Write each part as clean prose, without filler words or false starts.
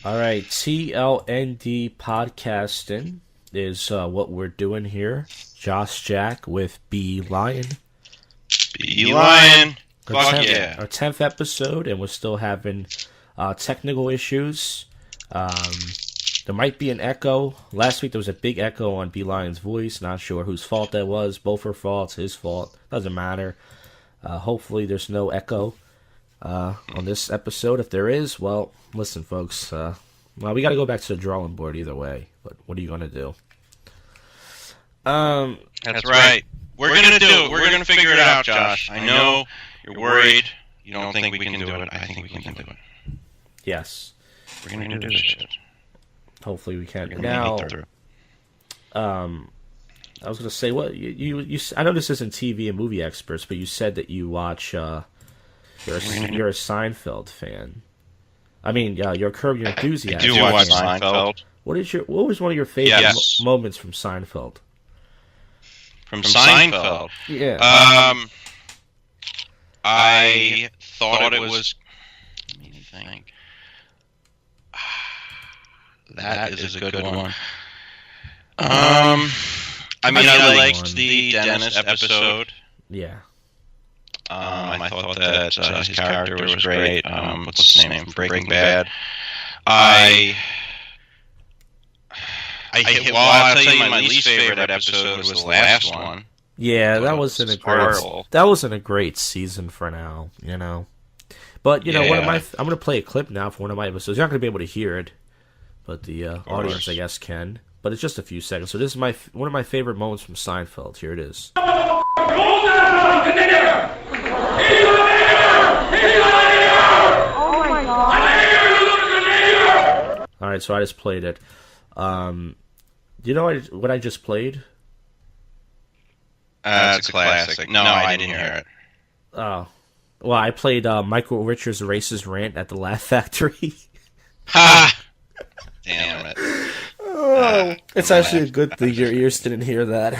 All right, TLND podcasting is what we're doing here. Josh Jack with Bee Lion. Bee Lion. Fuck yeah. Our 10th episode, and we're still having technical issues. There might be an echo. Last week there was a big echo on Bee Lion's voice. Not sure whose fault that was. Both are faults. His fault. Doesn't matter. Hopefully there's no echo on this episode. If there is, well, listen, folks. Well, we got to go back to the drawing board either way. But what are you going to do? That's right. We're going to do it. We're going to figure it out, Josh. I know you're worried. You don't think we can do it. I think we can do it. Yes. We're going to do this shit. Hopefully we can. Now, I was going to say, what you I know this isn't TV and movie experts, but you said that you watch. You're a Seinfeld fan. I mean, you're Curb Your Enthusiasm. I do watch Seinfeld. What was one of your favorite moments from Seinfeld? From Seinfeld? Yeah. I thought it was. Let me think. That is a good one. I mean, I liked the Dennis episode. Yeah. I thought that his character was great. What's his name from Breaking Bad? I'll tell you my least favorite episode was the last one. Yeah, that wasn't a great season for now, you know. But you know, I'm going to play a clip now for one of my episodes. You're not going to be able to hear it, but the audience, I guess, can. But it's just a few seconds. So this is one of my favorite moments from Seinfeld. Here it is. Oh my God. All right, so I just played it. Do you know what I just played? It's a classic. No, I didn't hear it. Oh. Well, I played Michael Richards' racist rant at the Laugh Factory. Ha! Damn it. Oh, it's actually a good thing your ears didn't hear that.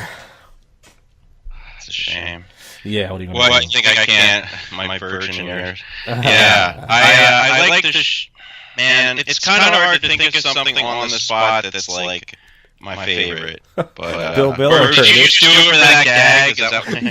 It's a shame. Yeah, what do you want to do? I think I can't. My virgin ears. Yeah. I like the... Man, it's kind of hard to think of something on the spot that's like my favorite. But Bill Miller. Did you just do it for that gag?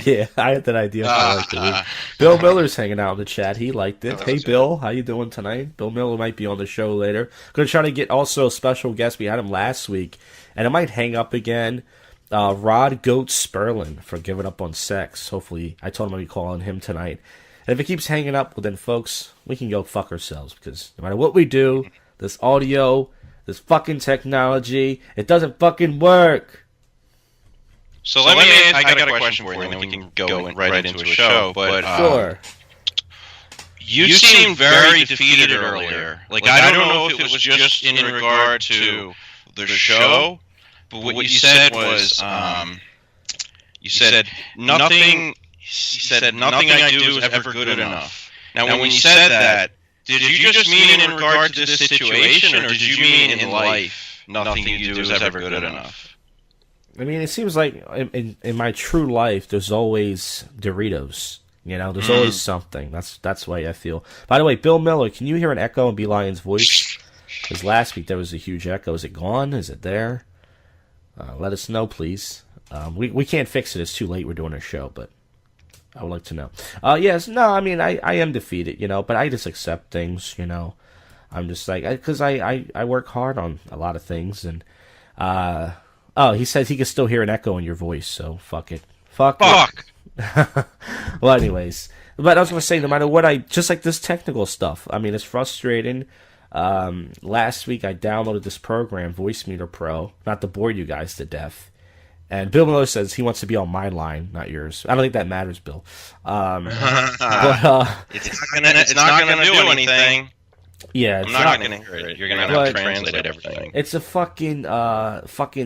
Yeah, I had that idea. Bill Miller's hanging out in the chat. He liked it. Hey, Bill, how you doing tonight? Bill Miller might be on the show later. Going to try to get also a special guest. We had him last week, and it might hang up again. Rod Goat Sperlin for giving up on sex. Hopefully, I told him I'd be calling him tonight. And if it keeps hanging up, well then, folks, we can go fuck ourselves, because no matter what we do, this audio, this fucking technology, it doesn't fucking work. So let me ask, I got a question for you, and then we can go right into a show. But sure. You seemed very defeated earlier. Like, I don't know if it was just in regard to the show, but what you said was, you said nothing I do is ever good enough. Now, when you said that, did you just mean in regard to this situation, or did you mean in life, nothing you do is ever good enough? I mean, it seems like in my true life, there's always Doritos. You know, there's always something. That's the way I feel. By the way, Bill Miller, can you hear an echo in Bee Lion's voice? Because last week there was a huge echo. Is it gone? Is it there? Let us know, please. We can't fix it. It's too late. We're doing a show, but I would like to know. Yes, no, I mean, I am defeated, you know, but I just accept things, you know. I'm just like, because I work hard on a lot of things, and, he says he can still hear an echo in your voice, so fuck it. Fuck. Well, anyways, but I was going to say, no matter what just like this technical stuff, I mean, it's frustrating. Last week I downloaded this program, Voice Meter Pro, not to bore you guys to death. And Bill Miller says he wants to be on my line, not yours. I don't think that matters, Bill. But it's not gonna do anything. Yeah, I'm not gonna hear it. You're gonna have to translate everything. It's a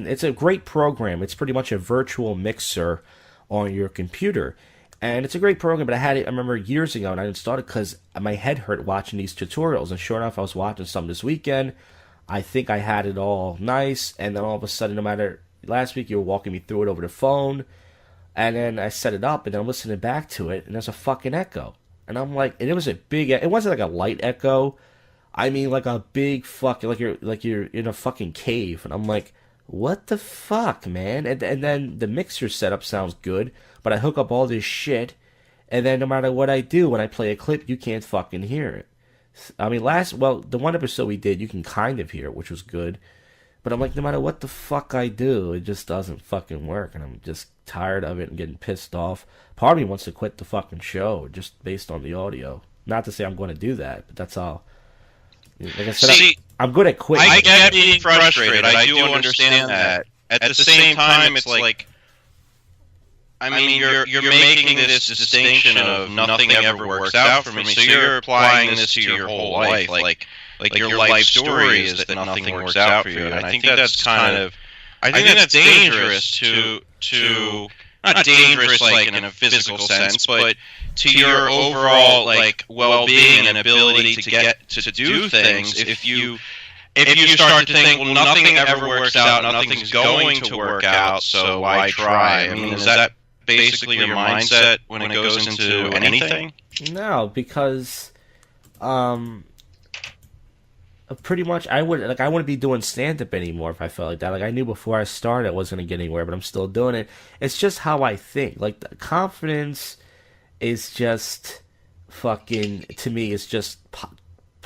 it's a great program. It's pretty much a virtual mixer on your computer. And it's a great program, but I remember years ago, and I didn't start it because my head hurt watching these tutorials. And sure enough, I was watching some this weekend. I think I had it all nice, and then all of a sudden, last week you were walking me through it over the phone, and then I set it up, and then I'm listening back to it, and there's a fucking echo. And I'm like, and it was a big, it wasn't like a light echo. I mean, like a big fucking, like you're in a fucking cave, and I'm like, what the fuck, man? And then the mixer setup sounds good, but I hook up all this shit, and then no matter what I do when I play a clip, you can't fucking hear it. I mean, the one episode we did, you can kind of hear it, which was good. But I'm like, no matter what the fuck I do, it just doesn't fucking work, and I'm just tired of it and getting pissed off. Part of me wants to quit the fucking show just based on the audio. Not to say I'm going to do that, but that's all. Like I said, I'm good at quitting. I get being frustrated. I do understand that. At the same time, it's like, I mean, you're making this distinction of nothing ever works out for me. So you're applying this to your whole life, like your life story is that nothing works out for you. And I think that's I think that's dangerous to not dangerous like in a physical sense, but to your overall like well-being and ability to get to do things. If you start to think, well, nothing ever works out, nothing's going to work out, so why try? I mean, is that basically your mindset when it goes into anything? No, because pretty much I wouldn't be doing stand-up anymore if I felt like that. Like, I knew before I started I wasn't going to get anywhere, but I'm still doing it. It's just how I think. Like, the confidence is just fucking, to me, it's just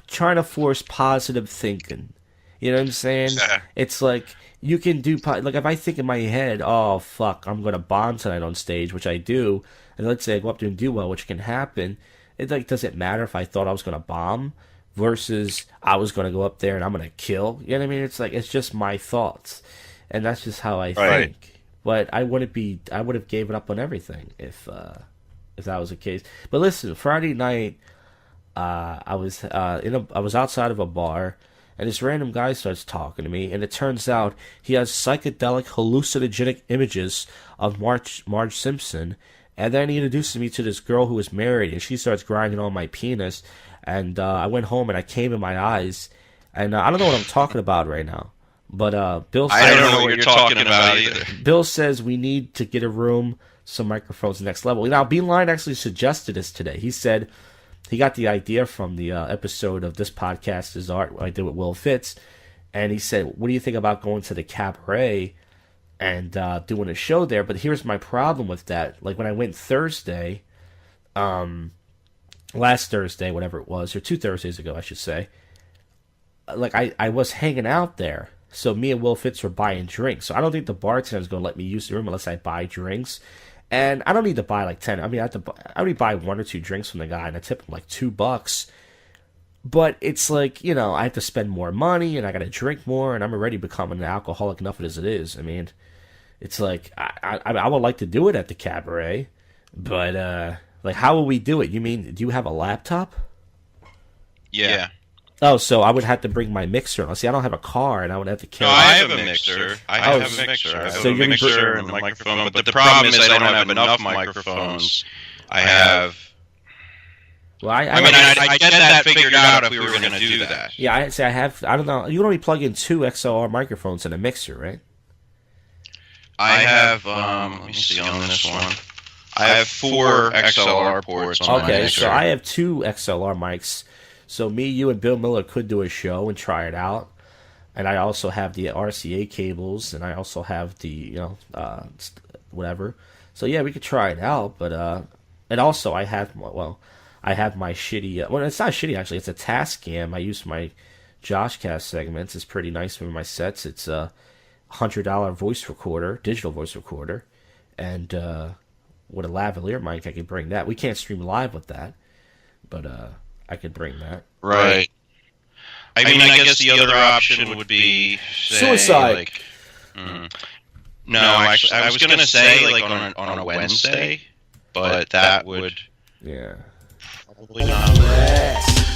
trying to force positive thinking. You know what I'm saying? It's like, you can do, like, if I think in my head, oh, fuck, I'm going to bomb tonight on stage, which I do, and let's say I go up there and do well, which can happen, it, like, doesn't matter if I thought I was going to bomb versus I was going to go up there and I'm going to kill. You know what I mean? It's like, it's just my thoughts. And that's just how I think. But I would have given up on everything if that was the case. But listen, Friday night, I was outside of a bar, and this random guy starts talking to me, and it turns out he has psychedelic hallucinogenic images of Marge Simpson, and then he introduces me to this girl who is married, and she starts grinding on my penis, and I went home and I came in my eyes, and I don't know what I'm talking about right now, but Bill says, I don't know what you're talking about either. Bill says we need to get a room, some microphones, next level. Now, Bee Lion actually suggested this today. He said he got the idea from the episode of This Podcast is Art I did with Will Fitz, and he said, what do you think about going to the cabaret and doing a show there? But here's my problem with that. Like, when I went Thursday, last Thursday, whatever it was, or 2 Thursdays ago, I should say, like, I was hanging out there. So me and Will Fitz were buying drinks. So I don't think the bartender's going to let me use the room unless I buy drinks. And I don't need to buy like 10. I mean, I only buy 1 or 2 drinks from the guy, and I tip him like $2. But it's like, you know, I have to spend more money, and I got to drink more, and I'm already becoming an alcoholic enough as it is. I mean, it's like, I would like to do it at the cabaret, but, like, how will we do it? You mean, do you have a laptop? Yeah. Oh, so I would have to bring my mixer. See, I don't have a car, and I would have to carry. No, I have a mixer. I have a mixer and a microphone. But the problem is I don't have enough microphones. I have. Well, I get that figured out if we were going to do that. Yeah, I have. I don't know. You can only plug in 2 XLR microphones in a mixer, right? I have. Let me see on this one. I have 4 XLR ports on my mixer. Okay, so I have 2 XLR mics. So me, you, and Bill Miller could do a show and try it out. And I also have the RCA cables, and I also have the, you know, whatever. So yeah, we could try it out. But and also I have my shitty. Well, it's not shitty actually. It's a Tascam. I use my JoshCast segments. It's pretty nice for my sets. It's a $100 voice recorder, digital voice recorder, and with a lavalier mic, I could bring that. We can't stream live with that, but I could bring that. Right. I mean, I guess the other option would be suicide. No, actually, I was going to say like on a Wednesday, but that would probably not.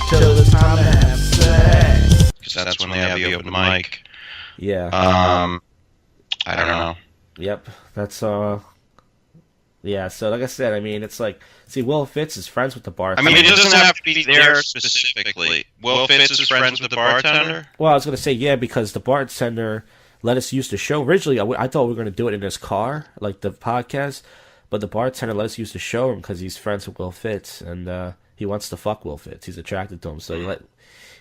Till the time to have sex. Because that's when they have the open mic. Yeah. I don't know. Yep. That's Yeah, so like I said, I mean, it's like, see, Will Fitz is friends with the bartender. I mean, it doesn't have to be there specifically. Will Fitz is friends with the bartender? Well, I was going to say, yeah, because the bartender let us use the show. Originally, I thought we were going to do it in his car, like the podcast, but the bartender let us use the showroom because he's friends with Will Fitz, and he wants to fuck Will Fitz. He's attracted to him, so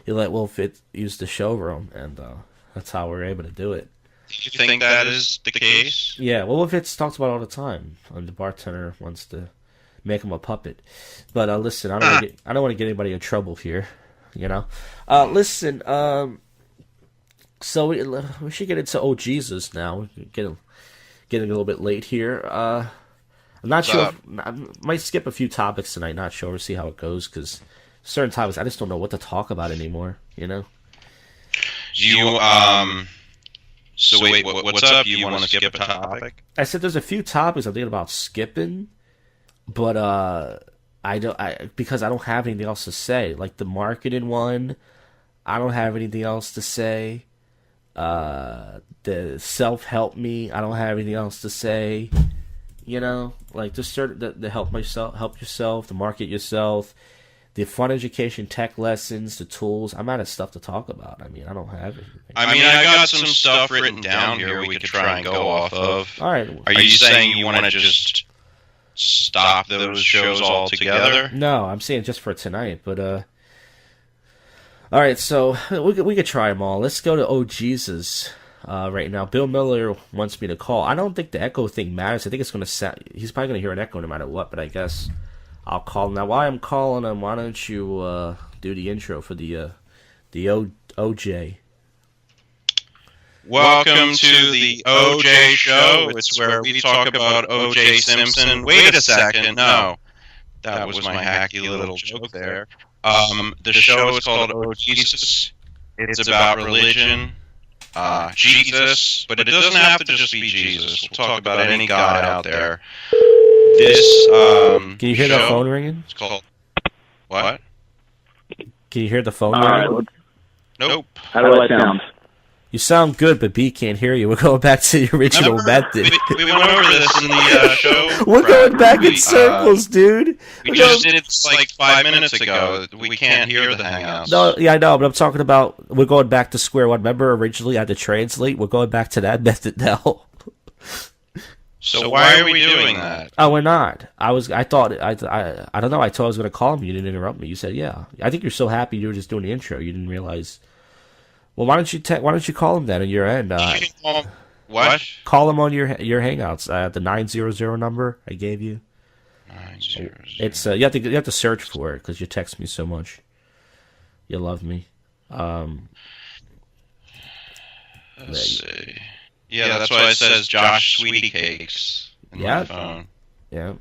he let Will Fit use the showroom, and that's how we were able to do it. Do you think that is the case? Yeah, Will Fitz talks about it all the time. And the bartender wants to make him a puppet. But listen, I don't want to get anybody in trouble here, you know. Listen, so we should get into Oh Jesus now. We're getting a little bit late here. I'm not sure. I might skip a few topics tonight. Not sure. We'll see how it goes because certain topics I just don't know what to talk about anymore. You know. So wait, what's up? You want to skip a topic? I said there's a few topics I'm thinking about skipping, but because I don't have anything else to say. Like the marketing one, I don't have anything else to say. The self-help me, I don't have anything else to say. You know, like just the help yourself, the market yourself, the fun education, tech lessons, the tools. I'm out of stuff to talk about. I mean, I don't have anything. I mean, I got some stuff written down here we could try and go off of. All right. Are you saying you want to just stop those shows altogether? No, I'm saying just for tonight. But all right, so we could try them all. Let's go to Oh Jesus right now. Bill Miller wants me to call. I don't think the echo thing matters. I think it's going to sound. He's probably going to hear an echo no matter what. But I guess I'll call him. Now, while I'm calling him, why don't you do the intro for the OJ? Welcome to the OJ Show. It's where we talk about OJ Simpson. Wait a second. No, that was my hacky little joke there. The show is called Oh Jesus. It's about religion, Jesus, but it doesn't have to just be Jesus. We'll talk about any God out there. This Can you hear the phone ringing? It's called what? Can you hear the phone ringing? Nope. How do I sound? You sound good, but B can't hear you. We're going back to the original method. We went over this in the show. We're going back in circles, dude. We just did it like 5 minutes ago. We can't hear the Hangouts. No, yeah, I know, but I'm talking about we're going back to square one. Remember, originally I had to translate. We're going back to that method now. So why are we doing that? Oh, we're not. I thought I don't know. I thought I was going to call him. You didn't interrupt me. You said, yeah. I think you're so happy you were just doing the intro. You didn't realize. Well, why don't you call him then on your end? What? Call him on your Hangouts. The 900 number I gave you. 900. It's you have to search for it because you text me so much. You love me. Let's see. Yeah, that's why it says Josh Sweetie Cakes in my phone. Yeah.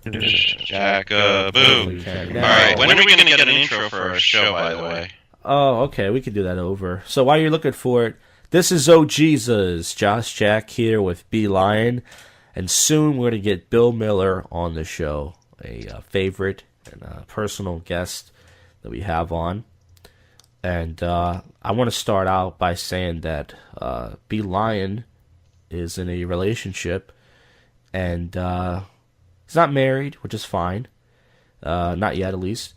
Jak and Boo. All right, when are we going to get an intro for our show, by the way? Oh, okay, we can do that over. So while you're looking for it, this is Oh Jesus, Josh Jack here with Bee Lion, and soon we're going to get Bill Miller on the show, a favorite and a personal guest that we have on. And I want to start out by saying that Bee Lion is in a relationship, and he's not married, which is fine. Not yet, at least.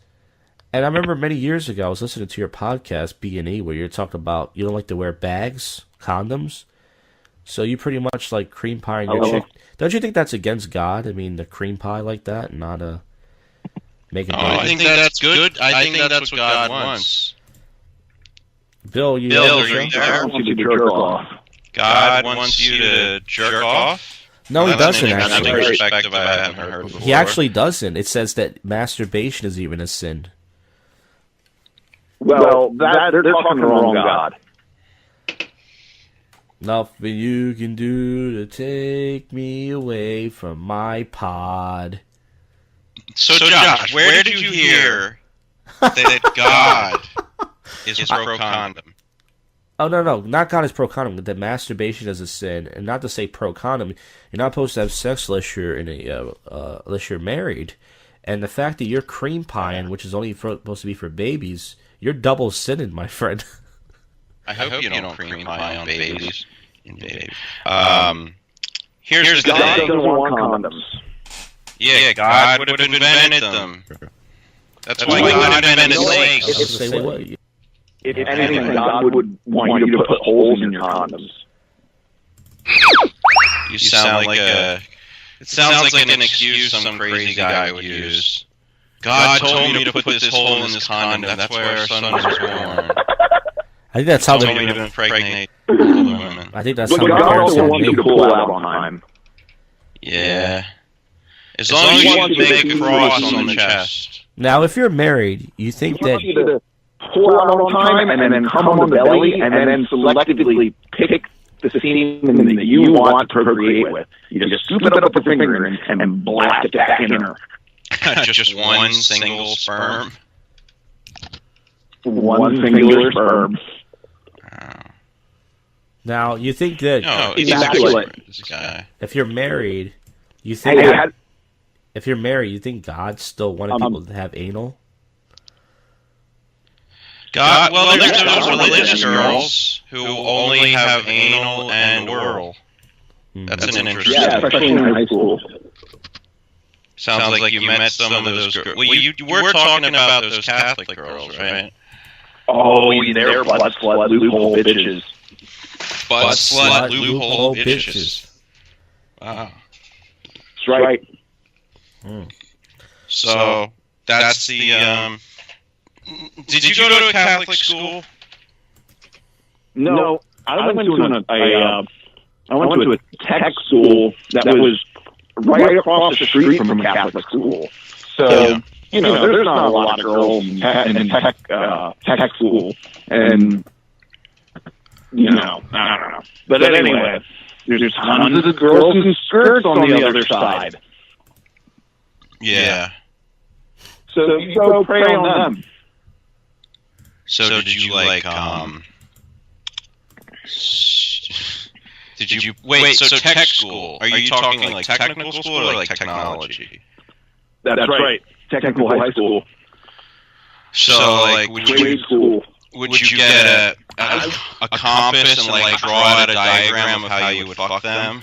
And I remember many years ago, I was listening to your podcast, B&E, where you're talking about you don't like to wear bags, condoms. So you pretty much like cream pie in your chick. Don't you think that's against God? I mean, the cream pie like that, and not making. I think that's good. I think that's what God wants. Bill, are you there? I want you to jerk off. God wants you to jerk off? No, he doesn't actually. That's perspective I haven't heard before. He actually doesn't. It says that masturbation is even a sin. Well, they're talking the wrong God. Nothing you can do to take me away from my pod. So Josh, where did you hear that God is pro-condom? Oh, no, not God is pro-condom, but that masturbation is a sin, and not to say pro-condom. You're not supposed to have sex unless you're unless you're married. And the fact that you're cream pieing, which is only supposed to be for babies, you're double sinning, my friend. I hope you don't cream pie on babies. Here's the God thing. doesn't want condoms. Yeah, God would have invented them. That's why God invented snakes. If anything, God would want you to put holes in your condoms. You sound like a... It sounds like an excuse some crazy guy would use. God told me to put this hole in this condom. That's why our son was born. I think that's how Told me to impregnate women. I think that's But how my God parents also had wants you me. to pull out on time. Yeah. As long as you make a cross on the chest. Now, if you're married, you think He wants you that to pull out on time and then come on the belly and then selectively pick the semen that you want to procreate with. You just scoop it up with your finger and blast it back in her. Just one single sperm. One singular sperm. now you think that No, Immaculate. this guy. if you're married, you think Hey, that if you're married, you think God still wanted people to have anal? God, well, there's those religious girls who only have anal and oral. That's an interesting. yeah, especially in high school. Sounds like you met some of those girls. Well, you were talking about those Catholic girls, right? Oh, they're butt slut loophole bitches. Butt slut loophole bitches. Wow. That's right. So that's the. Did you go to a Catholic school? No, I went to a tech school that was right across the street from a Catholic school. So, you know, there's not a lot of girls in tech school. And, you know, I don't know. But anyway, there's tons of girls in skirts on the other side. Yeah. So you go prey on them. So did you like Did you wait? So tech school? Are you talking like technical school or like technology? That's right. Technical high school. So like, would you get a compass and like draw out a diagram of how you would fuck them?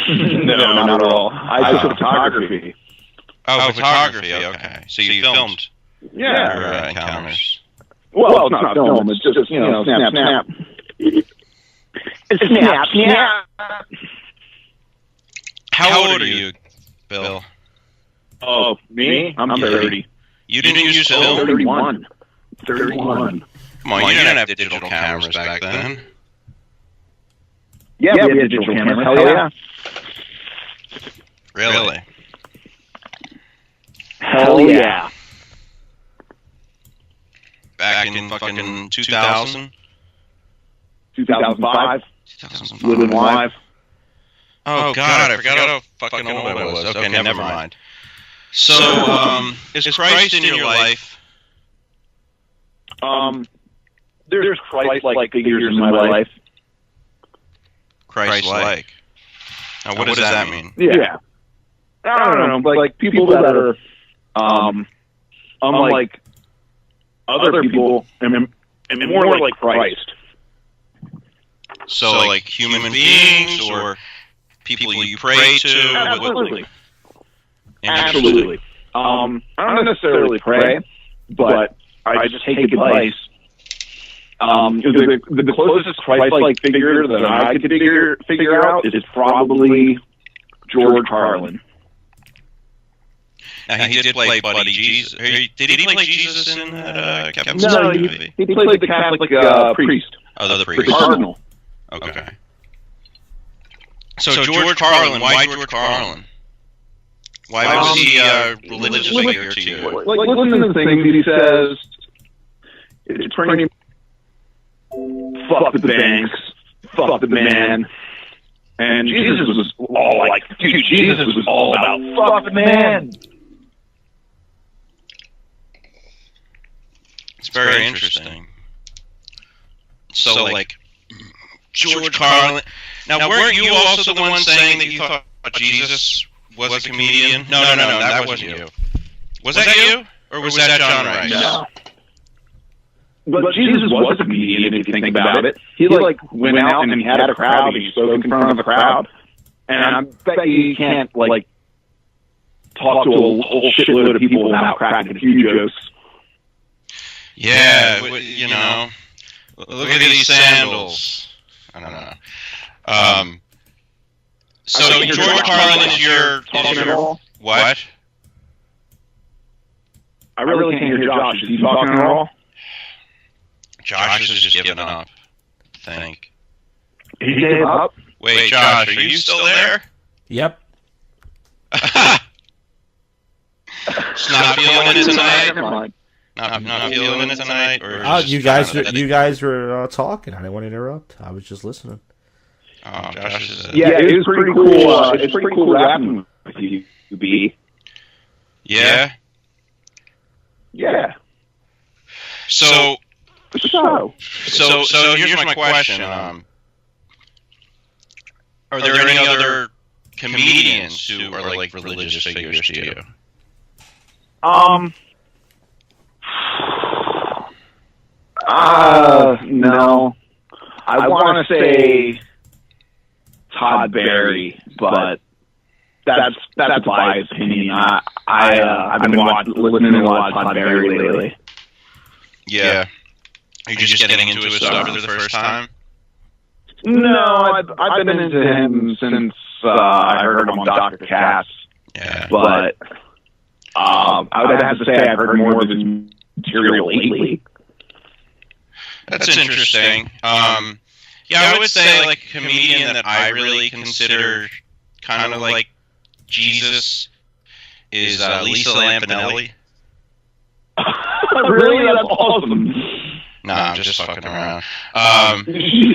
No, not at all. I took photography. Oh, photography. Okay. So you filmed your encounters. Well, it's not film. It's just, you know, snap. Snap. How old are you, Bill? Oh, me? I'm 30. You didn't use film? 31. Come on, you didn't have digital cameras back then. Yeah, we had digital cameras. Hell yeah. Really? Hell yeah. Back in fucking 2000? 2005. 2005. Living live. Oh, God, I forgot how fucking old I was. Okay, never mind. So, is Christ in your life? There's Christ-like figures in my life. Christ-like? Now, what does that mean? Yeah. I don't know, like people that are, unlike other people, and more like Christ. So, like human beings or people you pray to? Absolutely. Absolutely. I don't necessarily pray, but I just take advice. The closest Christ-like figure that I could figure out is probably George Carlin. Now, he did play Buddy Jesus. Did he play Jesus in that Catholic No, movie? he played the Catholic priest. Oh, the The priest. cardinal. Okay. So George Carlin, why George Carlin? Why was he a religious figure to you? Like, listen to the things he says. It's pretty. Fuck the banks. Fuck the man. And Jesus was all like, dude, Jesus was all about fuck the man. It's very interesting. So, like, George Carlin. Now, weren't you also the one saying that you thought Jesus was a comedian? No, that wasn't you. Was that you? Or was that John Rice? No. But Jesus was a comedian, if you think about it. He, like, went out and he had a crowd. He spoke in front of a crowd. And I bet you can't, like, talk to a whole shitload of people without cracking a few jokes. Yeah, you know, look at these sandals. I don't know. So George Carlin is your what? I really can't hear Josh. Is he talking at all? Josh has just given up, I think. He gave up? Wait, Josh, are you still there? Yep. Just not feeling it tonight? Not feeling it tonight? Or You guys were talking. I didn't want to interrupt. I was just listening. Oh, Josh is it was pretty cool. It's pretty cool rapping with you, B. Yeah? Yeah. So So here's my question. Are there any other comedians who are like religious figures to you? No. I want to say Todd Barry, but that's a biased opinion. I've been listening to a lot of Todd Barry lately. Yeah. Are you just getting into his stuff for the first time? No, I've been into him since I heard him on Dr. Cass. Yeah. But I would have to say I've heard more of his material lately. That's interesting. Yeah, I would say like a comedian that I really consider kind of like Jesus is Lisa Lampanelli. Really? That's awesome. No, I'm just fucking around. She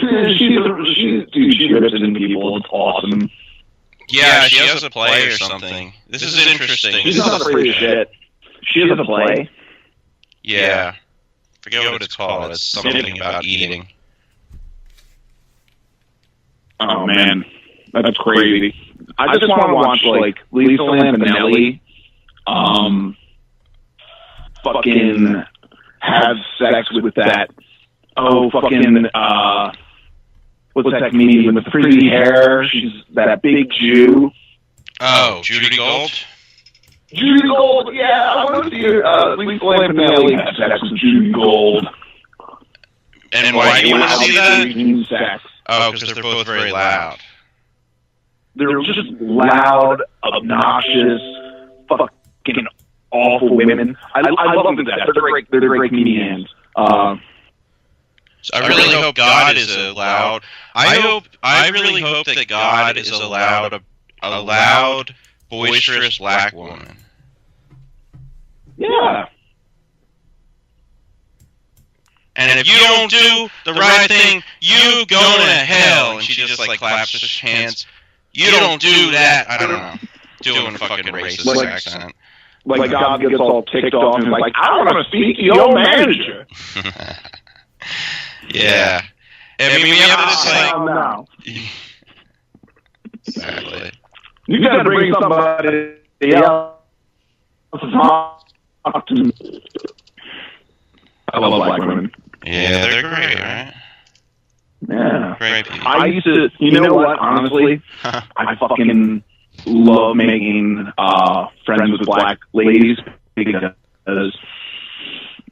rips into people. It's awesome. Yeah, she has a play or something. This is interesting. She's not afraid of shit. She has a play. Yeah. Forget what it's called. It's something about eating. Oh, man. That's crazy. I just want to watch, like, Lisa Lampanelli fucking have sex with that, fucking, what's that comedian with the frizzy hair? She's that big Jew. Oh, Judy Gold? Judy Gold, yeah, I want to see Lisa Lampanelli have sex with Judy Gold. And why do you want to see that? Sex. Oh, because they're both very loud. They're just loud, obnoxious, fucking awful women. I love them to death. They're great comedians. So I really hope God is allowed. I really hope that God is allowed a loud, boisterous black woman. Yeah. And if you don't do the right thing, you go to hell. And she just like claps her hands. You don't do that. I don't know. Doing a fucking racist accent. Like God gets all ticked off and is like, I want to speak to your manager. Yeah. I mean, we have this like... No. Exactly. You gotta bring somebody else to talk to. I love black women. Yeah, they're great, right? Yeah. Great people. I used to, you know what, honestly, I fucking love making friends with black ladies because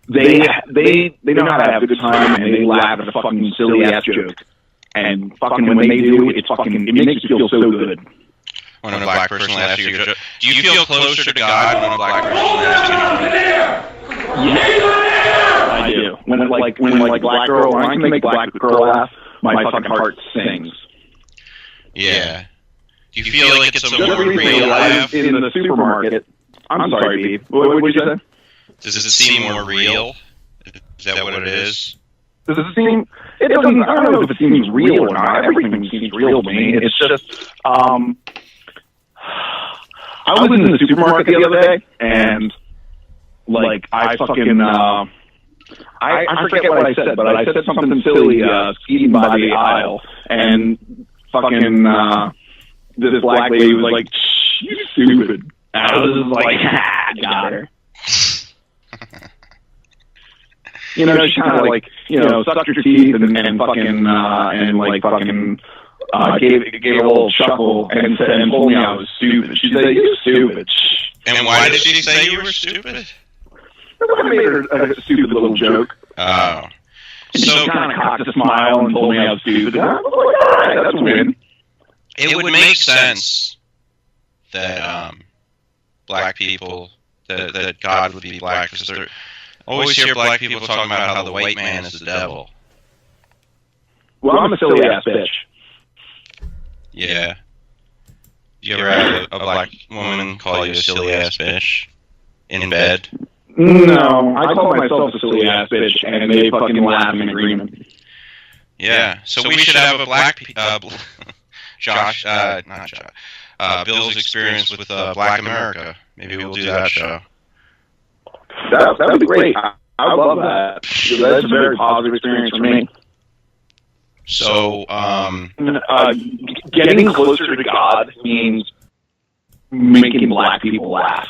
they know how to have a good time and they laugh at a fucking silly ass joke. And fucking when they do, it makes you feel so good. When a black person laughs at your joke. Do you feel closer to God when a black person laughs at your joke? Yeah, I do. When a black girl, when I can make a black girl laugh, my fucking heart sings. Yeah. Do you feel like it's a more real laugh? In the supermarket. I'm sorry, B. What did you say? Does it seem more real? Is that what it is? Does it seem? It doesn't. I don't know if it seems real or not. Everything seems real to me. It's just. I was in the supermarket the other day, and like I fucking. I forget what I said, but I said something silly, skiing by the aisle, and fucking this black lady was like, "You stupid." And I was like, "Ha, got her." You know, she kind of like, you know, sucked her teeth and fucking and like fucking gave a little chuckle and said and told me I was stupid. She said, "You're stupid." And why did she say you were stupid? I made her a stupid little joke. Oh. And she kind of cocked a smile and told me I was stupid. I was like, all right, that's a win. It would make sense that black people that God would be black, because they always hear black people talking about how the white man is the devil. Well, I'm a silly ass bitch. Yeah. You ever had a black woman call you a silly ass bitch in bed? No, I call myself a silly ass bitch, and they fucking laugh in agreement. Yeah, so we should have a black Josh, not Josh. Bill's experience with Black America. Maybe we'll do that show. That would be great. I love that. That's a very positive experience for me. So, getting closer to God means making black people laugh.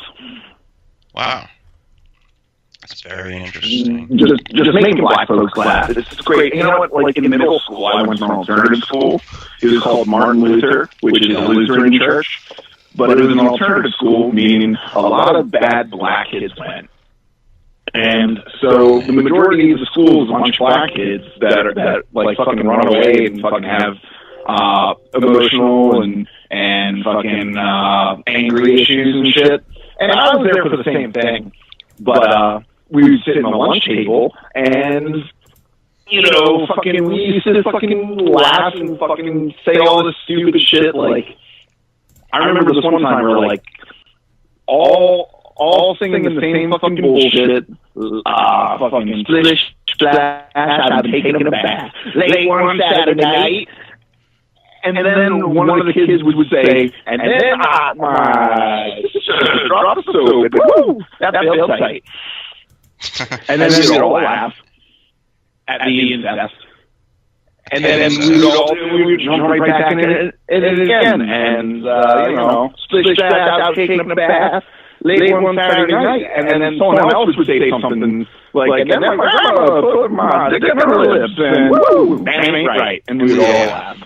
Wow. That's very interesting. Just making black folks laugh. It's great. You know what? Like in middle school, I went to an alternative school. It was called Martin Luther, which is a Lutheran church. But it was an alternative school, meaning a lot of bad black kids went. And so the majority of the school is a bunch of black kids that like fucking run away and fucking have emotional and fucking angry issues and shit. And I was there for the same thing. But we would sit at the lunch table and, you know, fucking we used to fucking laugh and fucking say all this stupid shit. Like, I remember this one time where like all singing the same fucking bullshit. Fucking splish, splash, I've been taking a bath late one Saturday night. And then one of the kids would say, and then my drop the soap, and woo, that felt tight. And then we would all laugh at the incest. And then we would jump right back in it again. And, you know, splish, splash, I was taking a bath late one Saturday night. And then someone else would say something like, and then my grandma put my dick in her lips, and woo, that ain't right. And we would all laugh.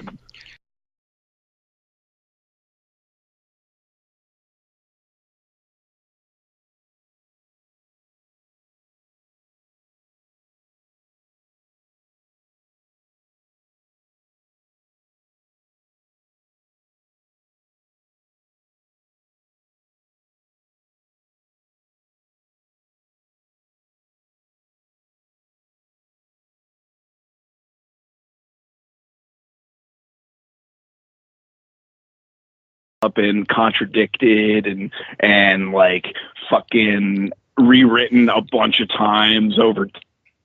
Up and contradicted and like fucking rewritten a bunch of times over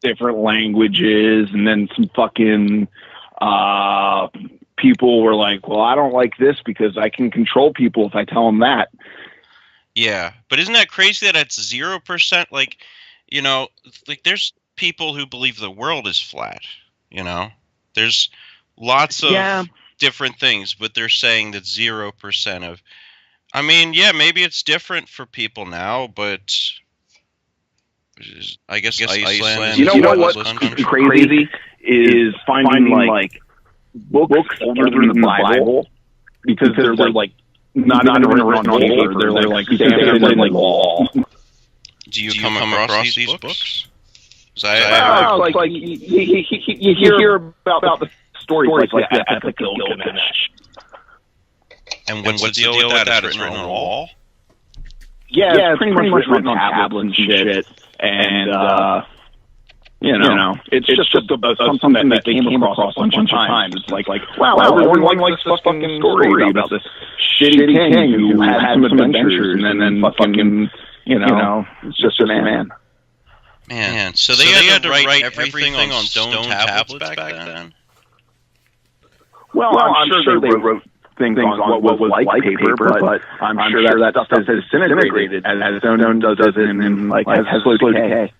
different languages, and then some fucking people were like, well, I don't like this because I can control people if I tell them that. Yeah, but isn't that crazy that it's 0%? Like, you know, like there's people who believe the world is flat, you know? There's lots of different things, but they're saying that 0% of... I mean, yeah, maybe it's different for people now, but... I guess Iceland... You know what's crazy is finding like books older than the Bible, because they're like not even written on paper. They're like stamped in like wall. Do you come across these books? Like you hear about the stories like the Epic Gilgamesh. And what's the deal with that? It's written on a wall? Yeah, it's pretty much written on tablets and shit. And you know, it's just something that they came across a bunch of times. It's like wow, everyone likes this fucking story about this shitty king who had some adventures and then fucking, you know, it's just a man. Man, so they had to write everything on stone tablets back then? Well, I'm sure they wrote things on what was like paper, but I'm sure that stuff has disintegrated as stone does in like has slow decay.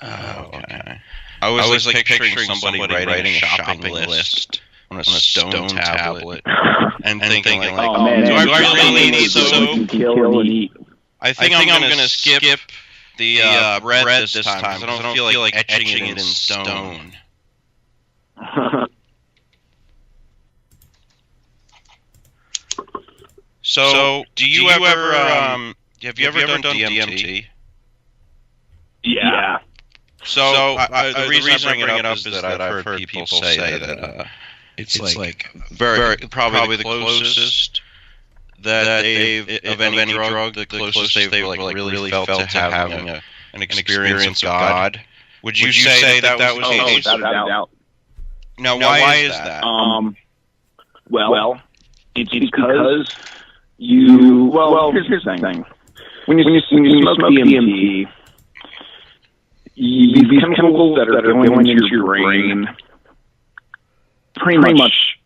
Oh, okay. I was like picturing somebody writing a shopping list on a stone tablet and thinking like, oh man, do I really need soap? I think I'm gonna skip the bread this time because I don't feel like etching it in stone. So, do you ever have you ever done DMT? Yeah. So the reason I bring it up is that I've heard people say that it's like very probably the closest that they've of any drug, the closest they've like really felt to having an experience of God. Would you say that was the case? Without a doubt. Now, why is that? Well, it's because you. Well, here's the thing. When you smoke DMT, these chemicals that are going into your brain pretty much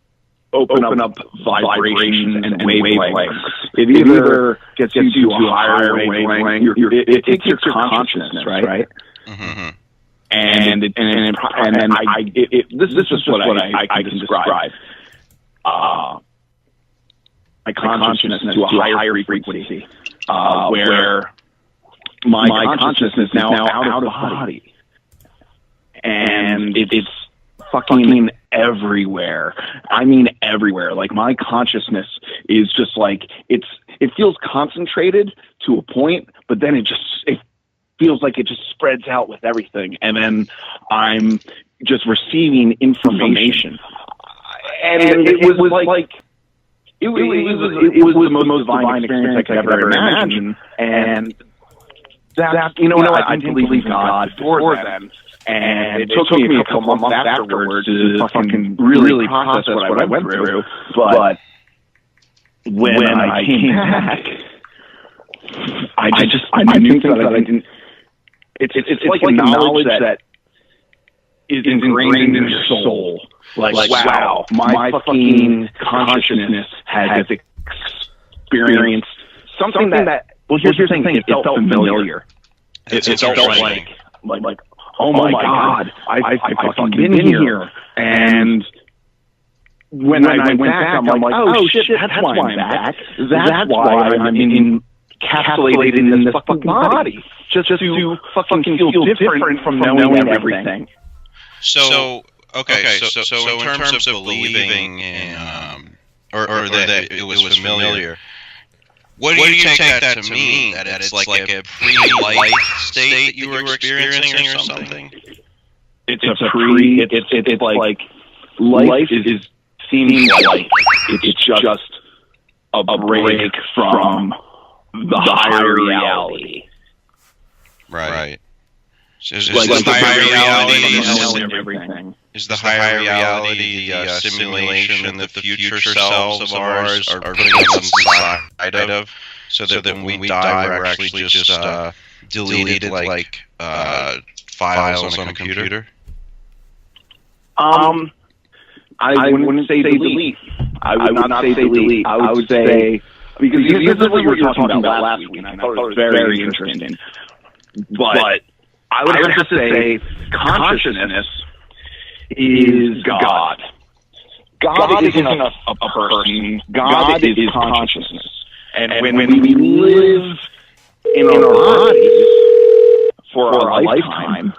open up vibration and wavelengths. It either gets you to a higher wavelength. It takes your consciousness, right? Mm-hmm. And this is what I can describe. My consciousness to a higher frequency, where my consciousness is now out of the body, and it's fucking everywhere. I mean everywhere. Like my consciousness is just like it feels concentrated to a point, but then it feels like it just spreads out with everything, and then I'm just receiving information. And it was like it was the most divine experience I could ever imagine. And that I didn't believe God before then. And it took me a couple months afterwards to fucking really process what I went through. But when I came back, I knew things that I didn't. It's like a knowledge that is ingrained in your soul. Like wow, my fucking consciousness has experienced something that. Well, here's the thing. It felt familiar. It felt like oh my God, I've fucking been here. And when I went back, I'm like, oh shit, that's why I'm back. That's why I'm encapsulated in this fucking body. Just to fucking feel different from knowing everything. So in terms of believing in, or that it was familiar, what do you take that to mean? That it's like a pre-life state that you were experiencing or something? It's like life seems like it's just a break from the higher reality. Right. Is like the higher reality everything? Is the higher reality the simulation that the future selves of ours are putting us inside of, so that when we die, we're actually just deleted like files on a computer? I wouldn't say delete. I would not say delete. I would say, because this is what you were talking about last week, and I thought it was very interesting. But I would have to say consciousness is God. God isn't a person. God is consciousness. And when we live in our bodies for a lifetime,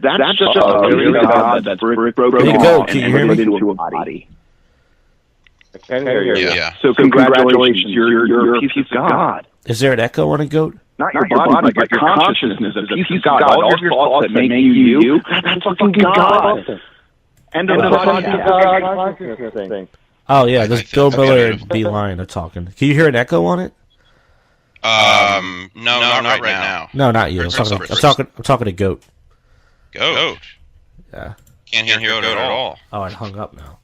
that's just a really God that's broken down and put into a body. I can hear you. Yeah. So congratulations, you're a piece of God. Is there an echo on a goat? Not your body, but your consciousness is a piece of God. All your thoughts that make you, that's fucking God. End of the podcast. Oh yeah, this Bill Miller and Bee Lion are talking. Can you hear an echo on it? No, not right now. No, not you. I'm talking to goat. Goat. Yeah. Can't hear goat at all. Oh, it hung up now.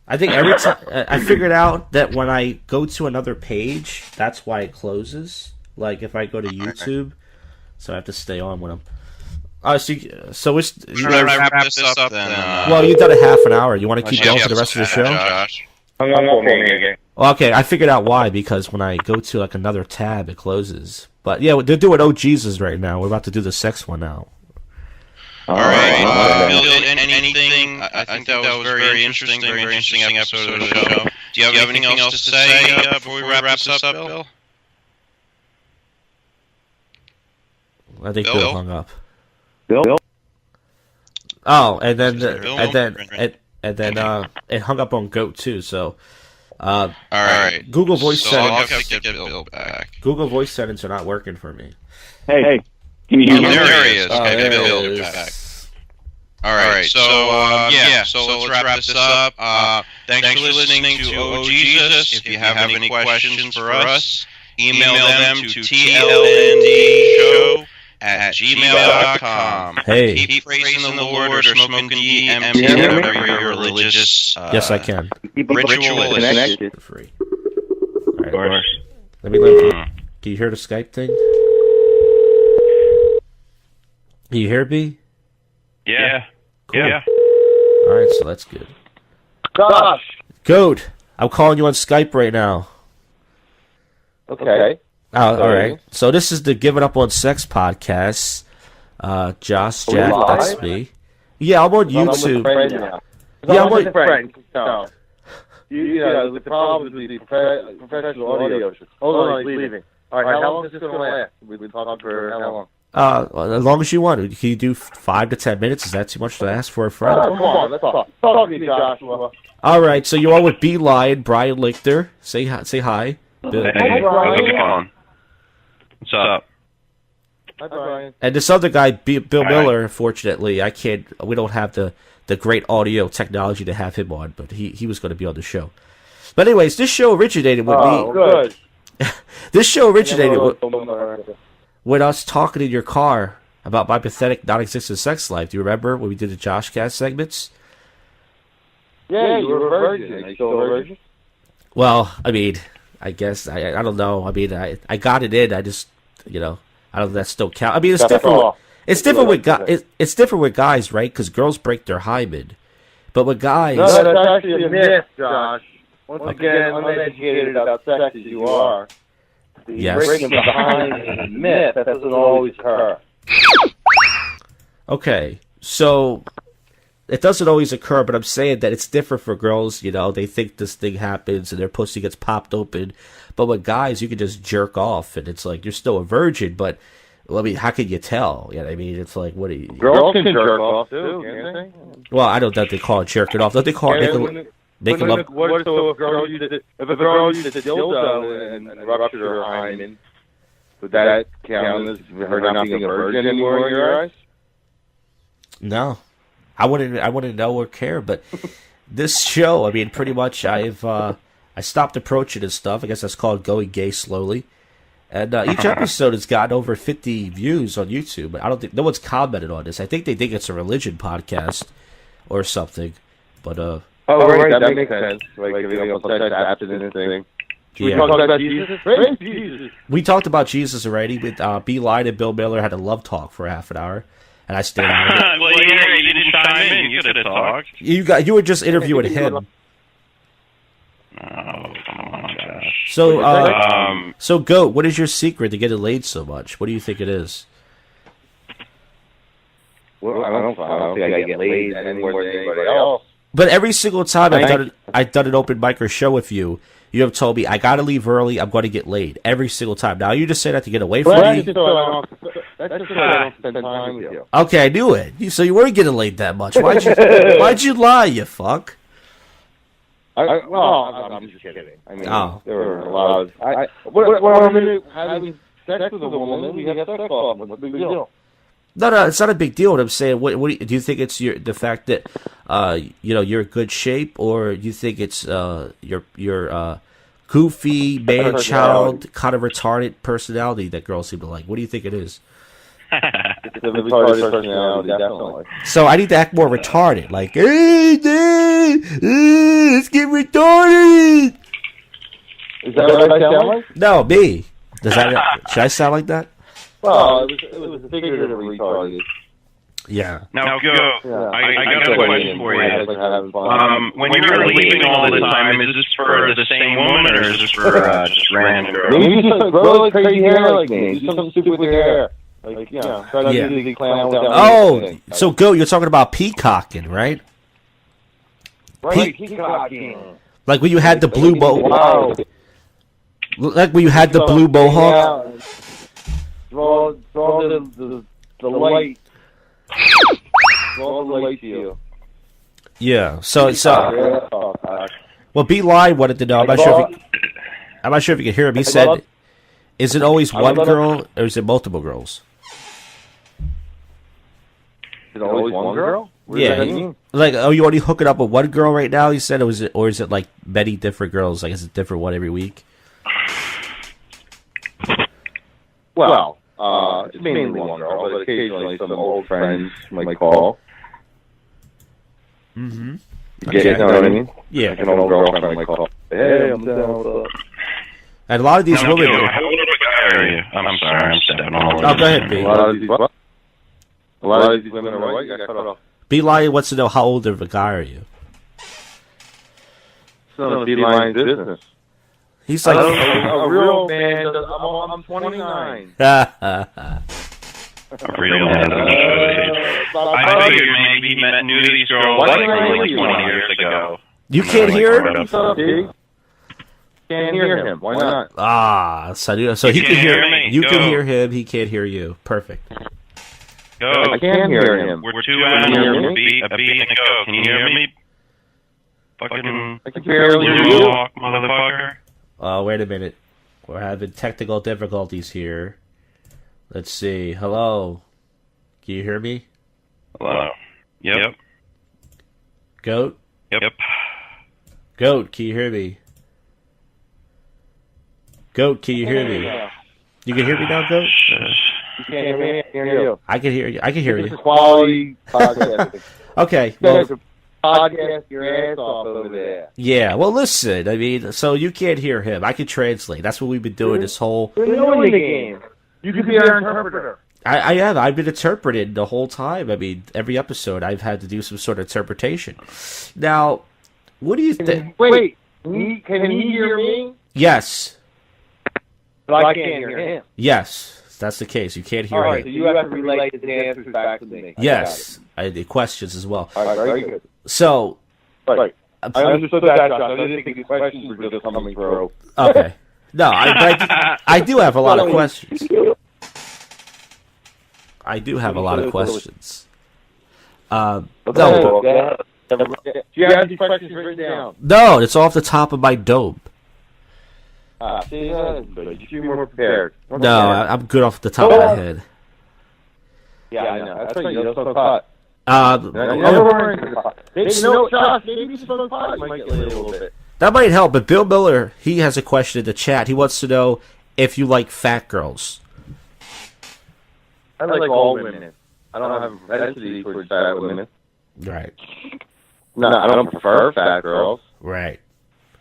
I think every time I figured out that when I go to another page, that's why it closes. Like if I go to YouTube, so I have to stay on when I'm. So it's. Should I wrap this up then? Well, you've done a half an hour. You want to keep going for the rest of the show? Josh. Well, okay, I figured out why, because when I go to like another tab, it closes. But yeah, they're doing Oh Jesus right now. We're about to do the sex one now. All right. Bill, anything? I think that was very interesting episode of the show. Do you have anything else to say before we wrap this up, Bill? I think Bill hung up. Bill? Oh, and then it hung up on Goat too. So, all right. Google Voice settings. I'll have to get Bill back. Google Voice settings are not working for me. Hey, can you hear me? There he is. Okay, there Bill it is. back. All right. So let's wrap this up. Thanks for listening to Oh Jesus. If you have any questions for us, email them to tlndshow@gmail.com. Hey. Keep praising the Lord or smoking DMT, whatever your religious Yes, I can. ritual is. Free. All right. Let me Can you hear the Skype thing? Can you hear me? Yeah. Cool. Yeah. All right, so that's good. Gosh. Goat, I'm calling you on Skype right now. Okay. All right. So this is the Giving Up on Sex podcast. Josh, Jack, that's me. Yeah, I'm on YouTube. Yeah, I'm on. Friend. No. The problem with the professional audio. Hold on, he's leaving. All right, how long is this going to last? We've been talking for how long? As long as you want. Can you do 5 to 10 minutes? Is that too much to ask for a friend? Come on, let's talk. Talk to me, Joshua. All right, so you're on with Bee Lion, Brian Lichter. Say hi. Say hi. Bill. Hey, how's it going? What's up? Hi, Brian. And this other guy, Bill Miller. Unfortunately, I can't. We don't have the great audio technology to have him on, but he was going to be on the show. But anyways, this show originated with me. Good. This show originated with us talking in your car about my pathetic, non-existent sex life. Do you remember when we did the Josh Cast segments? Yeah, you were a virgin. Are you still a virgin? Well, I mean, I guess I don't know. I mean, I got it in. I just I don't know if that still count. I mean, it's different. It's different with guys. It's different with guys, right? Because girls break their hymen, but with guys, No, that's actually a myth, Josh. Once again, uneducated about sex as you are. Yes. Breaking behind a myth that doesn't always occur. Okay, so it doesn't always occur, but I'm saying that it's different for girls. They think this thing happens and their pussy gets popped open, but with guys, you can just jerk off and it's like you're still a virgin. But I mean, how can you tell? I mean, it's like what do you? Girls can jerk off too, can't they? Well, I don't know if they call it jerking off. Don't they call it making love? If a girl used a dildo and ruptured her hymen, would that count as her not being a virgin anymore in your eyes? No, I wouldn't know or care. But this show, I mean, pretty much I stopped approaching this stuff. I guess that's called going gay slowly. And each episode has gotten over 50 views on YouTube. I don't think no one's commented on this. I think they think it's a religion podcast or something. But right, that makes sense. Like giving up on sex abstinence thing. Yeah. We talked about Jesus. Praise Jesus. We talked about Jesus already. With Bee Lion and Bill Miller had a love talk for half an hour, and I stayed on it. Well, you didn't chime in. You could have talked. You were just interviewing him. Oh, come on, gosh. So Goat, what is your secret to getting laid so much? What do you think it is? Well, I don't think I get laid any more than anybody else. But every single time I've done an open mic or show with you, you have told me I gotta leave early. I'm going to get laid every single time. Now you just say that to get away from me. That's just so I don't spend time with you. Okay, I knew it. So you weren't getting laid that much. Why'd you lie? You fuck. I'm just kidding. I mean, there were a lot of. Having sex with a woman, we have sex off. What's the big deal? No, it's not a big deal. What I'm saying, what do you think it's the fact that you're in good shape, or you think it's your goofy man-child kind of retarded personality that girls seem to like? What do you think it is? It's a retarded personality, definitely. So I need to act more retarded, like, hey, Dad, let's get retarded. Is that what I sound like? No, me. Should I sound like that? Well, it was figuratively retarded. Yeah. Now go. Yeah. I got a question for you. When you're leaving all the time, is this for the same woman or is this for just random girls? Maybe just grow like crazy hair like me. Do something stupid with your hair. Like, try not to be clown without anything. So Go, you're talking about peacocking, right? Right, peacocking. Like when you had the blue Wow. Like when you had the blue mohawk. Draw the light. Draw the light to you. Yeah. So. Well, Bee Lion wanted to know. I'm not sure if you can hear him. He said, "Is it always one girl or is it multiple girls?" it always one girl? What does Yeah, that mean? like, oh, you already hooking up with one girl right now? You said, or is it like many different girls? Like, is it different one every week? Well, it's mainly one girl, but occasionally some old friends might call. Mm-hmm. You know what I mean? Yeah. Like an old girlfriend might call. Hey, I'm down. And a lot of these women. How old of a guy are you? I'm sorry, I'm stepping all over. Oh, go ahead, B. A lot of these women are white. You got cut off. B Lion wants to know how old of a guy are you? It's not a Beeline's business. He's like A real man. I'm 29. A real man. I figured maybe he knew these girls like 20 years ago. You can't hear him? Can't hear him. Why not? Ah, so he can hear me. You Go. can hear him. He can't hear you. Perfect. Go. I can hear him. We're two animals, a bee and a go. Can you hear me? Fucking I can barely hear little you. walk, motherfucker. Oh, wait a minute. We're having technical difficulties here. Let's see. Hello. Can you hear me? Hello. Yep. Goat? Yep. Goat, can you hear me? Goat, can you hear me? You can hear me now, Goat? You can't hear me. I can hear you. I can hear you. I can hear This you. is quality podcasting. Okay. You guys Well, are podcast your ass off over there. yeah. Well, listen. I mean, so you can't hear him. I can translate. That's what we've been doing this whole. We're doing the game. You could be our interpreter. I have. I've been interpreted the whole time. I mean, every episode I've had to do some sort of interpretation. Now, what do you think? Wait, can he hear me? Yes. But I can't hear him. Yes. That's the case. You can't hear All right, so him. you have to relay his answers back to me. Yes. The questions as well. All right, very good. So. Right. I understood that, Josh. I didn't think the questions were just coming through. Okay. No, I do have a lot of questions. I do have a lot of questions. No, Do you have these questions written down? no, it's off the top of my dome. See, you seem more prepared. No, I'm good off the top of my head. Yeah, I know. That's right. You don't smoke pot. Oh, Maybe no, Josh. Maybe you smoke pot. You might get laid a little bit. that might help. But Bill Miller, he has a question in the chat. He wants to know if you like fat girls. I like all women. I don't have a propensity towards fat women. Right. No, I don't prefer fat girls. Right.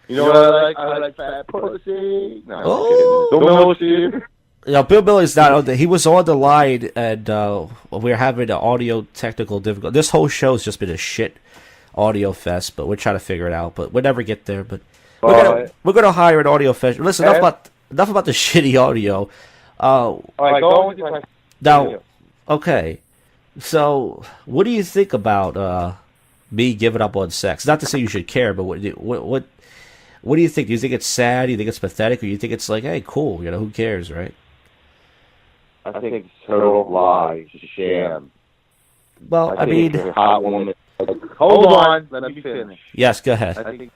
You know what I like? I like fat pussy. No, Oh. don't know you. You know, Bill Miller's not on he was on the line, and we're having an audio technical difficulty. This whole show's just been a shit audio fest, but we're trying to figure it out. But we'll never get there. But we're gonna hire an audio fest. Listen, enough about the shitty audio. All right, go on with your question. Now, okay. So, what do you think about me giving up on sex? Not to say you should care, but what do you think? Do you think it's sad? Do you think it's pathetic? Or do you think it's like, hey, cool, you know, who cares, right? I think it's a total lie. It's a sham. Well, I mean, a hot woman. Hold on, let me finish. yes, go ahead. I think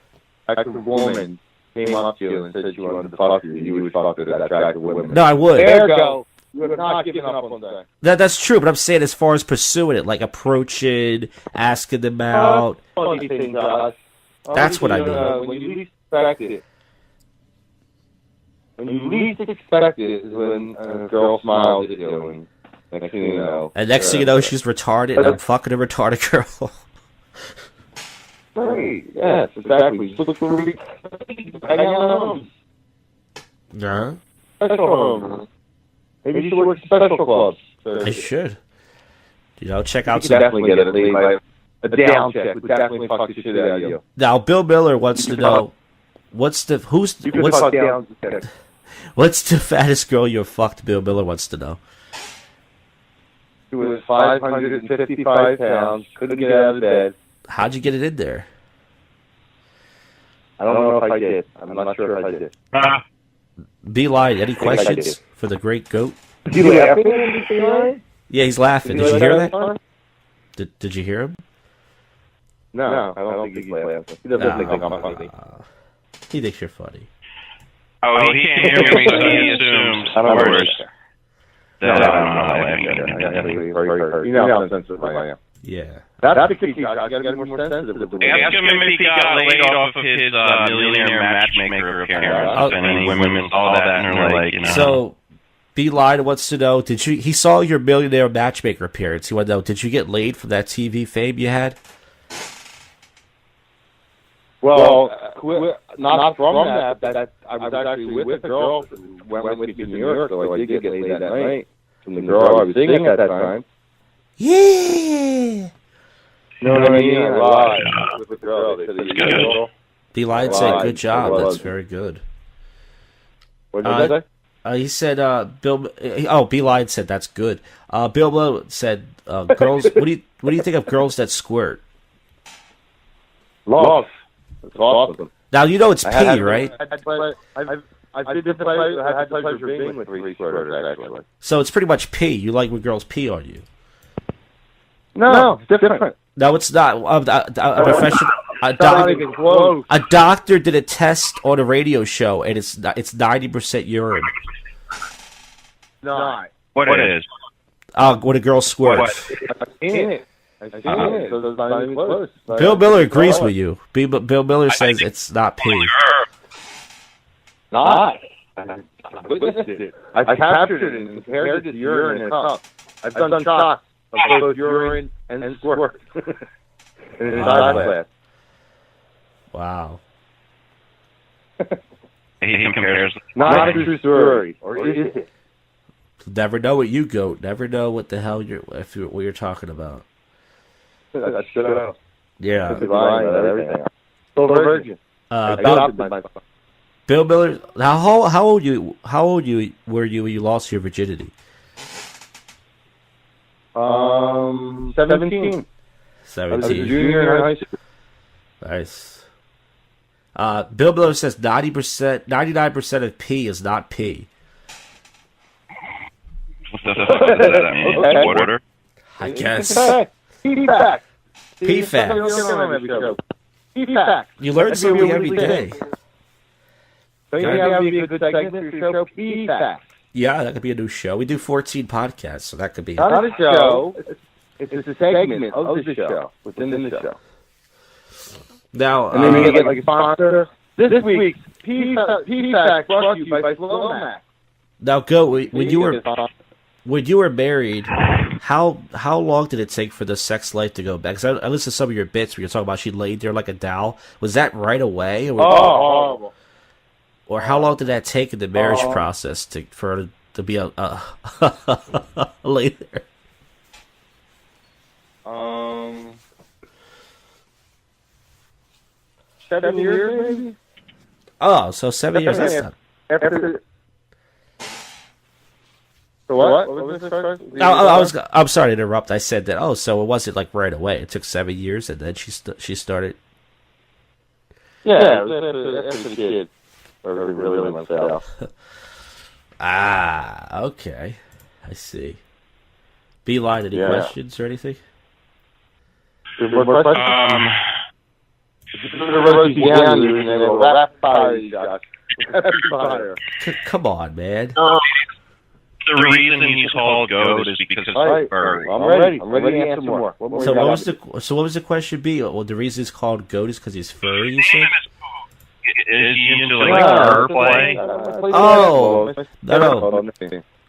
if a woman came up to you and said she wanted to fuck you, you would fuck with that attractive woman. No, I would. Ergo, you have not given up on that. That's true, but I'm saying as far as pursuing it, like approaching, asking them out. Funny thing, Josh. That's what I mean. When you least expect it. When you least expect it is when a girl smiles at you, and next thing you know. And next thing you know, she's retarded, and I'm fucking a retarded girl. Right. Yes, exactly. Just look for me. Hang out homes. Yeah, Special homes. Maybe you should work at special clubs. I should. You know, check You out could some. definitely get it laid by a down check. Would definitely fuck the shit out of you. Now, Bill Miller wants to know what's the You could fuck down checks. what's the fattest girl you've fucked? Bill Miller wants to know. She was 555 pounds, couldn't get out of bed. How'd you get it in there? I don't know if I did. I'm not sure if I did. B Lion, any I questions did. for the great goat? Did you laugh at him? Yeah, he's laughing. Did you hear that? Did you hear him? No, I don't think he's laughing. He doesn't think I'm funny. He thinks you're funny. Oh, he can't hear me, so he assumes I don't know. that I'm not laughing. Very hurt. You know how sensitive I am. Yeah. That's the key, Josh. You got to be more sensitive with the women. Ask him if he got laid off of his millionaire matchmaker appearance. And any women saw that and are like, you know. So, Bee Lion wants to know, he saw your millionaire matchmaker appearance. He wants to know, did you get laid from that TV fame you had? Well, not from that. I was actually with a girl who went with me to New York, so I did get laid that night from the girl I was seeing at that time. Yeah! You know what I mean? I lied with the girl. They said, That's good. Bee Lion said, good job. That's very good. What did I say? He said, Bee Lion said, that's good. Bilbo said, girls, what do you think of girls that squirt? Love. It's awesome. Now, you know it's pee, right? I had the pleasure of being with 3 squirters, actually. So it's pretty much pee. You like when girls pee on you. No, it's different. No, it's not. Not even close. A doctor did a test on a radio show, and it's 90% urine. No. What is? When a girl squirts. I've seen it. So it's not even close. Bill Miller agrees with you. Bill Miller says it's not pee. Not. I witnessed it. I captured it and compared it to urine in a cup. I've done shots of both urine and squirt in a side class. Wow. He compares. Not a true story. Or is it? Never know what you goat. Never know what the hell what you're talking about. I should have. Yeah. Everything. Still virgin. Bill Miller. How old were you when you lost your virginity? 17. 17. I was a junior in high school. Nice. Bill Miller says 99% of pee is not pee. What the fuck does that mean? Okay. Water? I guess. Pee fact. Pee fact. Pee fact. You learn something every day. Don't you have to be a good segment for your show? Pee fact. Yeah, that could be a new show. We do 14 podcasts, so that could be. Not a show. It's a segment of the show within the show. Now, and then we get like a sponsor. This week's Pee fact brought to you by Flowmax. Now, go when you were married. How long did it take for the sex life to go back? Because I listened to some of your bits where you're talking about she laid there like a doll. Was that right away? Horrible. Or how long did that take in the marriage process for her to be a lay there? 7 years, maybe. Oh, so 7 years. That's not... After. So what? What was this first? I'm sorry to interrupt. I said that. Oh, so it wasn't like right away. It took 7 years, and then she started. Yeah, after the kid. Or really myself. Okay. I see. Bee Lion, any questions or anything? More questions? Come on, man. The reason he's called Goat is because I'm ready. I'm ready to answer more. So what was the question be? Well, the reason it's called Goat is because he's furry, you said? Is he into like fur play? Oh, no.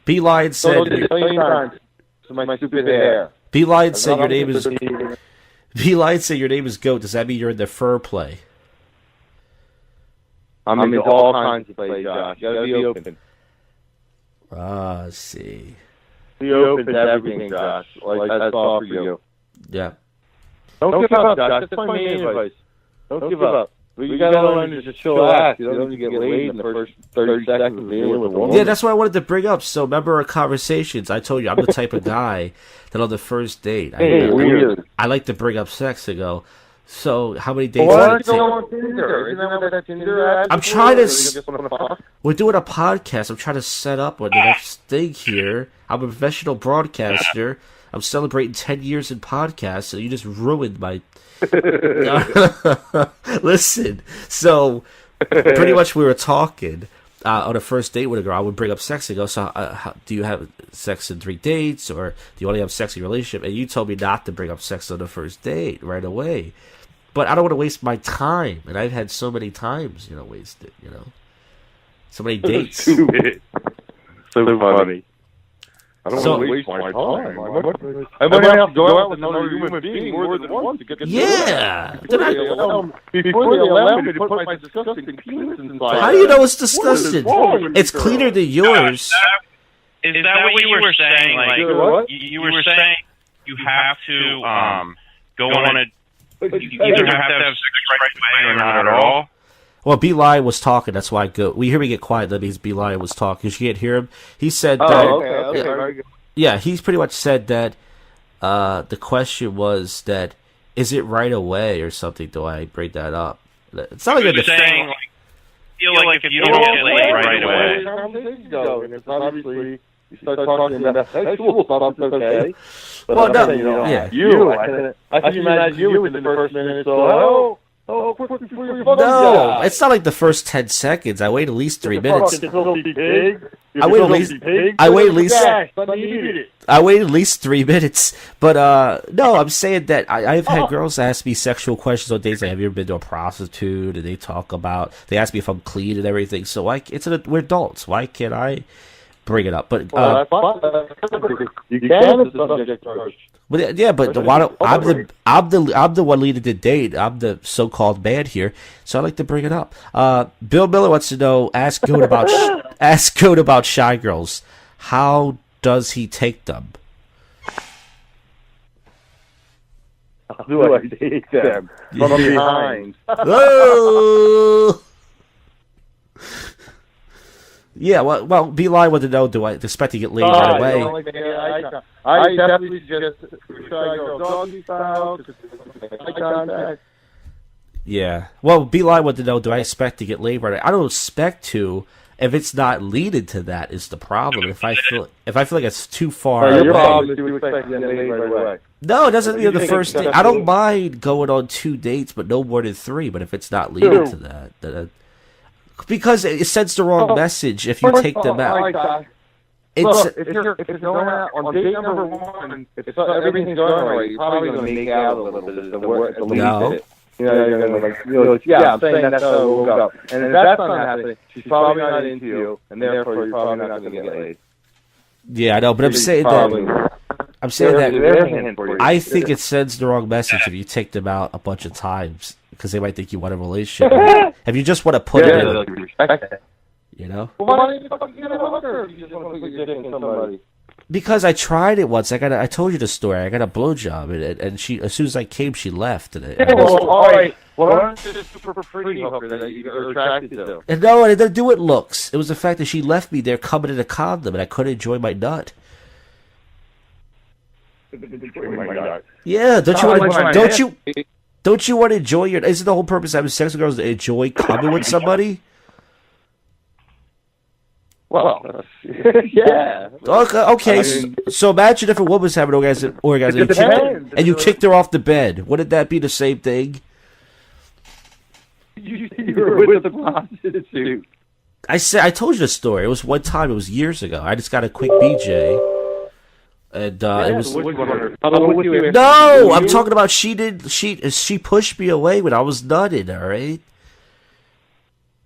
Bee Lion said. My stupid hair. Bee Lion said your name is. Bee Lion said your name is Goat. Does that mean you're in the fur play? I'm into all kinds of play, Josh. You gotta be open. I see. Be open to everything, Josh. Like that's all for you. Yeah. Don't give up, Josh. That's my main advice. Don't give up. We gotta learn to just chillax. You don't need to get laid in the first 30 seconds of being with a woman. Yeah, that's what I wanted to bring up. So remember our conversations? I told you I'm the type of guy that on the first date, I like to bring up sex and go, so how many dates did it take? I'm trying to... We're doing a podcast. I'm trying to set up on the next thing here. I'm a professional broadcaster. I'm celebrating 10 years in podcasts, so you just ruined my... Listen, so pretty much we were talking, on a first date with a girl, I would bring up sex and go, so do you have sex in 3 dates, or do you only have sex in your relationship? And you told me not to bring up sex on the first date right away. But I don't want to waste my time, and I've had so many times, wasted, so many dates. So funny. I don't want to waste my time. I might have to go out with another human being more than once to get to Yeah. Before they allow me to put my disgusting penis inside. How do you know it's disgusting? It's cleaner than yours. Is that what you were saying? Like, you were saying you have to go on a... You either have to have sex right away or not at all? Well, Bee Lion was talking. That's why I go. We hear me get quiet. That means Bee Lion was talking. You can't hear him. He said that. Okay, very good. Yeah, he's pretty much said that. The question was that, is it right away or something? Do I bring that up? It's not like you're saying. Feel like if you don't get laid right away. And it's obviously you start talking about sexual stuff. It's okay. Well, no, yeah. I can imagine you within the first minute. So. Quick before your fucking No, it's not like the first 10 seconds. I wait at least 3 minutes. I wait at least 3 minutes. But no, I'm saying that I've had girls ask me sexual questions on dates. Like, have you ever been to a prostitute? And they ask me if I'm clean and everything. So we're adults. Why can't I bring it up? But you can. But yeah, but I'm the one leading the date. I'm the so-called man here, so I like to bring it up. Bill Miller wants to know. Ask Goat about shy girls. How does he take them? How do I take them from behind? Oh! Yeah, well, Bee Lion wanted to know, do I expect to get laid right away? I definitely suggest try go doggy style, eye contact. Yeah. Well, Bee Lion wanted to know, do I expect to get laid right away? I don't expect to. If it's not leading to that, is the problem. If I feel like it's too far away. Your problem is you expect to get laid right away. No, it doesn't mean the first date. I don't mind going on 2 dates, but no more than 3. But if it's not leading to that, because it sends the wrong message if you take them out. If you're going out on date number 1, if everything's going right, you're probably going to make out a little bit at the least. No. I'm saying that's how we'll go. And if that's not happening, she's probably not into you, and therefore you're probably not going to get laid. Yeah, I know, but I'm saying that. I think it sends the wrong message if you take them out a bunch of times, because they might think you want a relationship. If you just want to put it in, Well, why don't you fucking get a hooker if you just want to put your dick in somebody? Because I tried it once. I told you the story. I got a blowjob, and she, as soon as I came, she left. All right. Well, aren't you just super pretty hooker that you're attracted to? And no, it didn't do it looks. It was the fact that she left me there coming in a condom, and I couldn't enjoy my nut. Yeah, don't you want to enjoy your? Isn't the whole purpose of having sex with girls to enjoy coming with somebody? Well, yeah. Okay. So imagine if a woman's having an orgasm and you kicked her off the bed. Wouldn't that be the same thing? You were with the prostitute. I told you the story. It was one time. It was years ago. I just got a quick BJ, and it was. No, I'm talking about she pushed me away when I was nutted. All right.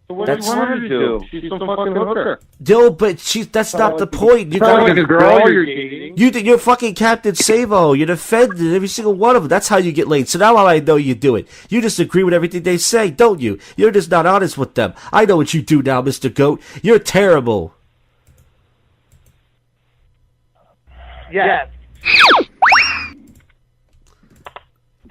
What do you want her to do? She's some fucking hooker. No, but that's not the point. You're like a girl you're dating. You're fucking Captain Savo. You're defending every single one of them. That's how you get laid. So now I know you do it. You just agree with everything they say, don't you? You're just not honest with them. I know what you do now, Mr. Goat. You're terrible. Yes.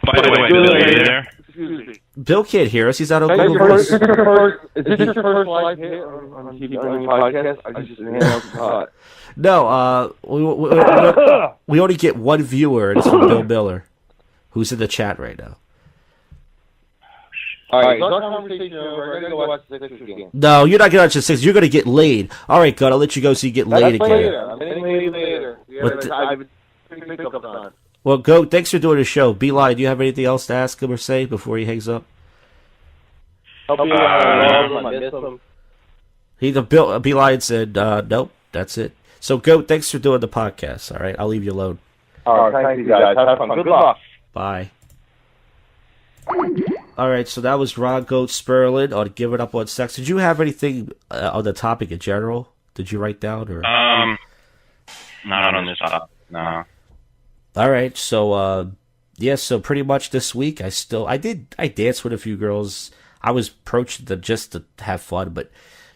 By the way, Bill, are you there? Excuse me. Bill can't hear us. He's out on Is Google this Voice. your first live hit on your podcast? I just hot. No, we only get one viewer, and it's from Bill Miller, who's in the chat right now. All right, so our conversation over. I gotta go watch the Sixers game. No, you're not going to watch the Sixers. You're going to get laid. All right, God, I'll let you go so you get laid again. I'm getting laid later. I've been pickup time. Well, Goat, thanks for doing the show. Bee Lion, do you have anything else to ask him or say before he hangs up? I miss him. Bee Lion said, nope, that's it. So, Goat, thanks for doing the podcast, all right? I'll leave you alone. All right, thank you guys. Have fun. Good luck. Bye. All right, so that was Ron Goat Sperlin on Give It Up on Sex. Did you have anything on the topic in general? Did you write down? Or Not on this topic, no. All right, so, so pretty much this week, I danced with a few girls. I was approaching them just to have fun, but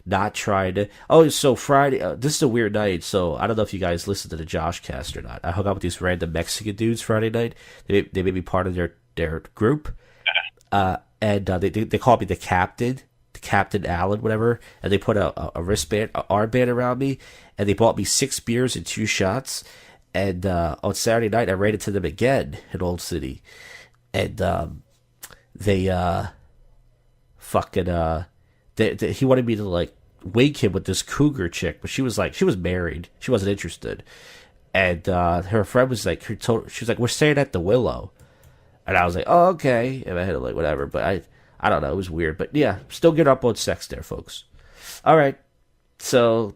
not trying to. Oh, so Friday, this is a weird night, so I don't know if you guys listened to the Josh cast or not. I hung out with these random Mexican dudes Friday night. They made me part of their group. And they called me the Captain Allen, whatever, and they put a wristband, an armband around me, and they bought me 6 beers and 2 shots. And on Saturday night, I ran into them again in Old City, and they he wanted me to like wake him with this cougar chick, but she was married, she wasn't interested, and her friend was like, she was like, we're staying at the Willow, and I was like, oh, okay, and I had to like whatever, but I don't know, it was weird, but yeah, still get up on sex there, folks. All right, so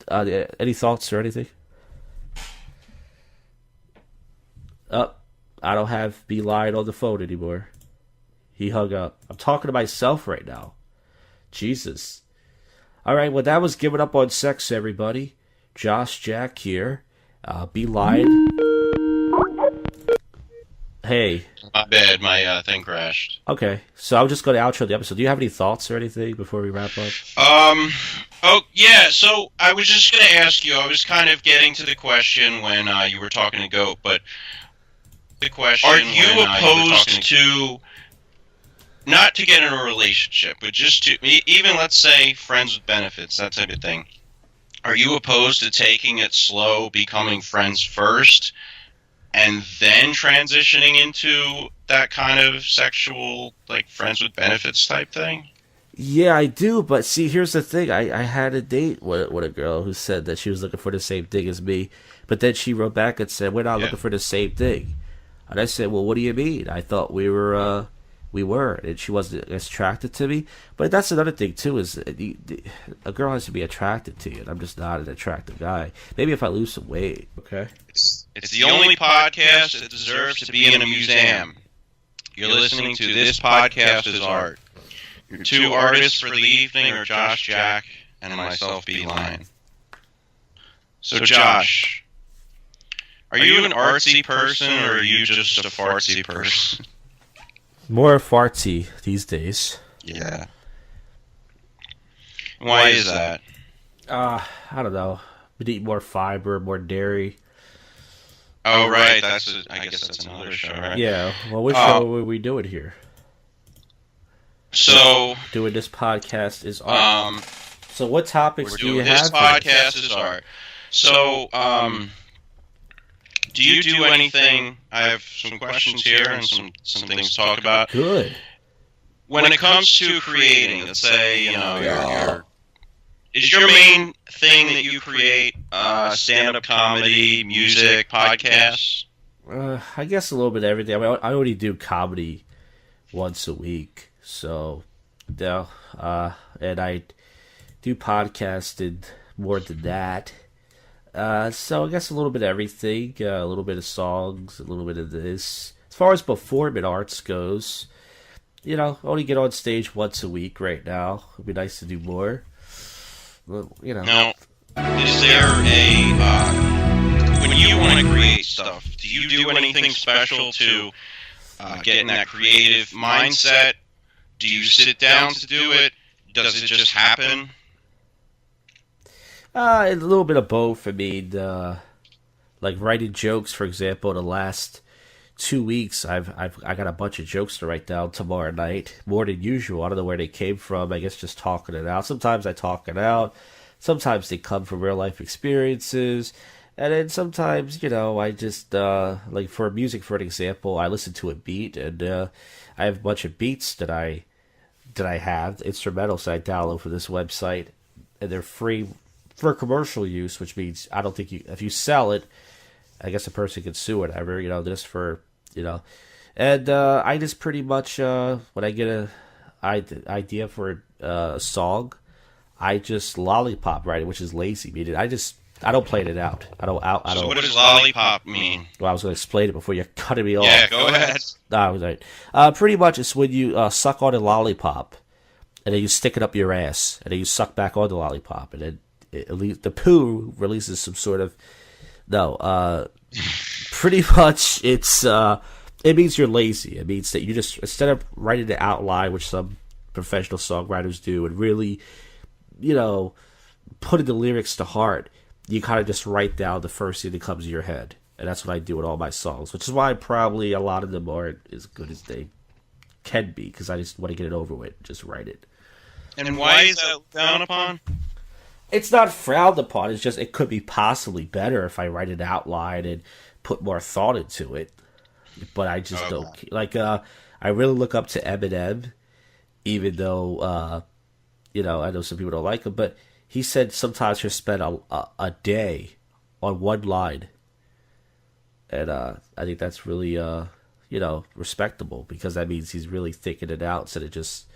any thoughts or anything? I don't have Bee Lion on the phone anymore. He hung up. I'm talking to myself right now. Jesus. All right, well, that was Giving Up on Sex, everybody. Josh Jack here. Bee Lion. Hey. My bad, my thing crashed. Okay, so I'm just going to outro the episode. Do you have any thoughts or anything before we wrap up? Oh, yeah, so I was just going to ask you, I was kind of getting to the question when you were talking to Goat, but the question, are you opposed to, not to get in a relationship, but just to, even let's say friends with benefits, that type of thing, are you opposed to taking it slow, becoming friends first, and then transitioning into that kind of sexual, like, friends with benefits type thing? Yeah, I do, but see, here's the thing. I had a date with a girl who said that she was looking for the same thing as me, but then she wrote back and said, we're not looking for the same thing. And I said, well, what do you mean? I thought we were, and she wasn't attracted to me. But that's another thing, too, is a girl has to be attracted to you, and I'm just not an attractive guy. Maybe if I lose some weight, okay? It's the only podcast that deserves to be in a museum. You're listening to This Podcast is Art. Your 2 artists for the evening are Josh Jack and myself, Bee Lion. So, Josh, are you an artsy person, or are you just a fartsy person? More fartsy these days. Yeah. Why is that? I don't know. We eat more fiber, more dairy. Oh, right. I guess that's another show, right? Yeah. Well, what show are we doing here? So doing This Podcast is art. So what topics do you have? This podcast is art. So, do you do anything? I have some questions here and some things to talk about. Good. When it comes to creating, let's say, is your main thing that you create stand-up comedy, music, podcasts? I guess a little bit of everything. I mean, I already do comedy once a week, so yeah. And I do podcasting more than that. So I guess a little bit of everything, a little bit of songs, a little bit of this. As far as performing arts goes, I only get on stage once a week right now. It'd be nice to do more. But, Now, is there when you want to create stuff, do you do anything special to get in that creative mindset? Do you sit down to do it? Does it just happen? A little bit of both. I mean, like writing jokes, for example, the last 2 weeks, I got a bunch of jokes to write down tomorrow night, more than usual. I don't know where they came from. I guess just talking it out. Sometimes I talk it out. Sometimes they come from real life experiences, and then sometimes I just like for music, for an example, I listen to a beat, and I have a bunch of beats that I have instrumentals that I download for this website, and they're free for commercial use, which means I don't think if you sell it, I guess a person can sue it. Just for, and I just pretty much, when I get an idea for a song, I just lollipop write it, which is lazy. Meaning I don't plan it out. I don't. So what does lollipop mean? Well, I was going to explain it before you cut me off. Yeah, go ahead. I was right. Pretty much, it's when you suck on a lollipop, and then you stick it up your ass, and then you suck back on the lollipop, and then the poo releases some sort of. No, pretty much it means you're lazy. It means that you just, instead of writing it out loud, which some professional songwriters do, and really, putting the lyrics to heart, you kind of just write down the first thing that comes to your head. And that's what I do with all my songs, which is why probably a lot of them aren't as good as they can be, because I just want to get it over with, just write it. And why is that frowned upon? It's not frowned upon. It's just it could be possibly better if I write it out loud and put more thought into it. But I just don't like. I really look up to Eminem, even though I know some people don't like him. But he said sometimes he'll spend a day on one line, and I think that's really respectable, because that means he's really thinking it out instead of just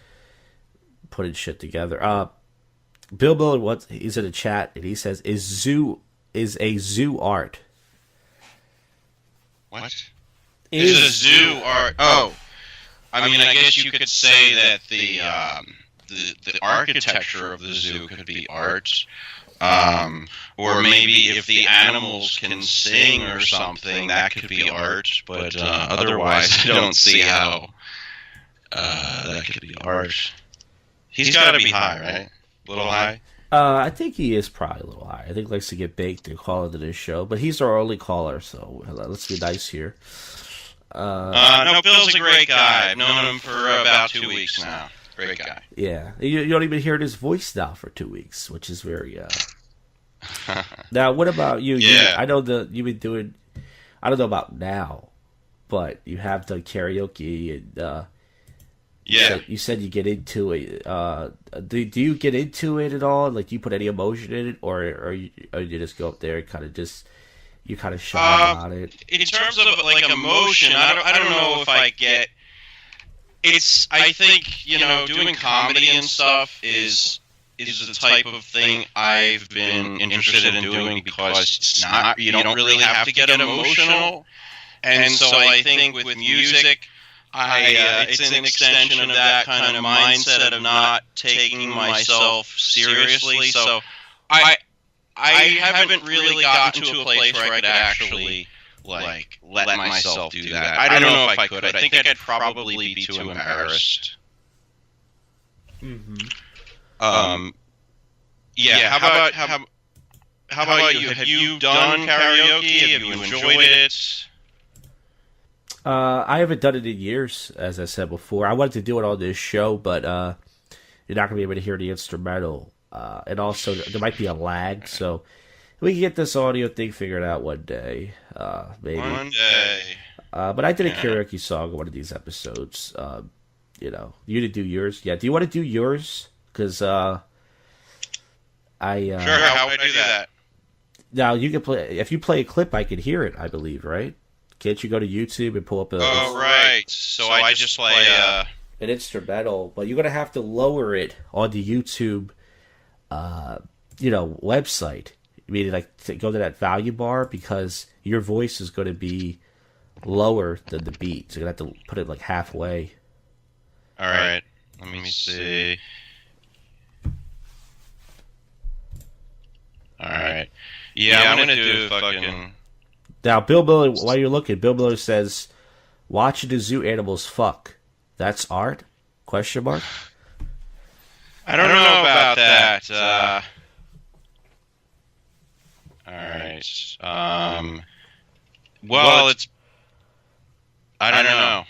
putting shit together. Bill Miller, he's in the chat, and he says, "Is a zoo art?" What? Is a zoo art? Oh, I mean, I guess you could say that the architecture of the zoo could be art, or maybe if the animals can sing or something, that could be art. But otherwise, I don't see how that could be art. He's got to be high, right? A little high? I think he is probably a little high. I think he likes to get baked and call into this show. But he's our only caller, so let's be nice here. No, Bill's a great guy. I've known him for about 2 weeks now. Great guy. Yeah. You don't even hear his voice now for 2 weeks, which is very... Now, what about you? Yeah. I know that you've been doing... I don't know about now, but you have done karaoke and... Yeah. You said you get into it. Do you get into it at all? Like, do you put any emotion in it, or you just go up there and kind of just shy about it? In terms of like emotion, I don't know if I get. I think doing comedy and stuff is the type of thing I've been interested in doing, because it's not, you don't really have to get emotional, and so I think with music. It's an extension of that kind of mindset of not taking myself seriously. So I haven't really gotten to a place where I could actually let myself do that. I don't know if I could. I think I'd probably be too embarrassed. Mm-hmm. Yeah. How about you? Have you done karaoke? Have you enjoyed it? I haven't done it in years, as I said before. I wanted to do it on this show, but you're not going to be able to hear the instrumental. And also, there might be a lag, so we can get this audio thing figured out one day, maybe. One day. But I did a karaoke song on one of these episodes. You did do yours. Yeah, do you want to do yours? Because sure, how would I do that? Now, you can play... If you play a clip, I can hear it, I believe, right? Can't you go to YouTube and pull up right. So I just play an instrumental, but you're gonna have to lower it on the YouTube, website. Meaning, like, to go to that value bar, because your voice is going to be lower than the beat. So you're gonna have to put it like halfway. All right. Let me see. All right. Yeah, I'm gonna do fucking. Now, Bill Miller, while you're looking, Bill Miller says, "Watching the zoo animals fuck. That's art?" Question mark. I don't know about that. All right. Well, it's. I don't know.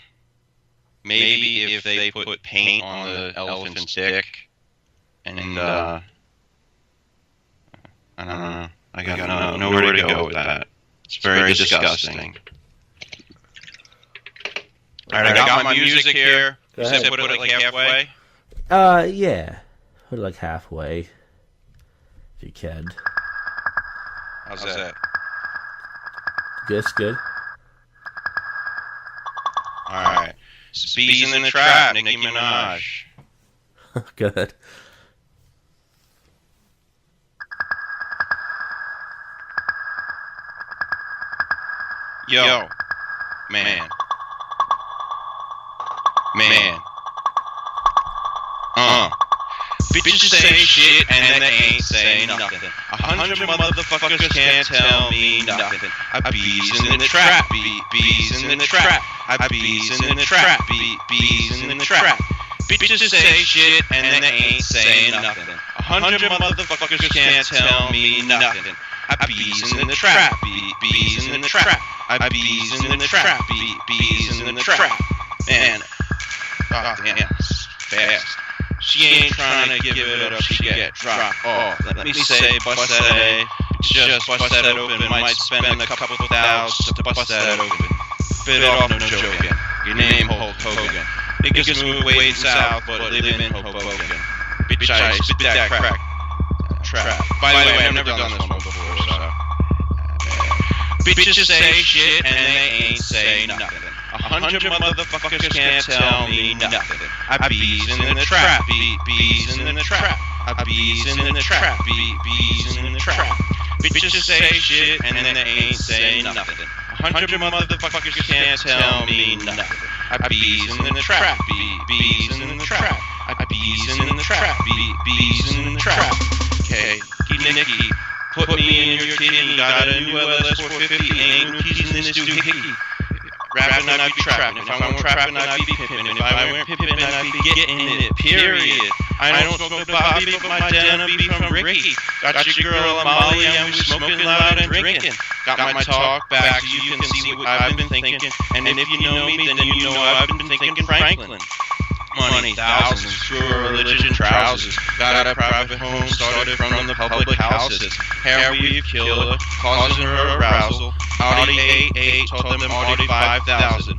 Maybe if they put paint on the elephant's dick, and I don't know. I got nowhere to go with that. It's very disgusting. All right, I got my music here. You said put it like halfway? Yeah. Put it like halfway. If you can. How's that? That's good. All right. Bees in the Trap, Nicki Minaj. Good. Yo, man. Bitches say shit and they ain't say nothing. 100 motherfuckers can't tell me nothing. I bees in the trap, bees in the trap. I bees in the trap, bees in the trap. Bitches say shit and they ain't say nothing. 100 motherfuckers can't tell me nothing. I bees in the trap, bees in the trap. I bees in the trap, bees in the trap. Man, oh damn, fast. She ain't trying to give it up, she get dropped off. Let me say, bust that A, just bust that open. Might spend a couple thousand to bust that open. Bit off, no joking. Your name Hulk Hogan. Niggas move way south, but live in Hoboken. Bitch, I spit that crack. Trap. By the way, I've never done this one before, so. Bitches say shit and they ain't say nothing. 100 motherfuckers can't tell me nothing. I bees in the trap, bees in the trap. I bees in the trap, bees in the trap. Bitches say shit and they ain't say nothing. 100 motherfuckers can't tell me nothing. I bees in the trap, bees in the trap. I bees in the trap, bees in the trap. Okay, Nicky, put me in your kitty. Got a new LS 450. Ain't no keys in this doohickey. Rapping, I'd be trapping. If I weren't trapping, I'd be pimping. If I weren't pimping, I'd be getting it. Period. I don't smoke the Bobby, but my dinner be from Ricky. Got your girl Molly, and we smoking loud and drinking. Got my talk back so you can see what I've been thinking. And if you know me, then you know I've been thinking Franklin. Money, thousands, screw a religion, trousers. Got a private home, started from the public houses. Hair weave killer, causing her arousal. Audi 88, told them Audi 5000.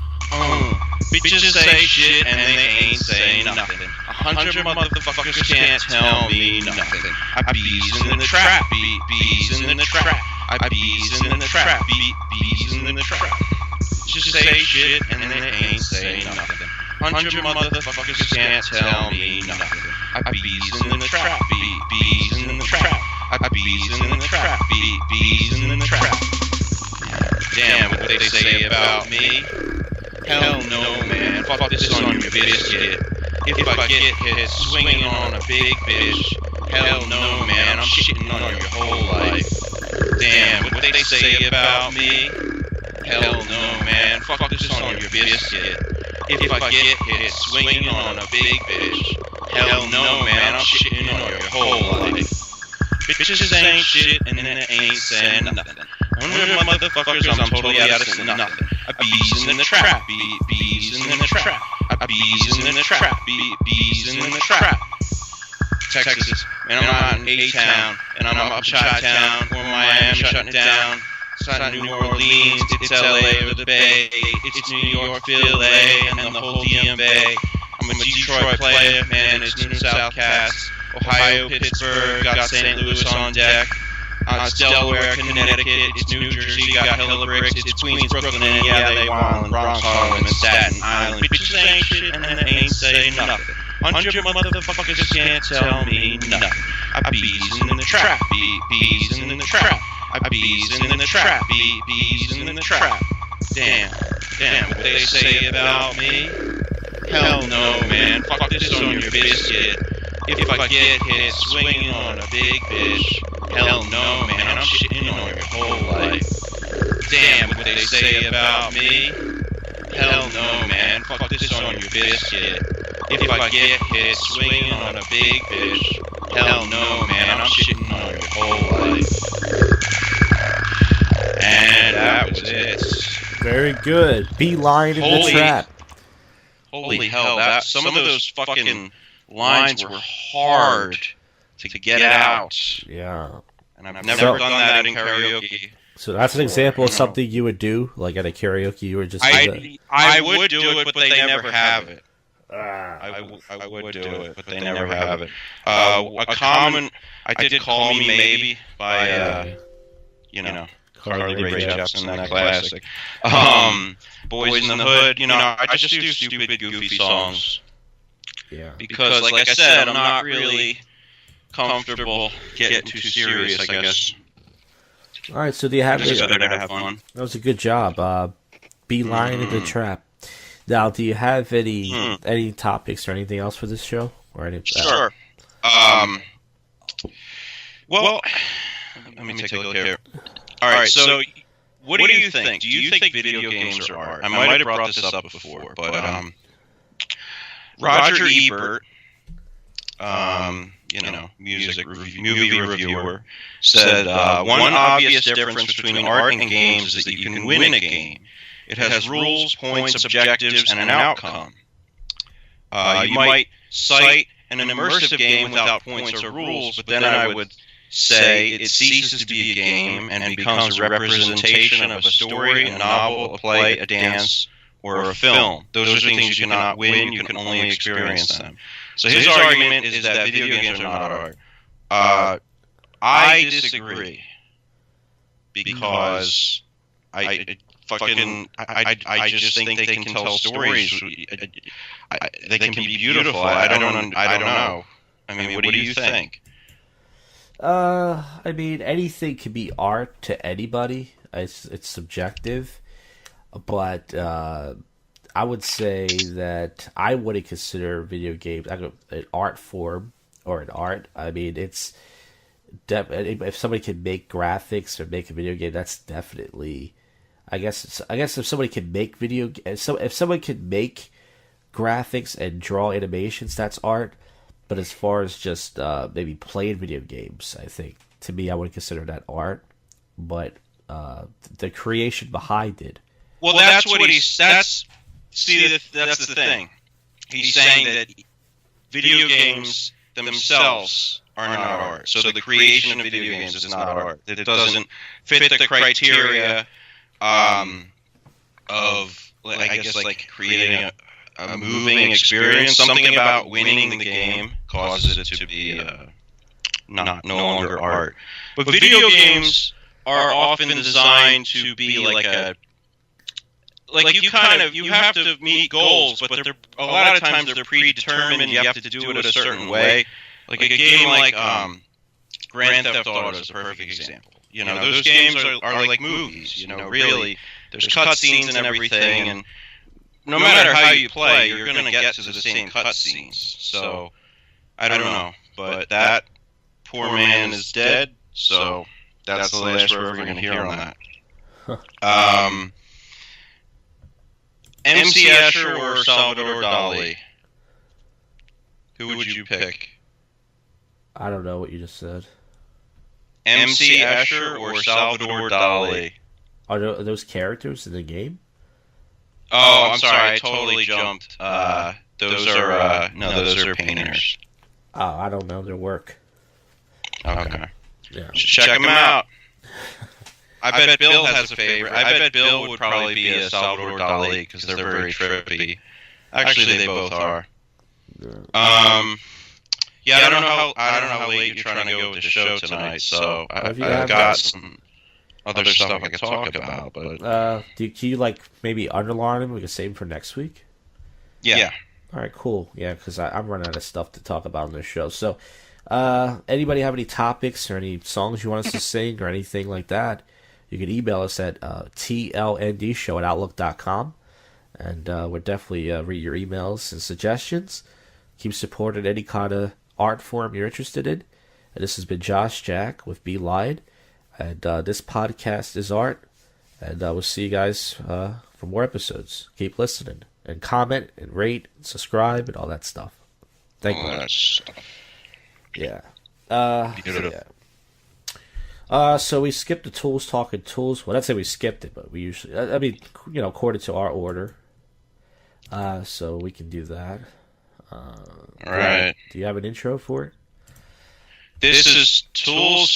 Bitches say shit and they ain't say nothing. 100 motherfuckers can't tell me nothing. I bees in the trap, bees in the trap. I bees in the trap, bees in the trap. Bitches say shit and they ain't say nothing. 100 motherfuckers can't tell me nothing. I bees in the trap, bees in the trap. I bees in the trap, bees in the trap. Damn, what they say about me? Hell no, man. Fuck this on your biscuit. If I get hit swinging on a big bitch, hell no, man. I'm shitting on your whole life. Damn, what they say about me? Hell no, man. Fuck this on your biscuit. If I get hit swinging on a big bitch, hell no, man. I'm shitting on your whole life. Bitches ain't shit and they ain't saying nothing. 100 motherfuckers, I'm totally out of saying nothing. I bees in the trap, bees in the trap. I bees in the trap, bees in the trap. Texas, man, I'm out in A-Town, and I'm up in Chi-Town, or Miami shutting it down. It's not New Orleans, it's LA or the Bay. It's New York, Philly, and the whole DMV. I'm a Detroit player, man, it's New South Cats. Ohio, Pittsburgh, got St. Louis on deck. It's Delaware, Connecticut, it's New Jersey, got hella bricks. It's Queens, Brooklyn, and yeah, they wildin'. Bronx, Harlem, and Staten Island. Bitches ain't shit and they ain't saying nothing. 100 motherfuckers can't tell me nothing. I bees in the trap, bees in the trap. I bees in the trap, bees in the trap. Damn, what they say about me? Hell no, man. Fuck this on your biscuit. If I get hit swinging on a big bitch, hell no, man. I'm shitting on your whole life. Damn, what they say about me? Hell no, man. Fuck this on your biscuit. If I get hit swinging on a big bitch, hell no, man. I'm shitting on your whole life. And that was it. Very good. Bee Lion in the trap. Holy hell! Some of those fucking lines were hard to get out. Yeah. And I've never done that in karaoke. So that's an example of something you would do, like at a karaoke. You were just. I would do it, but they never have it. I would do it, but they never have it. A common, I did Call Me Maybe by, Carly Rae Jepsen, that classic. Boys in the Hood, I just do stupid, goofy songs. Yeah. Because, like I said, I'm not really comfortable getting too serious, I guess. All right, so do you have... It's better to have fun. That was a good job. Bee Lion in the Trap. Now, do you have any topics or anything else for this show? Or any, Sure. Well, let me take a look here. All right, so what do you think? Do you think video games are art? I might have brought this up before, but Roger Ebert, movie reviewer, said one obvious difference between art and games is that you can win a game. It has rules, points, objectives, and an outcome. You might cite an immersive game without points or rules, but then I would say it ceases to be a game and becomes a representation of a story, a novel, a play, a dance, or a film. Those are things you cannot win, you can only experience them. So his argument is that video games are not art. I disagree, because I just think they can tell stories. They can be beautiful. I don't know. I mean, what do you think? I mean, anything can be art to anybody. It's subjective, but I would say that I wouldn't consider video games an art form or an art. I mean, it's if somebody can make graphics or make a video game, that's definitely. I guess if somebody can make if someone can make graphics and draw animations, that's art. But as far as just maybe playing video games, I think, to me, I would consider that art. But the creation behind it. Well, that's what he's... That's the thing. He's saying that video games themselves are not art. So the creation of video games is not art. That it doesn't fit the criteria of, I guess, creating a moving experience. Something about winning the game causes it to be no longer art. But video games are often designed to be like you have to meet goals, but they're a lot of times they're predetermined. You have to do it a certain way. Like a game like Grand Theft Auto is a perfect example. You know, those games are like movies. You know, really, there's cutscenes and everything, and no matter how you play, you're going to get to the same cutscenes. So, I don't know. But that poor man is dead, so that's the last we're ever going to hear on that. MC Escher or Salvador Dali? Who would you pick? I don't know what you just said. MC Escher or Salvador Dali? Are those characters in the game? Oh, I'm sorry, I totally jumped. Those are painters. Oh, I don't know their work. Okay. Yeah. Check them out. I bet Bill has a favorite. I bet Bill would probably be a Salvador Dali because they're very trippy. Actually, they both are. Yeah, I don't know how late you're trying to go with the show tonight, so I've got some other stuff I could talk about. But can you maybe underline them? We can save them for next week. Yeah. All right, cool. Yeah, because I'm running out of stuff to talk about on this show. So, anybody have any topics or any songs you want us to sing or anything like that? You can email us at tlndshow@outlook.com, and we'll definitely read your emails and suggestions. Keep supporting any kind of art form you're interested in. And this has been Josh Jack with Bee Lion, and this podcast is art. And we'll see you guys for more episodes. Keep listening and comment and rate and subscribe and all that stuff. Thank you. Yeah. So we skipped the tools, talking tools. Well, I'd say we skipped it, but we usually, according to our order. So we can do that. All right. Do you have an intro for it? This is Tools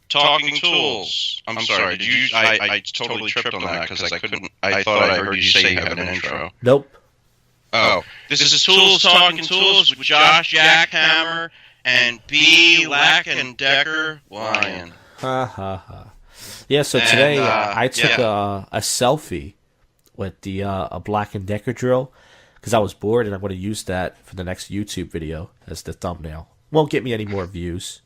Talking Tools. I'm sorry. Did you? I totally tripped on that because I couldn't. I thought I heard you say you have an intro. Nope. Oh, this is Tools Talking Tools with Josh Jackhammer and B. Lack and Decker Lion. Ha ha ha. Yeah. So today I took a selfie with the a Black and Decker drill because I was bored and I'm going to use that for the next YouTube video as the thumbnail. Won't get me any more views,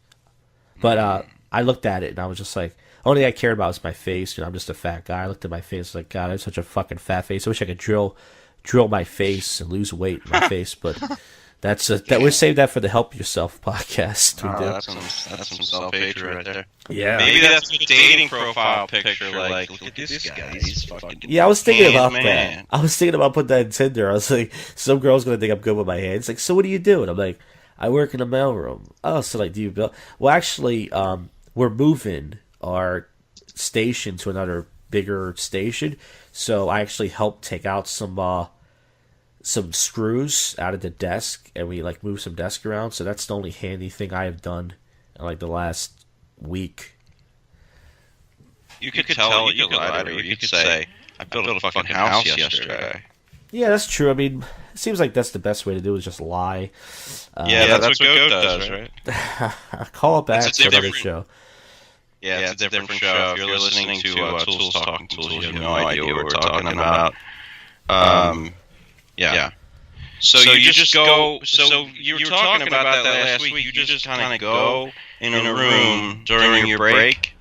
but I looked at it and I was just like, only thing I cared about was my face. I'm just a fat guy. I looked at my face like, God, I have such a fucking fat face. I wish I could drill my face and lose weight in my face, but we'll save that for the Help Yourself podcast. That's some self-hatred right there. Yeah. Maybe that's a dating profile picture. Like, look at this guy. He's fucking. Yeah, I was thinking about that. I was thinking about putting that in Tinder. I was like, some girl's gonna think I'm good with my hands. Like, so what do you do? And I'm like, I work in a mailroom. Oh, so like, do you build? Well, actually, we're moving our station to another bigger station, so I actually helped take out some screws out of the desk, and we like moved some desk around. So that's the only handy thing I have done in like the last week. You could tell. You could lie to her. You could say, "I built a fucking house yesterday." Yeah, that's true. I mean, it seems like that's the best way to do it, is just lie. Yeah, that's what Goat does, right? Call it back to another show. Yeah, it's a different show. If you're listening to Tools Talking Tools, you have no idea what we're talking about. Yeah. So you just go. So you were talking about that last week. You just kind of go in a room during your break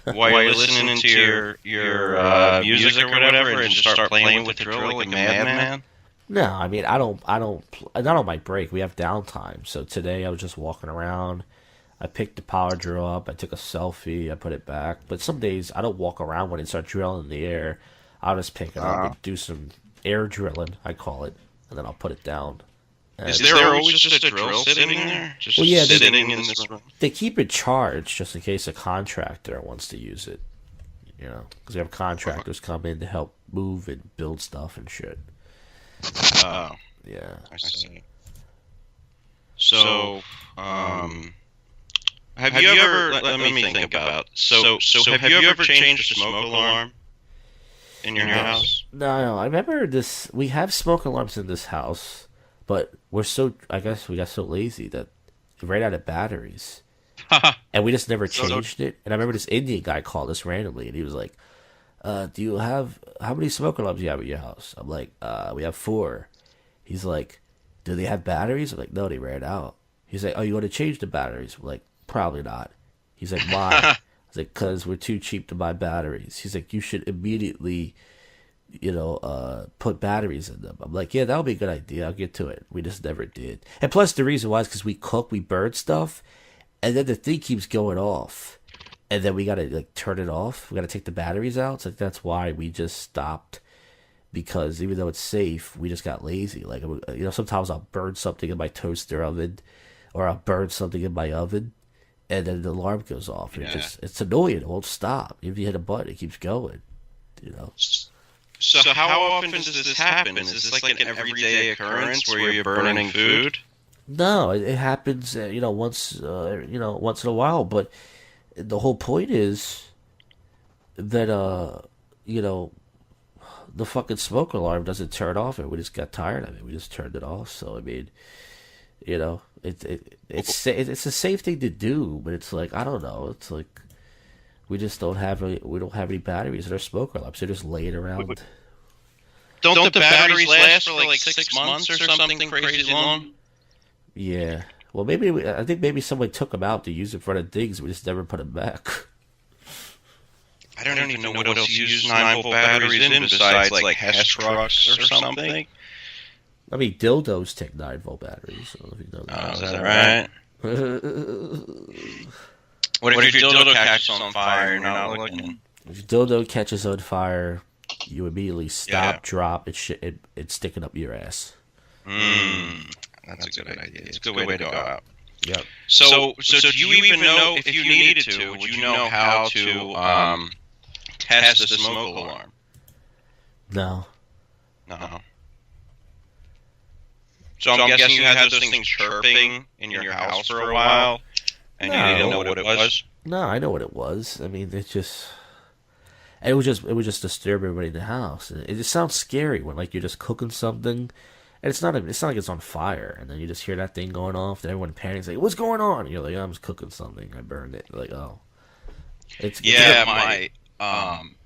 while you're listening to your music or whatever, and just start playing with the drill like a madman. No, I mean not on my break. We have downtime. So today I was just walking around. I picked the power drill up. I took a selfie. I put it back. But some days I don't walk around when it starts drilling in the air. I'll just pick it up and do some air drilling, I call it, and then I'll put it down. Is there always just a drill sitting in there? Just sitting in this room? They keep it charged just in case a contractor wants to use it. You know, because we have contractors come in to help move and build stuff and shit. Oh. Yeah. I see. So, have you ever, let me think about, so have you ever changed a smoke alarm in your house? No, I remember this, we have smoke alarms in this house, but I guess we got so lazy that we ran out of batteries. And we just never changed it. And I remember this Indian guy called us randomly, and he was like, how many smoke alarms do you have at your house? I'm like, we have 4. He's like, do they have batteries? I'm like, no, they ran out. He's like, oh, you want to change the batteries? I'm like, probably not. He's like, why? I was like, because we're too cheap to buy batteries. He's like, you should immediately, put batteries in them. I'm like, yeah, that would be a good idea. I'll get to it. We just never did. And plus, the reason why is because we cook, we burn stuff, and then the thing keeps going off. And then we got to, turn it off. We got to take the batteries out. So that's why we just stopped. Because even though it's safe, we just got lazy. Sometimes I'll burn something in my toaster oven, or I'll burn something in my oven, and then the alarm goes off. Yeah. It's annoying. It won't stop. If you hit a button, it keeps going. So how often does this happen? Is this like an everyday occurrence where you're burning food? No, it happens. Once in a while. But the whole point is that the fucking smoke alarm doesn't turn off, and we just got tired of it. We just turned it off. So I mean, it's a safe thing to do, but it's like, I don't know. It's like we just don't have any batteries in our smoke alarms. They're just laying around. Don't the batteries last for like 6 months or something crazy long? Yeah. Well, I think maybe someone took them out to use it for other things. We just never put them back. I don't even know what else you use 9-volt batteries in besides like Hess trucks or something. I mean, dildos take 9-volt batteries. I don't know if you know that. Oh, is that right? What if your dildo catches on fire and you're not looking? If your dildo catches on fire, you immediately stop, drop, it's sticking up your ass. That's a good idea. It's a good way to go out. Yep. So do you even know, if you needed to, would you know how to test the smoke alarm? No. So I'm guessing you had those things chirping in your house for a while, and you didn't know what it was? No, I know what it was. I mean, it would just disturb everybody in the house. And it just sounds scary when you're just cooking something, and it's not like it's on fire, and then you just hear that thing going off, and everyone panics like, "What's going on?" And you're like, "I'm just cooking something. I burned it." They're like, "Oh,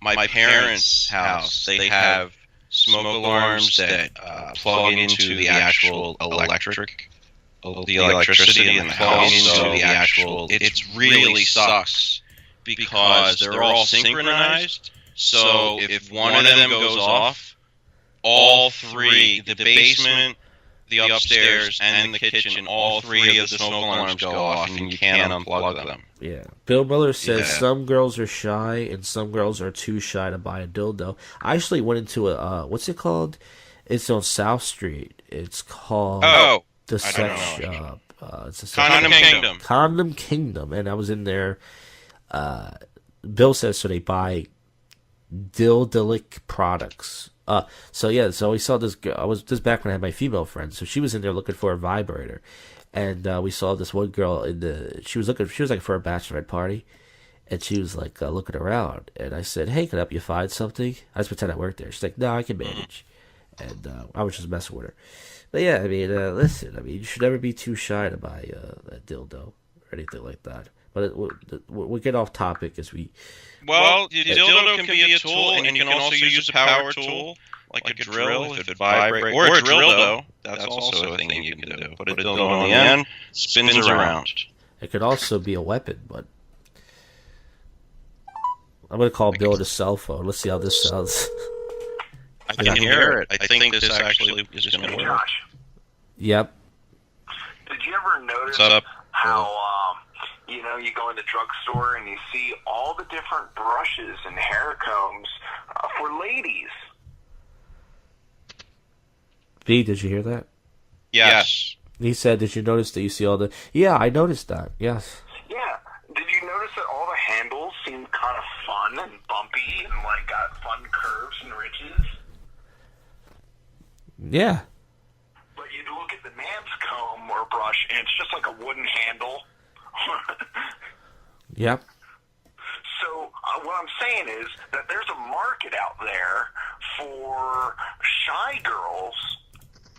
my parents' house, they have smoke alarms that plug into the actual electric the electricity in the house into the actual. It really sucks because they're all synchronized. So if one of them goes off, all three, the basement, the upstairs, and the kitchen, all three of the smoke alarms go off, and you can't unplug them. Yeah. Bill Miller says some girls are shy and some girls are too shy to buy a dildo. I actually went into a, what's it called? It's on South Street. It's called the Sex Shop. It's a Condom Kingdom. Condom Kingdom. And I was in there. Bill says so they buy dildilic products. So we saw this girl. I was just back when I had my female friend, so she was in there looking for a vibrator, and we saw this one girl she was like for a bachelorette party, and she was like looking around, and I said, "Hey, can I help you find something?" I just pretend I worked there. She's like, "No, I can manage," and I was just messing with her. But yeah, I mean, listen, I mean, you should never be too shy to buy a dildo or anything like that. But we'll get off topic as we. Well, the dildo can be a tool, and you can also use a power tool, like a drill, if it vibrates, or a dildo. That's also a thing you can do. Put a dildo on the end, spins around. It could also be a weapon, but I'm going to call Bill the cell phone. Let's see how this sounds. I can hear it. I think this actually is going to work. Josh, Yep. did you ever notice how, you go in the drugstore and you see all the different brushes and hair combs for ladies? B, did you hear that? Yes. He said, did you notice that you see all the... Yeah, I noticed that, yes. Yeah. Did you notice that all the handles seem kind of fun and bumpy and, got fun curves and ridges? Yeah. But you'd look at the man's comb or brush, and it's just like a wooden handle. Yep. So what I'm saying is that there's a market out there for shy girls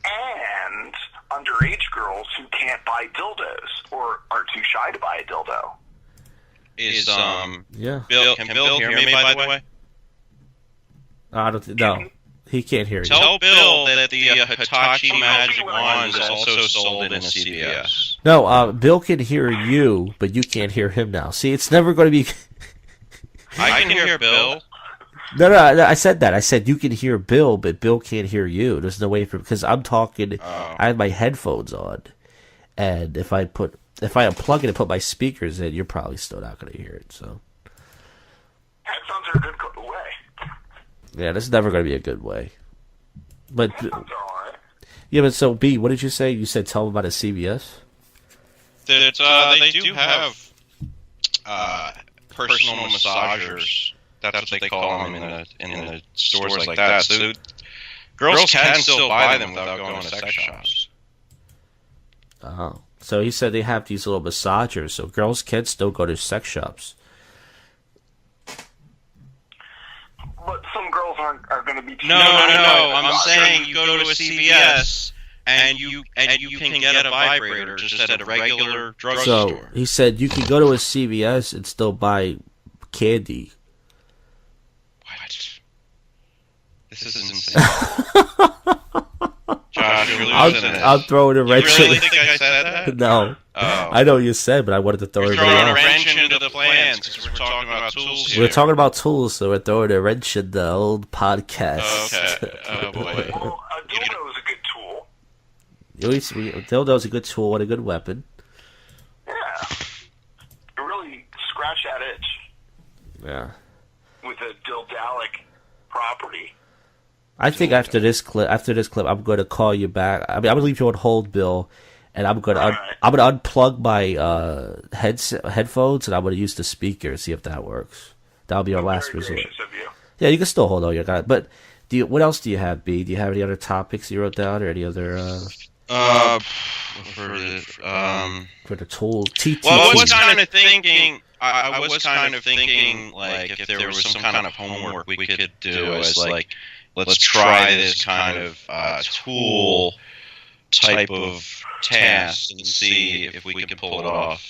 and underage girls who can't buy dildos or are too shy to buy a dildo. Can Bill hear me, by the way? I don't no. He can't hear you. Tell Bill that the Hitachi Magic Wand is also sold in a CVS. No, Bill can hear you, but you can't hear him now. See, it's never going to be... I can hear Bill. No, I said that. I said you can hear Bill, but Bill can't hear you. There's no way for... Because I'm talking... I have my headphones on, and if I unplug it and put my speakers in, you're probably still not going to hear it, so... Headphones are a good way. Yeah, this is never going to be a good way. But Headphones are all right. Yeah, but so, B, what did you say? You said tell them about a CVS? They do have personal massagers. That's what they call them in the stores like that. So girls can still buy them without going to sex shops. Oh. So he said they have these little massagers, so girls can still go to sex shops. But some girls are going to be... No. I'm saying you go to a CVS and you can get a vibrator just at a regular drugstore. So he said you can go to a CVS and still buy candy. What? This is insane. Josh, you're losing it. I'm throwing a wrench. You really think I said that? No. Oh. I know what you said, but I wanted to throw You're everybody throwing off. a wrench into the plans because we're talking about tools here. We're talking about tools, so we're throwing a wrench in the old podcast. Okay. Oh, boy. Well, a dildo is a good tool. A dildo is a good tool and a good weapon. Yeah. You really scratch that itch. Yeah. With a dildalic property. I think after this clip, I'm going to call you back. I mean, I'm going to leave you on hold, Bill, and I'm going to unplug my headphones, and I'm going to use the speaker and see if that works. That'll be our last resort. Of you. Yeah, you can still hold on your guy. But what else do you have, B? Do you have any other topics you wrote down, or any other? For the tool. TT. Well, I was kind of thinking. I was kind of thinking, like, if there was some kind of homework we could do, as like, let's try this kind of tool type of task and see if we can pull it off.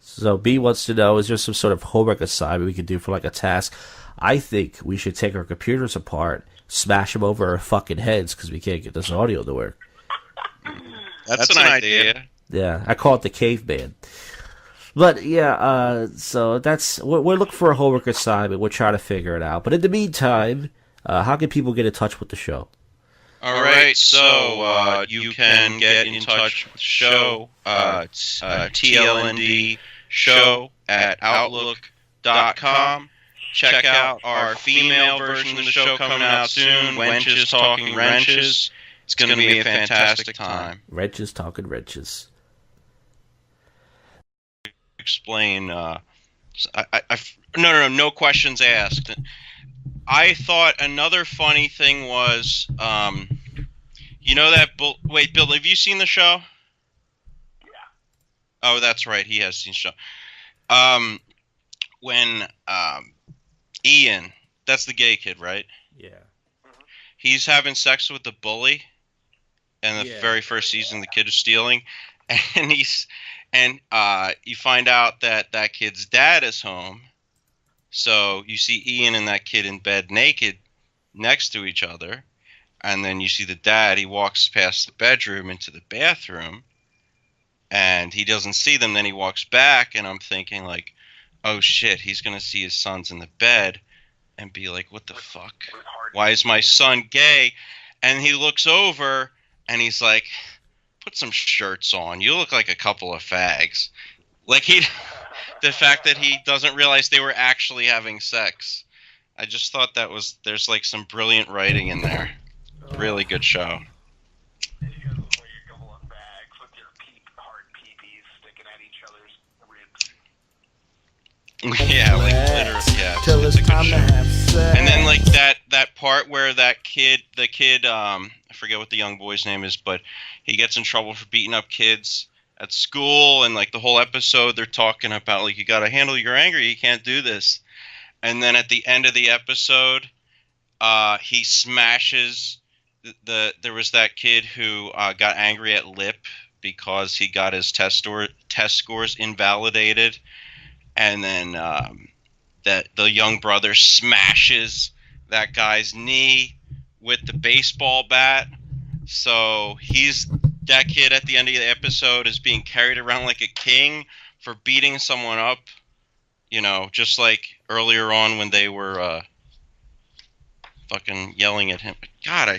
So B wants to know, is there some sort of homework assignment we could do for like a task? I think we should take our computers apart, smash them over our fucking heads because we can't get this audio to work. That's an idea. Yeah, I call it the caveman. But yeah, so that's we're looking for a homework assignment. We're trying to figure it out. But in the meantime, how can people get in touch with the show? All right, so you can get in touch with the show. It's TLND show at outlook.com. Check out our female version of the show coming out soon, Wenches Talking Wrenches. It's going to be a fantastic time. Wrenches Talking Wrenches. Explain. No questions asked. I thought another funny thing was, you know that wait, Bill, have you seen the show? Yeah. Oh, that's right, he has seen the show. When Ian, that's the gay kid, right? Yeah. He's having sex with the bully, and the very first season, the kid is stealing, and you find out that that kid's dad is home. So you see Ian and that kid in bed naked next to each other. And then you see the dad, he walks past the bedroom into the bathroom. And he doesn't see them. Then he walks back. And I'm thinking like, oh shit, he's going to see his son's in the bed. And be like, what the fuck? Why is my son gay? And he looks over and he's like, put some shirts on. You look like a couple of fags. Like the fact that he doesn't realize they were actually having sex. I just thought there's like some brilliant writing in there. Really good show. You guys look like a couple of bags with your hard peepees sticking at each other's ribs. Yeah, like literally, yeah. Till it's a good time show. to have sex. And then like that part where the kid, I forget what the young boy's name is, but he gets in trouble for beating up kids at school, and like the whole episode they're talking about like you got to handle your anger, you can't do this. And then at the end of the episode, he smashes there was that kid who got angry at Lip because he got his test scores invalidated, and then that the young brother smashes that guy's knee with the baseball bat. So that kid at the end of the episode is being carried around like a king for beating someone up, you know, just like earlier on when they were fucking yelling at him. God,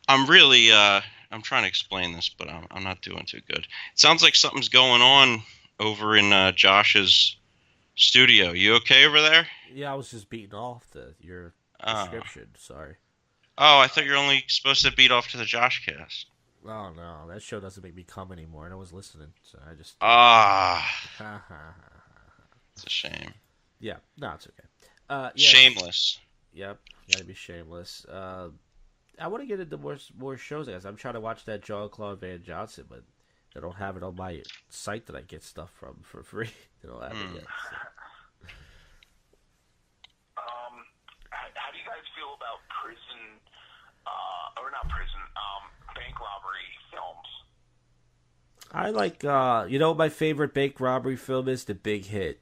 I'm really I'm trying to explain this, but I'm not doing too good. It sounds like something's going on over in Josh's studio. You okay over there? Yeah, I was just beating off your description. Sorry. Oh, I thought you were only supposed to beat off to the Josh cast. Oh no, that show doesn't make me come anymore, and I was listening, so I just. It's a shame. Yeah, no, it's okay. Yeah, Shameless. Yep, gotta be shameless. I want to get into more shows, I guess. I'm trying to watch that Jean-Claude Van Johnson, but they don't have it on my site that I get stuff from for free. They don't have it yet. So. How do you guys feel about bank robbery films? I like, you know what my favorite bank robbery film is? The Big Hit.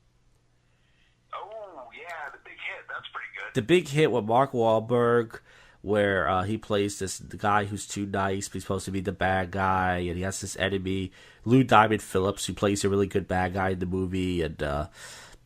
Oh, yeah, The Big Hit. That's pretty good. The Big Hit with Mark Wahlberg, where he plays the guy who's too nice, but he's supposed to be the bad guy, and he has this enemy, Lou Diamond Phillips, who plays a really good bad guy in the movie, and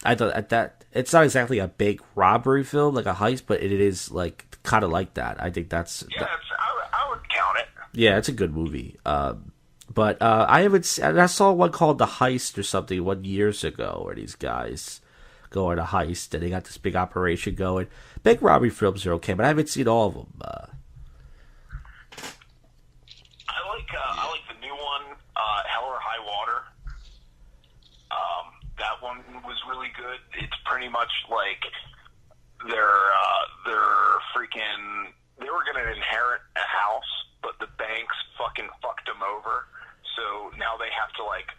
I thought that it's not exactly a big robbery film, like a heist, but it is like kind of like that. I think that's I would count it. Yeah, it's a good movie. But I saw one called The Heist or something 1 years ago, where these guys go on a heist and they got this big operation going. Big robbery films are okay, but I haven't seen all of them. I like the new one, Hell or High Water. That one was really good. It's pretty much like they're freaking. They were gonna inherit a house, but the banks fucking fucked them over. So now they have to like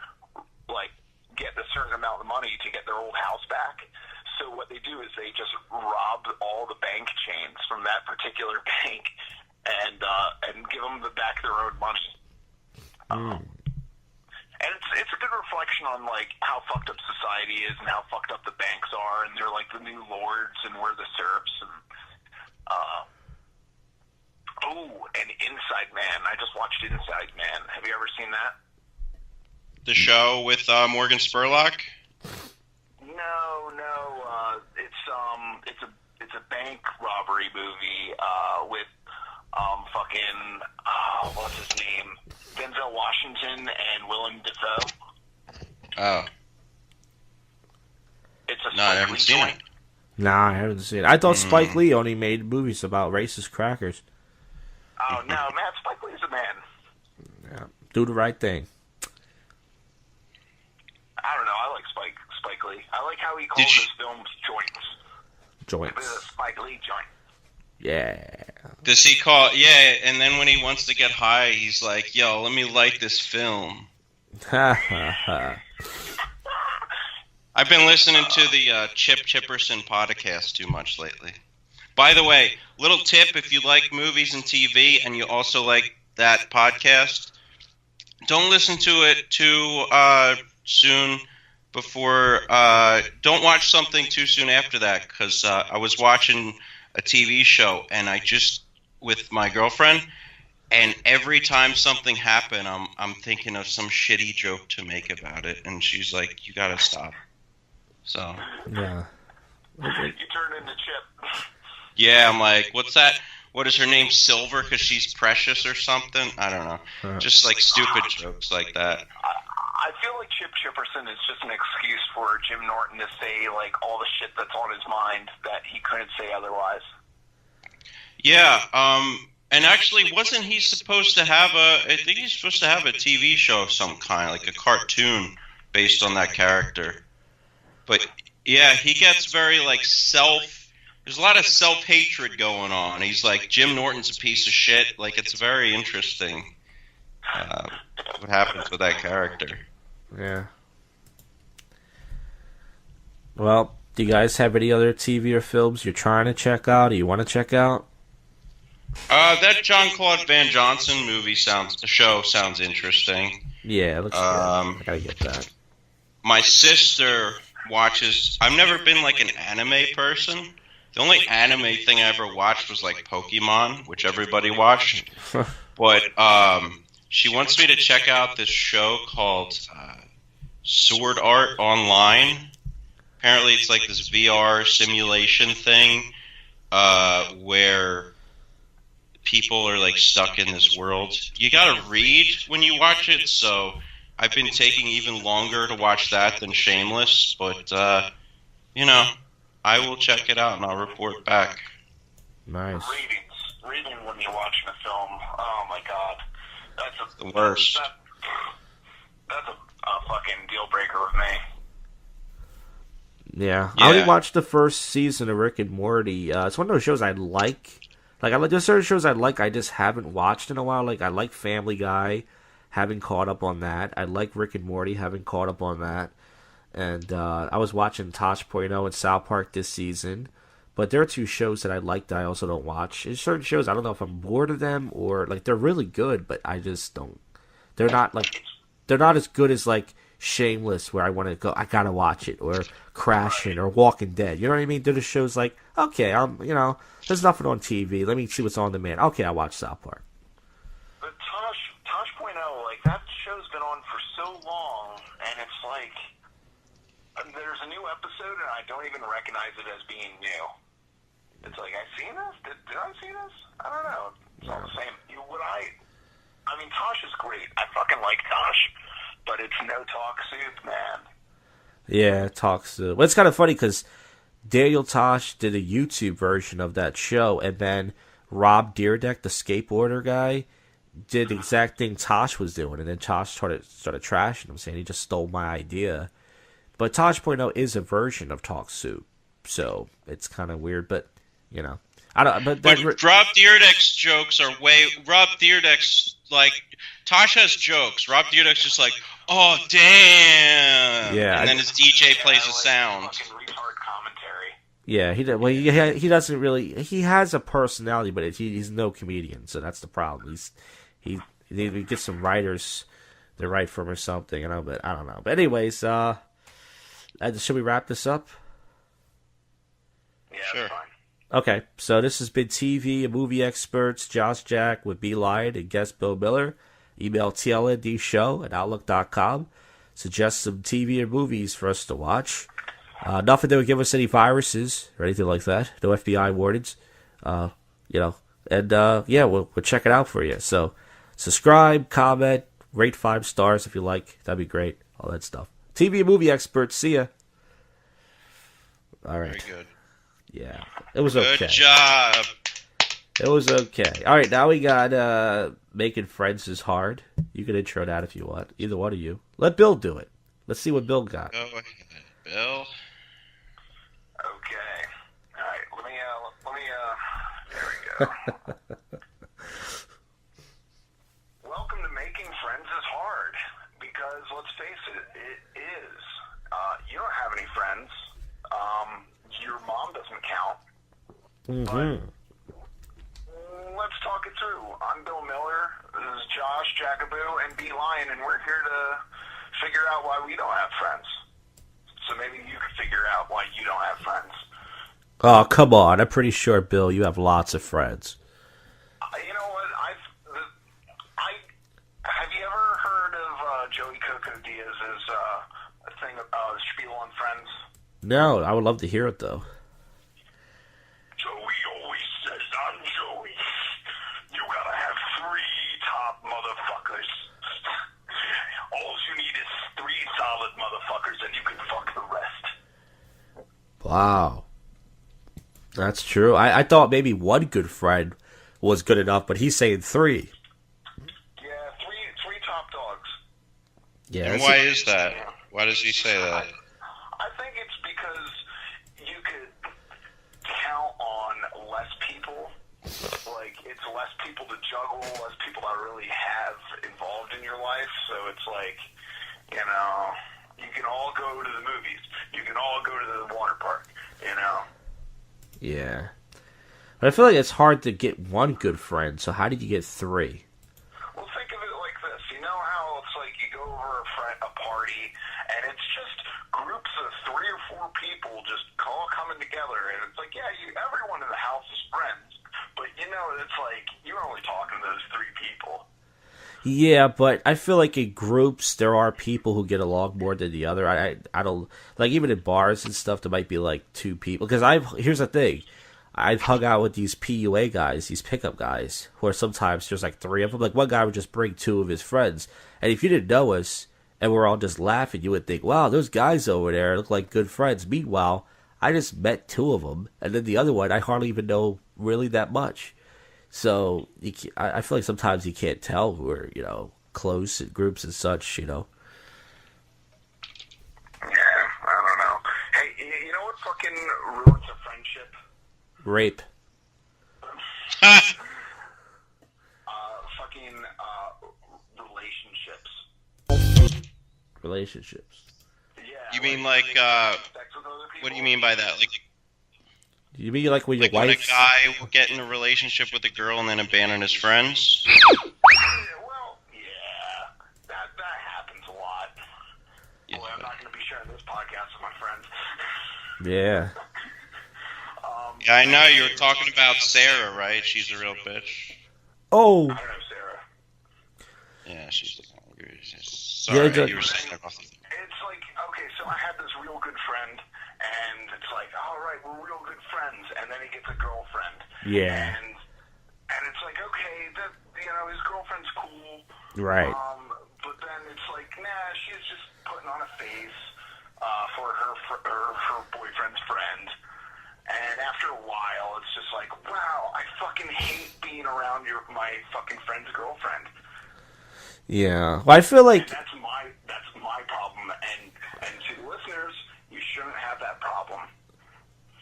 get a certain amount of money to get their old house back. So what they do is they just rob all the bank chains from that particular bank and give them back their own money. And it's a good reflection on like how fucked up society is and how fucked up the banks are, and they're like the new lords and we're the serfs. And and Inside Man. I just watched Inside Man. Have you ever seen that? The show with Morgan Spurlock? It's a bank robbery movie with fucking what's his name, Denzel Washington and Willem Dafoe. Oh. It's a No, I haven't seen it. Nah, I haven't seen it. I thought Spike Lee only made movies about racist crackers. Oh no, man, Spike Lee's a man. Yeah, do the right thing. I don't know. I like Spike Lee. I like how he calls his films joints. Joints. It's a Spike Lee joint. Yeah. Does he call? Yeah, and then when he wants to get high, he's like, "Yo, let me light this film." Ha ha ha. I've been listening to the Chip Chipperson podcast too much lately. By the way, little tip: if you like movies and TV, and you also like that podcast, don't listen to it too soon. Don't watch something too soon after that, because I was watching a TV show, and with my girlfriend, and every time something happened, I'm thinking of some shitty joke to make about it, and she's like, "You gotta stop." So Yeah. You turn into Chip. yeah, I'm like, "What's that? What is her name? Silver? Because she's precious or something?" I don't know, just like stupid jokes like that. I feel like Chip Chipperson is just an excuse for Jim Norton to say like all the shit that's on his mind that he couldn't say otherwise. Yeah, and actually, wasn't he supposed to have I think he's supposed to have a TV show of some kind, like a cartoon based on that character. But yeah, he gets very like there's a lot of self-hatred going on. He's like, Jim Norton's a piece of shit. Like, it's very interesting what happens with that character. Yeah. Well, do you guys have any other TV or films you're trying to check out or you want to check out? That Jean-Claude Van Johnson show sounds interesting. Yeah, it looks good. I gotta get that. My sister watches. I've never been like an anime person. The only anime thing I ever watched was like Pokemon, which everybody watched. But she wants me to check out this show called Sword Art Online. Apparently, it's like this VR simulation thing where people are like stuck in this world. You gotta read when you watch it, so I've been taking even longer to watch that than Shameless, but I will check it out and I'll report back. Nice. Reading when you're watching a film. Oh my god, that's the worst. That's a fucking deal breaker with me. Yeah. I only watched the first season of Rick and Morty. It's one of those shows I like. There's certain shows I like I just haven't watched in a while. Like, I like Family Guy, haven't caught up on that. I like Rick and Morty, haven't caught up on that. And I was watching Tosh Point oh and South Park this season. But there are two shows that I like that I also don't watch. There's certain shows, I don't know if I'm bored of them or, like, they're really good, but I just don't. They're not as good as, like, Shameless, where I want to go, I gotta watch it, or Crashing, or Walking Dead. You know what I mean? They're the shows like, okay, there's nothing on TV. Let me see what's on demand. Okay, I'll watch South Park. But Tosh Point oh, like, that show's been on for so long, and it's like, there's a new episode, and I don't even recognize it as being new. It's like, I've seen this? Did I see this? I don't know. It's all the same. I mean, Tosh is great. I fucking like Tosh, but it's no talk soup, man. Yeah, Talk Soup. Well, it's kind of funny because Daniel Tosh did a YouTube version of that show, and then Rob Dyrdek, the skateboarder guy, did the exact thing Tosh was doing, and then Tosh started trashing him, saying he just stole my idea. But Tosh Point oh is a version of Talk Soup, so it's kind of weird, but, I don't. But Rob Dyrdek's jokes are Rob Dyrdek's, like, Tosh has jokes. Rob Dyrdek's just like, oh, damn. Yeah. And then his DJ plays a sound. Fucking retard commentary. Yeah, he doesn't really. He has a personality, but he's no comedian, so that's the problem. He gets some writers to write for him or something, but I don't know. But anyways, should we wrap this up? Yeah, Sure. that's fine. Okay, so this has been TV and Movie Experts, Josh Jack with Bee Lion and guest Bill Miller. Email tlndshow@outlook.com. suggest some TV or movies for us to watch. Nothing that would give us any viruses or anything like that. No FBI warnings. And we'll check it out for you. So subscribe, comment, rate 5 stars if you like. That'd be great. All that stuff. TV and movie experts. See ya. All right. Very good. Yeah, it was okay. Good job. It was okay. All right, now we got Making Friends is Hard. You can intro that if you want. Either one of you. Let Bill do it. Let's see what Bill got. Go ahead, Bill. Okay. All right. There we go. Welcome to Making Friends is Hard, because let's face it, it is. You don't have any friends. Your mom doesn't count. Mm-hmm. Let's talk it through. I'm Bill Miller. This is Josh, Jak and Bee Lion, and we're here to figure out why we don't have friends. So maybe you can figure out why you don't have friends. Oh, come on. I'm pretty sure, Bill, you have lots of friends. You know what? Have you ever heard of Joey Coco Diaz's thing, spiel on Friends? No, I would love to hear it, though. Joey always says, I'm Joey. You gotta have 3 top motherfuckers. All you need is 3 solid motherfuckers, and you can fuck the rest. Wow. That's true. I thought maybe 1 good friend was good enough, but he's saying 3. Yeah, three top dogs. Yeah. And why is that? Why does he say that? I think it's because you could count on less people. Like, it's less people to juggle, less people that really have involved in your life. So it's like, you know, you can all go to the movies. You can all go to the water park, you know. Yeah. But I feel like it's hard to get 1 good friend, so how did you get 3? Well, think of it like this. You know how it's like you go over a party, and it's just groups of 3 or 4 people just all coming together, and it's like, yeah, everyone in the house is friends, but you know, it's like you're only talking to those 3 people. Yeah, but I feel like in groups there are people who get along more than the other. I don't like, even in bars and stuff there might be like 2 people, because here's the thing. I've hung out with these PUA guys, these pickup guys, who are sometimes there's like 3 of them. Like, one guy would just bring 2 of his friends, and if you didn't know us and we're all just laughing, you would think, wow, those guys over there look like good friends. Meanwhile, I just met 2 of them, and then the other one I hardly even know really that much. So I feel like sometimes you can't tell who are, you know, close in groups and such, you know. Yeah, I don't know. Hey, you know what fucking ruins a friendship? Rape. Relationships. Yeah. You mean like, what do you mean by that? Like, You mean like when your like when a wife? guy will get in a relationship with a girl and then abandon his friends? Yeah, well, yeah, that happens a lot. Yeah. Boy, I'm not going to be sharing this podcast with my friends. Yeah. Yeah, I know you were talking about Sarah, right? She's a real bitch. Oh. I don't know, Sarah. Yeah, she's the one. Sorry, Yeah, you were saying that. It's like, okay, so I had this real good friend, and it's like, all right, we're real good friends, and then he gets a girlfriend. Yeah. And it's like, okay, that, you know, his girlfriend's cool. Right. But then it's like, nah, she's just putting on a face for her boyfriend's friend. And after a while, it's just like, wow, I fucking hate being around my fucking friend's girlfriend. Yeah. Well, I feel like And that's my problem. And to the listeners, you shouldn't have that problem.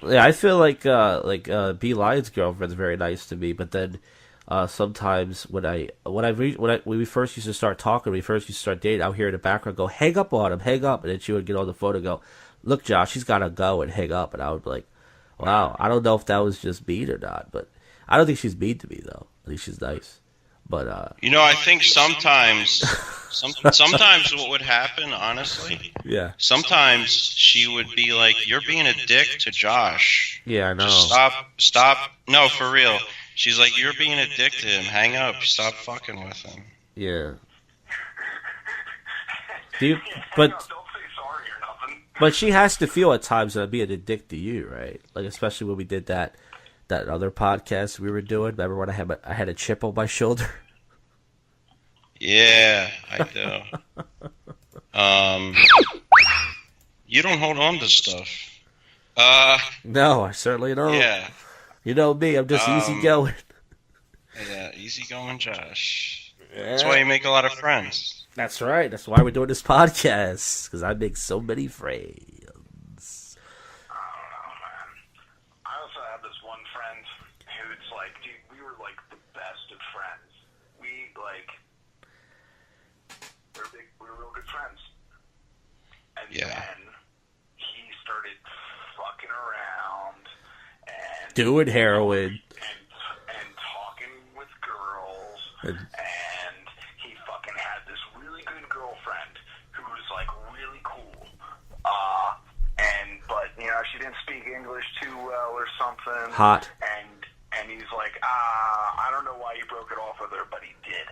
yeah, I feel like Bee Lion's girlfriend's very nice to me, but then sometimes when we first used to start talking, when we first used to start dating, I'll hear in the background go, hang up on him, hang up, and then she would get on the phone and go, look, Josh, he's gotta go, and hang up, and I would be like, wow, I don't know if that was just mean or not, but I don't think she's mean to me though. I think she's nice. But You know, I think sometimes what would happen, honestly, yeah, sometimes she would be like, you're being a dick to Josh. yeah, I know. Just stop. No, for real. She's like, you're being a dick to him. Hang up. Stop fucking with him. Yeah. Do you? Yeah, But no, don't say sorry or nothing. but she has to feel at times that I'm being a dick to you, right? Like especially when we did that other podcast we were doing. Remember when I had a chip on my shoulder? Yeah, I do. You don't hold on to stuff. No, I certainly don't. Yeah. You know me, I'm just easy going. Yeah, easy going, Josh. That's why you make a lot of friends. That's right. That's why we're doing this podcast, because I make so many friends. I don't know, man. I also have this one friend who's like, dude, we were like the best of friends. We were real good friends. And then he started fucking around and Doing heroin. and talking with girls, and he fucking had this really good girlfriend who was like really cool. But you know, she didn't speak English too well or something. Hot. And he's like, I don't know why he broke it off with her, but he did.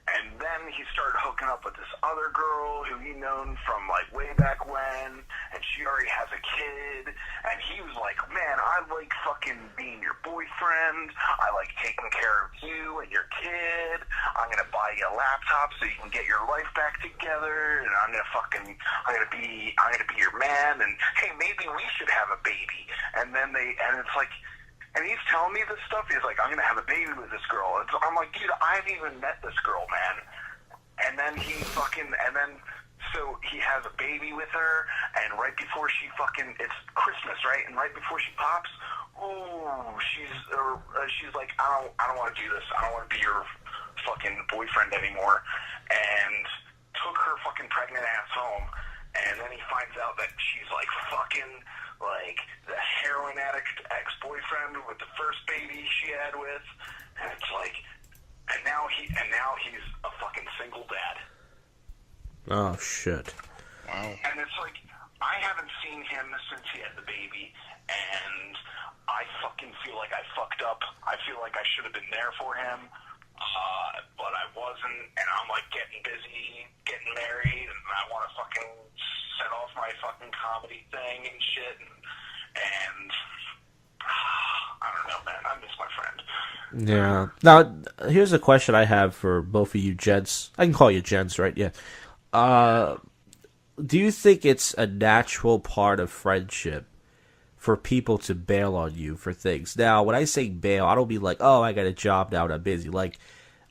And then he started hooking up with this other girl who he known from like way back when, and she already has a kid. And he was like, man, I like fucking being your boyfriend. I like taking care of you and your kid. I'm gonna buy you a laptop so you can get your life back together. And I'm gonna be your man. And hey, maybe we should have a baby. And it's like. And he's telling me this stuff. He's like, I'm going to have a baby with this girl. I'm like, dude, I haven't even met this girl, man. And then so he has a baby with her, and right before it's Christmas, right? And right before she pops, she's like, I don't want to do this. I don't want to be your fucking boyfriend anymore. And took her fucking pregnant ass home. And then he finds out that she's like fucking like the heroin addict ex-boyfriend with the first baby she had with, and it's like, and now he's a fucking single dad. Oh shit. Wow. And it's like, I haven't seen him since he had the baby, and I fucking feel like I fucked up. I feel like I should have been there for him, but I wasn't, and I'm like getting busy, getting married, and I want to fucking set off my fucking comedy thing and shit, and I don't know, man. I miss my friend. Yeah. Now, here's a question I have for both of you gents. I can call you gents, right? Yeah. Do you think it's a natural part of friendship for people to bail on you for things? Now, when I say bail, I don't mean like, oh, I got a job now and I'm busy. Like,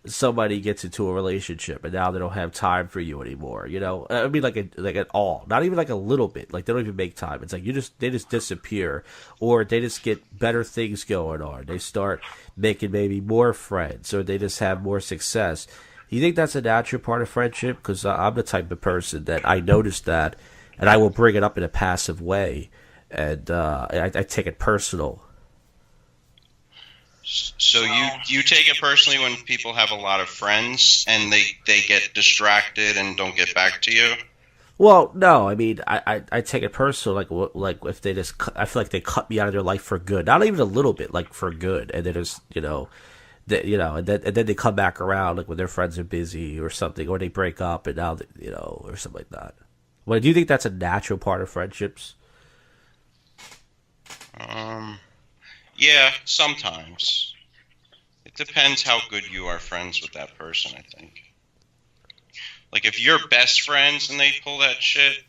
somebody gets into a relationship and now they don't have time for you anymore. You know, I mean, like at all, not even like a little bit. Like they don't even make time. It's like they just disappear, or they just get better things going on. They start making maybe more friends, or they just have more success. You think that's a natural part of friendship? Because I'm the type of person that I notice that, and I will bring it up in a passive way, and I take it personal. So you take it personally when people have a lot of friends and they get distracted and don't get back to you? Well, no, I mean, I take it personal, like if they just, I feel like they cut me out of their life for good, not even a little bit, like for good, and then just, and then they come back around, like when their friends are busy or something, or they break up and now, or something like that. Well, do you think that's a natural part of friendships? Yeah, sometimes. It depends how good you are friends with that person, I think. Like, if you're best friends and they pull that shit,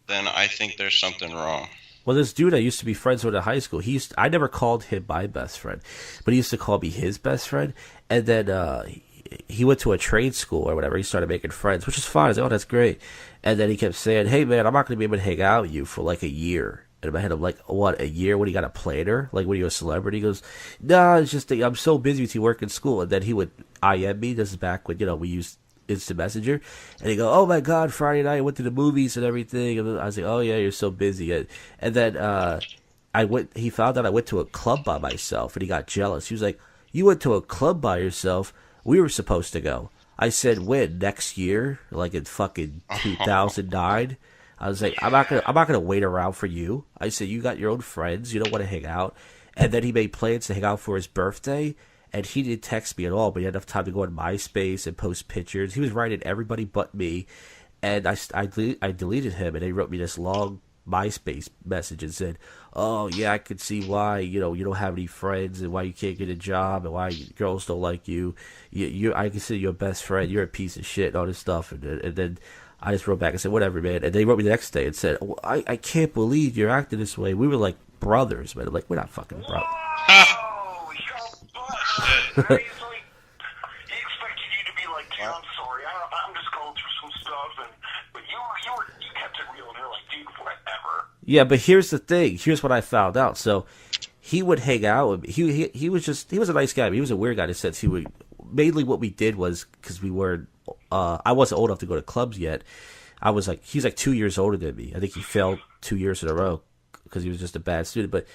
then I think there's something wrong. Well, this dude I used to be friends with in high school, I never called him my best friend, but he used to call me his best friend, and then he went to a trade school or whatever. He started making friends, which is fine. I was like, oh, that's great. And then he kept saying, hey, man, I'm not going to be able to hang out with you for like a year. And in my head, I'm like, what, a year? What, you got a planner? Like, when you're a celebrity? He goes, nah, it's just I'm so busy with you working school. And then he would IM me. This is back when, we used Instant Messenger. And he'd go, oh, my God, Friday night, I went to the movies and everything. And I was like, oh, yeah, you're so busy. And then he found out I went to a club by myself, and he got jealous. He was like, you went to a club by yourself? We were supposed to go. I said, when? Next year? Like in fucking 2009? I was like, I'm not gonna wait around for you. I said, you got your own friends. You don't want to hang out. And then he made plans to hang out for his birthday, and he didn't text me at all. But he had enough time to go on MySpace and post pictures. He was writing everybody but me, And I deleted him, and they wrote me this long MySpace message and said, "Oh yeah, I could see why you don't have any friends and why you can't get a job and why girls don't like you. I consider you your best friend. You're a piece of shit and all this stuff." And then I just wrote back and said, "Whatever, man." And they wrote me the next day and said, "I can't believe you're acting this way. We were like brothers, man." I'm like, "We're not fucking brothers." Oh, you're bullshit. He expected you to be like, dude, I'm sorry. I'm just going through some stuff, but you kept it real, and you're like, dude, whatever. Yeah, but here's the thing. Here's what I found out. So he would hang out with me. He was a nice guy. But he was a weird guy in the sense he would mainly what we did was because we were I wasn't old enough to go to clubs yet. He's like 2 years older than me. I think he failed 2 years in a row because he was just a bad student. But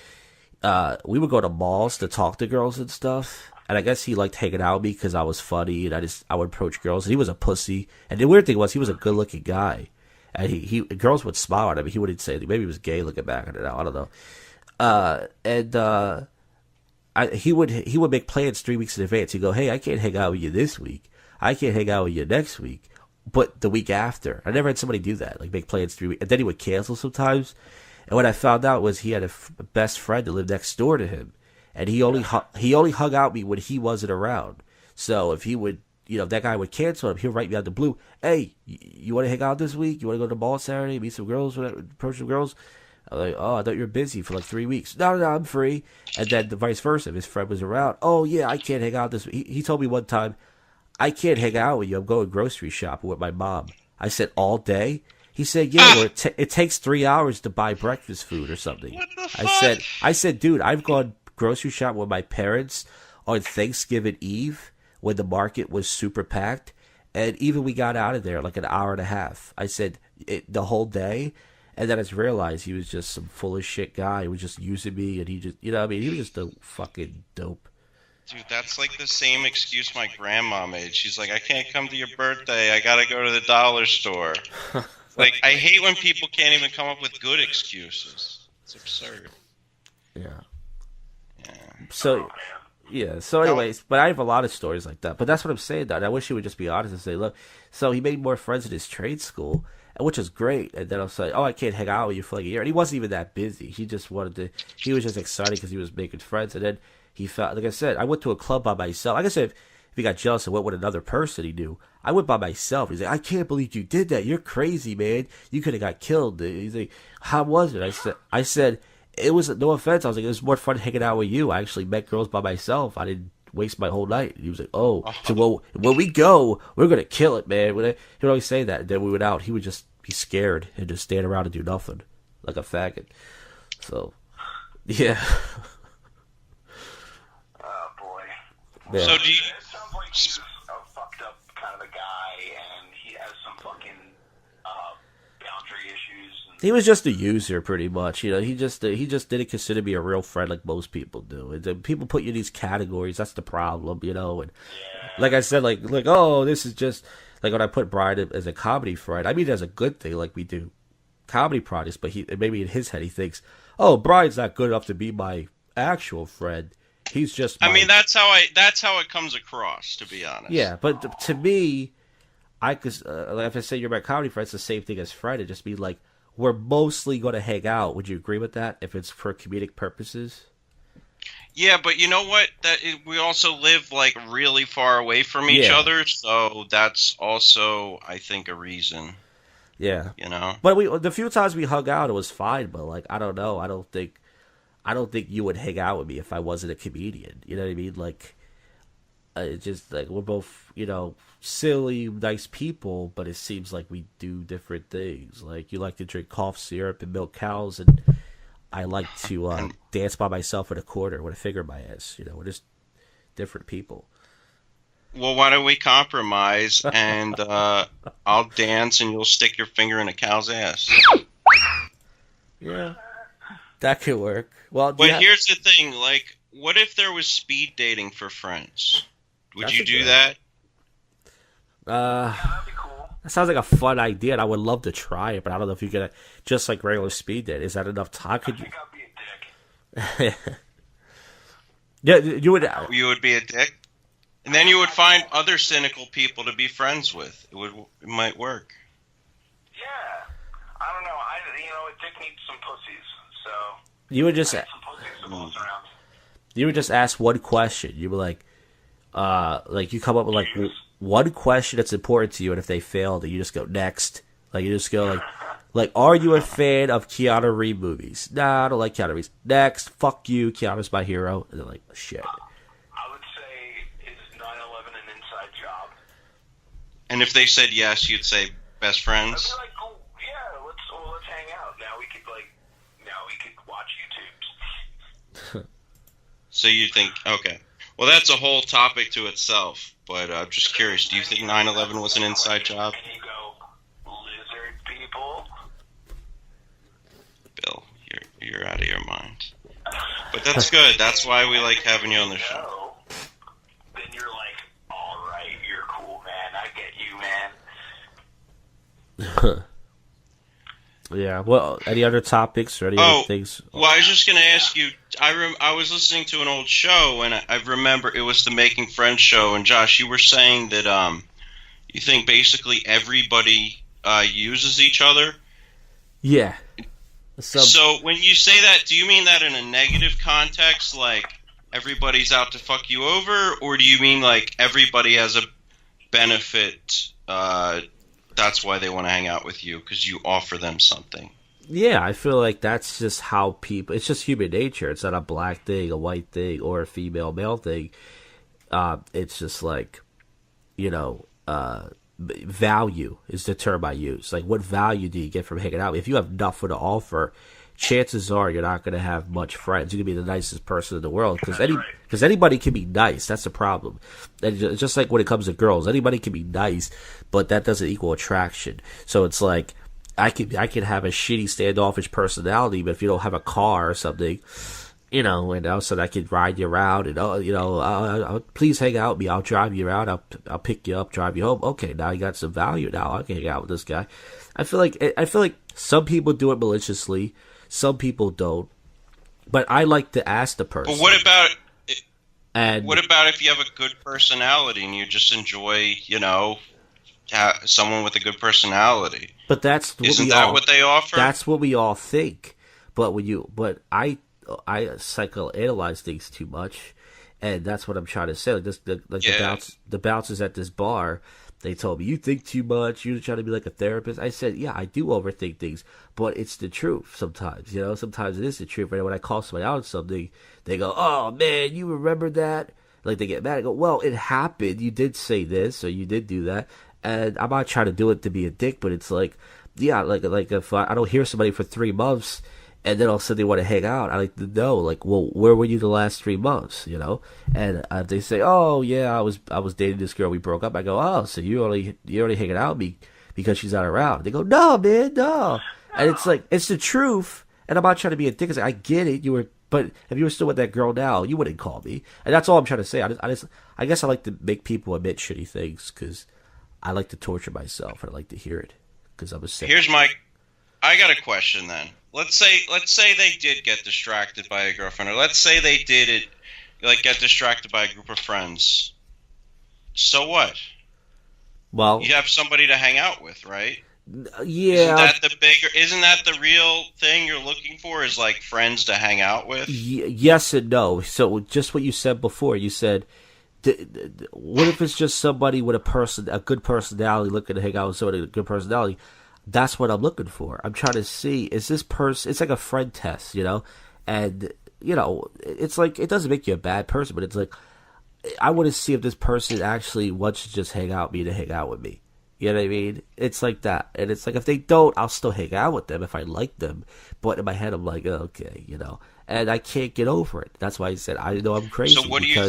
we would go to malls to talk to girls and stuff. And I guess he liked hanging out with me because I was funny and I would approach girls. And he was a pussy. And the weird thing was he was a good looking guy. And he girls would smile at him. He wouldn't say anything. Maybe he was gay looking back at it now. I don't know. He would make plans 3 weeks in advance. He'd go, "Hey, I can't hang out with you this week. I can't hang out with you next week, but the week after." I never had somebody do that, like make plans 3 weeks. And then he would cancel sometimes. And what I found out was he had a best friend that lived next door to him, and he only hung out with me when he wasn't around. So if he would, if that guy would cancel him, he'll write me out the blue. "Hey, you want to hang out this week? You want to go to the mall Saturday, meet some girls, approach some girls?" I'm like, "Oh, I thought you were busy for like 3 weeks." No, I'm free. And then the vice versa. If his friend was around, "Oh yeah, I can't hang out this week." He told me one time, "I can't hang out with you. I'm going grocery shopping with my mom." I said, "All day?" He said, "Yeah, well, it takes 3 hours to buy breakfast food or something." What the fuck? I said, "Dude, I've gone grocery shopping with my parents on Thanksgiving Eve when the market was super packed, and even we got out of there like an hour and a half." I said, the whole day. And then I just realized he was just some full of shit guy. He was just using me, and he just, he was just a fucking dope. Dude, that's like the same excuse my grandma made. She's like, "I can't come to your birthday. I gotta go to the dollar store." Like, I hate when people can't even come up with good excuses. It's absurd. Yeah. Yeah. So, yeah. So, anyways, but I have a lot of stories like that. But that's what I'm saying, though. And I wish he would just be honest and say, "Look," so he made more friends in his trade school, which is great. And then I'll say, "Oh, I can't hang out with you for like a year." And he wasn't even that busy. He just he was just excited because he was making friends. And then he felt, like I said, I went to a club by myself. Like I said, if he got jealous and went with another person he knew, I went by myself. He's like, "I can't believe you did that. You're crazy, man. You could have got killed." He's like, "How was it?" I said, "It was, no offense." I was like, "It was more fun hanging out with you. I actually met girls by myself. I didn't waste my whole night." And he was like, "Oh, so well, when we go, we're going to kill it, man." He would always say that. And then we went out. He would just be scared and just stand around and do nothing like a faggot. So, yeah. Oh, boy. Yeah. So do you... It sounds like he's a fucked up kind of a guy, and he has some fucking boundary issues. He was just a user, pretty much. He just didn't consider me a real friend like most people do. And then people put you in these categories. That's the problem, And like I said, like, oh, this is just like when I put Brian as a comedy friend. I mean, it as a good thing, like we do comedy projects. But maybe in his head he thinks, "Oh, Brian's not good enough to be my actual friend. He's just." I mean, that's how it comes across, to be honest. Yeah, but to me, like if I say you're my comedy friend, it's the same thing as friend. It just be like, we're mostly going to hang out. Would you agree with that? If it's for comedic purposes. Yeah, but you know what? We also live like really far away from each other, so that's also, I think, a reason. Yeah. But the few times we hung out, it was fine. But like, I don't know. I don't think you would hang out with me if I wasn't a comedian. You know what I mean? Like, it's just like we're both, silly, nice people, but it seems like we do different things. Like, you like to drink cough syrup and milk cows, and I like to dance by myself in a corner with a finger in my ass. We're just different people. Well, why don't we compromise, and I'll dance and you'll stick your finger in a cow's ass. Yeah, that could work. Well, but here's the thing, like, what if there was speed dating for friends? Would you do that? That'd be cool. That sounds like a fun idea, and I would love to try it, but I don't know if you could just like regular speed date. Is that enough time? I think I'd be a dick. Yeah, you would. You would be a dick, and then you would find other cynical people to be friends with. It might work. Yeah. I don't know. Dick needs some pussies, so... You would just... some pussies to boss around. You would just ask one question. You'd be like you come up with like one question that's important to you, and if they fail, then you just go next. Like you just go like, are you a fan of Keanu Reeves movies? Nah, I don't like Keanu Reeves. Next, fuck you, Keanu's my hero. And they're like, shit. I would say, is 9/11 an inside job? And if they said yes, you'd say best I'd friends. be like, oh yeah, let's hang out. Now we could watch YouTubes. So you think, okay. Well, that's a whole topic to itself. But I'm just curious, do you think 9/11 was an inside job? And you go, lizard people? Bill, you're out of your mind. But that's good. That's why we like having you on the show. No. Then you're like, all right, you're cool, man. I get you, man. Yeah. Well, any other topics or any other things? Well, I was just going to ask you. I was listening to an old show, and I remember it was the Making Friends show. And Josh, you were saying that you think basically everybody uses each other. Yeah. So when you say that, do you mean that in a negative context, like everybody's out to fuck you over, or do you mean like everybody has a benefit? That's why they want to hang out with you, because you offer them something. Yeah, I feel like that's just how people... It's just human nature. It's not a black thing, a white thing, or a female-male thing. It's just like, value is the term I use. Like, what value do you get from hanging out? If you have nothing to offer, chances are you're not going to have much friends. You can be the nicest person in the world, because anybody can be nice. That's the problem. And just like when it comes to girls, anybody can be nice, but that doesn't equal attraction. So it's like, I could have a shitty standoffish personality, but if you don't have a car or something, and all of a sudden I could ride you around, and please hang out with me. I'll drive you around. I'll pick you up, drive you home. Okay, now you got some value. Now I can hang out with this guy. I feel like some people do it maliciously, some people don't. But I like to ask the person. But what about if you have a good personality and you just enjoy, someone with a good personality? But isn't that what they offer? That's what we all think. But I psychoanalyze things too much, and that's what I'm trying to say. Like the bouncers at this bar, they told me, you think too much, you're trying to be like a therapist. I said, yeah, I do overthink things, but it's the truth sometimes. Sometimes it is the truth. And when I call somebody out on something, they go, oh man, you remember that? Like they get mad. I go, well, it happened. You did say this, or you did do that. And I'm not trying to do it to be a dick, but it's like, yeah, like if I don't hear somebody for 3 months, and then all of a sudden they want to hang out, I like to know, like, well, where were you the last 3 months, And they say, oh yeah, I was dating this girl, we broke up. I go, oh, so you're only hanging out with me because she's not around. They go, no, man, no. And it's like, it's the truth. And I'm not trying to be a dick. It's like, I get it. But if you were still with that girl now, you wouldn't call me. And that's all I'm trying to say. I guess I like to make people admit shitty things because I like to torture myself and I like to hear it because I'm a sick. I got a question then. Let's say they did get distracted by a girlfriend, or let's say they did it, like get distracted by a group of friends. So what? Well, you have somebody to hang out with, right? Yeah. Isn't that the real thing you're looking for? Is like friends to hang out with? Yes and no. So just what you said before. You said, what if it's just somebody with a good personality looking to hang out with somebody with a good personality? That's what I'm looking for. I'm trying to see, is this person, it's like a friend test, and, it's like, it doesn't make you a bad person, but it's like, I want to see if this person actually wants to just hang out with me to hang out with me. You know what I mean? It's like that. And it's like, if they don't, I'll still hang out with them if I like them. But in my head, I'm like, okay, and I can't get over it. That's why I said, I know I'm crazy. So what do you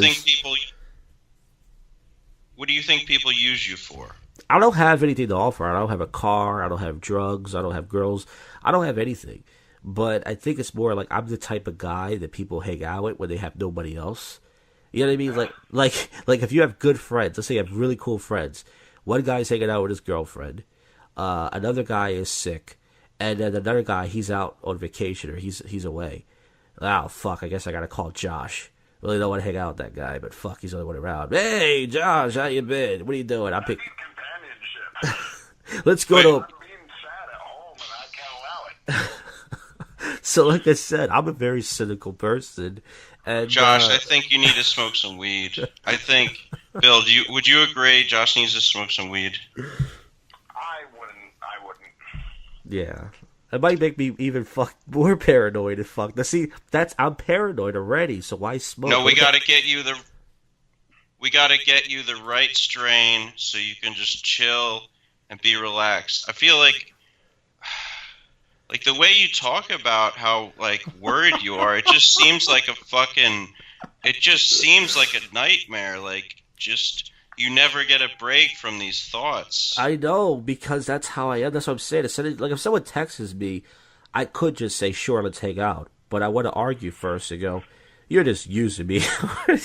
think people use you for? I don't have anything to offer. I don't have a car. I don't have drugs. I don't have girls. I don't have anything. But I think it's more like I'm the type of guy that people hang out with when they have nobody else. You know what I mean? Like if you have good friends, let's say you have really cool friends. One guy's hanging out with his girlfriend. Another guy is sick. And then another guy, he's out on vacation or he's away. Oh, fuck, I guess I gotta call Josh. Really don't want to hang out with that guy, but fuck, he's the only one around. Hey, Josh, how you been? What are you doing? Let's go to. So, like I said, I'm a very cynical person. And, Josh, I think you need to smoke some weed. I think, Bill, would you agree Josh needs to smoke some weed? I wouldn't. Yeah. It might make me even more paranoid and fuck. Now, see, I'm paranoid already, so why smoke? No, we gotta get you the right strain so you can just chill and be relaxed. I feel like the way you talk about how like worried you are, it just seems like a nightmare. Like just you never get a break from these thoughts. I know, because that's how I am. That's what I'm saying. Like if someone texts me, I could just say, sure, let's hang out. But I want to argue first and go, you're just using me. And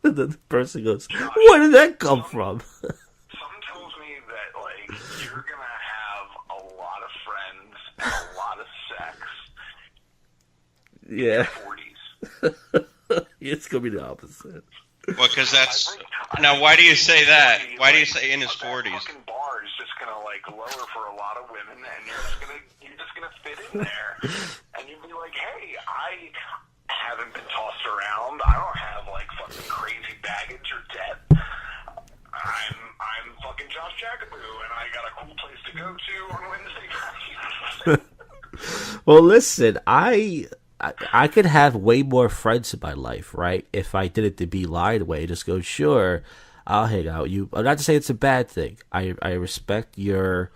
then the person goes, where did that come from? Something tells me that like you're gonna have a lot of friends and a lot of sex. Yeah. In your 40s. It's going to be the opposite. Well, because that's... Now, why do you say that? Why do you say in his 40s? That fucking bar is just gonna like lower for a lot of women, and you're just gonna fit in there, and you'd be like, hey, I haven't been tossed around. I don't have like fucking crazy baggage or debt. I'm fucking Josh Jackaboo, and I got a cool place to go to on Wednesday night. Well, listen, I could have way more friends in my life, right? If I did it the Bee Lion way, just go, sure, I'll hang out with you. I'm not to say it's a bad thing. I respect your,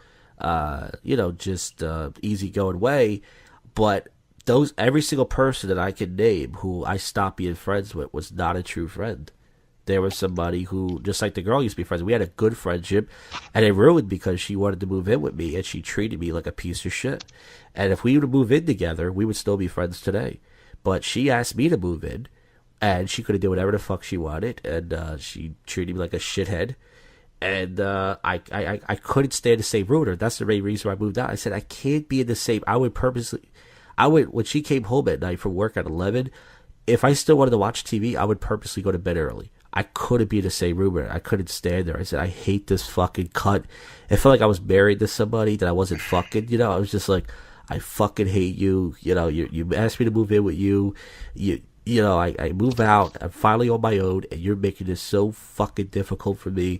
just easygoing way, but every single person that I could name who I stopped being friends with was not a true friend. There was somebody who, just like the girl used to be friends, we had a good friendship, and it ruined because she wanted to move in with me, and she treated me like a piece of shit. And if we were to move in together, we would still be friends today. But she asked me to move in, and she could have done whatever the fuck she wanted, and she treated me like a shithead. And I couldn't stay in the same room with her. That's the main reason why I moved out. I said, I can't be in the same... when she came home at night from work at 11, if I still wanted to watch TV, I would purposely go to bed early. I couldn't be in the same room with her. I couldn't stand there. I said, I hate this fucking cunt. It felt like I was married to somebody that I wasn't fucking, I was just like, I fucking hate you. You asked me to move in with you. I move out. I'm finally on my own, and you're making this so fucking difficult for me.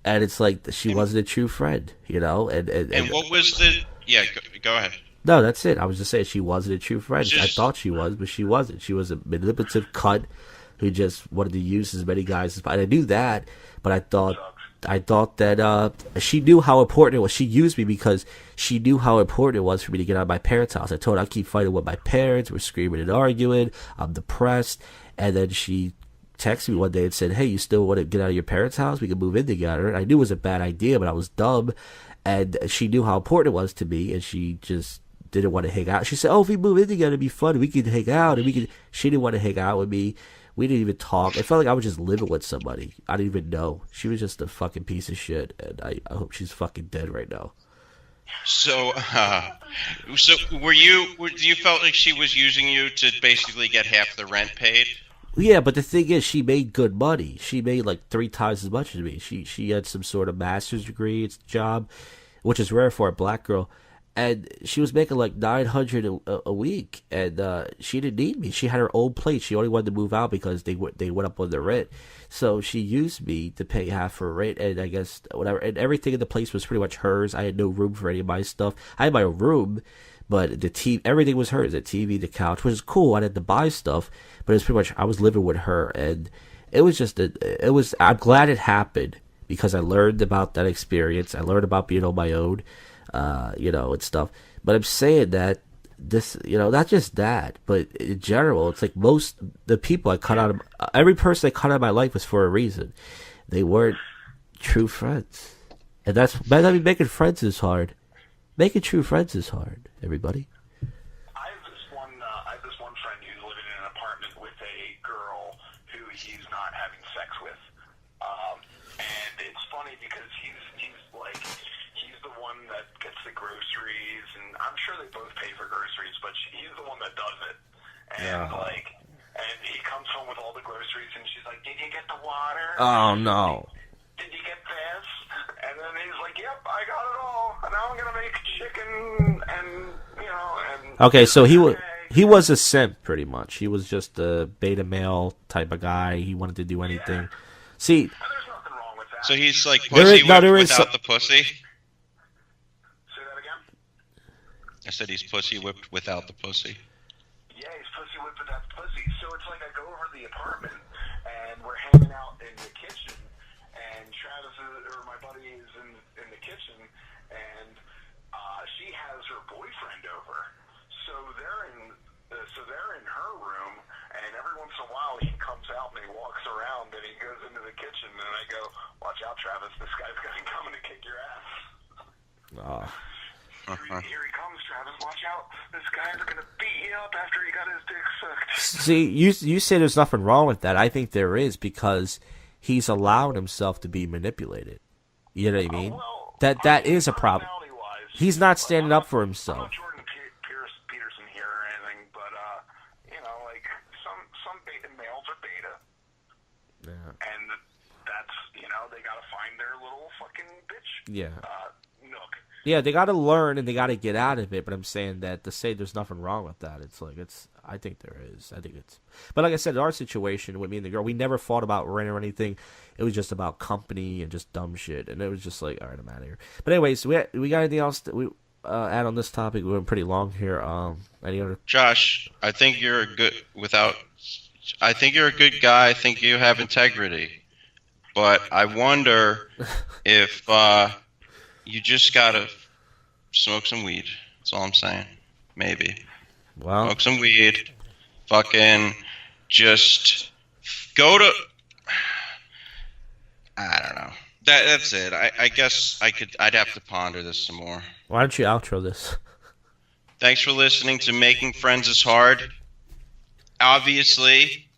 And it's like she wasn't a true friend, And what was the... Yeah, go ahead. No, that's it. I was just saying she wasn't a true friend. I thought she was, but she wasn't. She was a manipulative cunt who just wanted to use as many guys as... And I knew that, but I thought that she knew how important it was. She used me because she knew how important it was for me to get out of my parents' house. I told her I keep fighting with my parents. We're screaming and arguing. I'm depressed. And then she texted me one day and said, hey, you still want to get out of your parents' house? We can move in together. And I knew it was a bad idea, but I was dumb. And she knew how important it was to me, and she just didn't want to hang out. She said, oh, if we move in together, it'd be fun. We could hang out. And she didn't want to hang out with me. We didn't even talk. It felt like I was just living with somebody. I didn't even know. She was just a fucking piece of shit, and I hope she's fucking dead right now. So were you felt like she was using you to basically get half the rent paid? Yeah, but the thing is, she made good money. She made like 3 times as much as me. She had some sort of master's degree. It's a job, which is rare for a black girl. And she was making like $900 a week, and she didn't need me. She had her own place. She only wanted to move out because they went up on the rent. So she used me to pay half her rent, and I guess whatever. And everything in the place was pretty much hers. I had no room for any of my stuff. I had my own room, but the TV, everything was hers. The TV, the couch, which is cool. I had to buy stuff, but it was pretty much I was living with her, and it was just I'm glad it happened because I learned about that experience. I learned about being on my own. And stuff. But I'm saying that this, not just that, but in general, it's like the people I cut out of, every person I cut out of my life was for a reason. They weren't true friends. And making friends is hard. Making true friends is hard, everybody. I have this one friend who's living in an apartment with a girl who he's not having sex with. And it's funny because he's the one that gets the groceries, and I'm sure they both pay for groceries, but he's the one that does it. And and he comes home with all the groceries, and she's like, "Did you get the water? Oh no! Did you get this?" And then he's like, "Yep, I got it all. And now I'm gonna make chicken and Okay, so he was a simp pretty much. He was just a beta male type of guy. He wanted to do anything. See, There's nothing wrong with that. So he's like There pussy is- no, whipped there is without some- the pussy? Say that again? I said he's pussy whipped without the pussy. Yeah, he's pussy whipped with that pussy. So it's like I go over to the apartment, and we're hanging out in the kitchen, and Travis or my buddy is in the kitchen, and she has her boyfriend over. So they're in her room, and every once in a while he comes out and he walks around and he goes into the kitchen, and I go, "Watch out, Travis! This guy's gonna come in and kick your ass." Here he comes, Travis. Watch out! This guy's gonna beat you up after he got his dick sucked. see, you say there's nothing wrong with that. I think there is because he's allowed himself to be manipulated. You know what I mean? Well, That is a problem. personality-wise, He's not standing up for I'm himself. not Jordan Peterson here or anything, but like some beta males are beta, Yeah. and that's they gotta find their little fucking bitch Yeah. nook. Yeah, they got to learn and they got to get out of it. But I'm saying that to say there's nothing wrong with that, I think there is. But like I said, our situation with me and the girl, we never fought about rent or anything. It was just about company and just dumb shit. And it was just like, all right, I'm out of here. But anyways, we got anything else that we add on this topic? We went pretty long here. Any other? Josh, I think you're a good guy. I think you have integrity. But I wonder if you just gotta smoke some weed. That's all I'm saying. Maybe. Well, Smoke some weed. Fucking just go to. I don't know. That's it. I guess I'd have to ponder this some more. why don't you outro this? Thanks for listening to Making Friends is Hard. Obviously,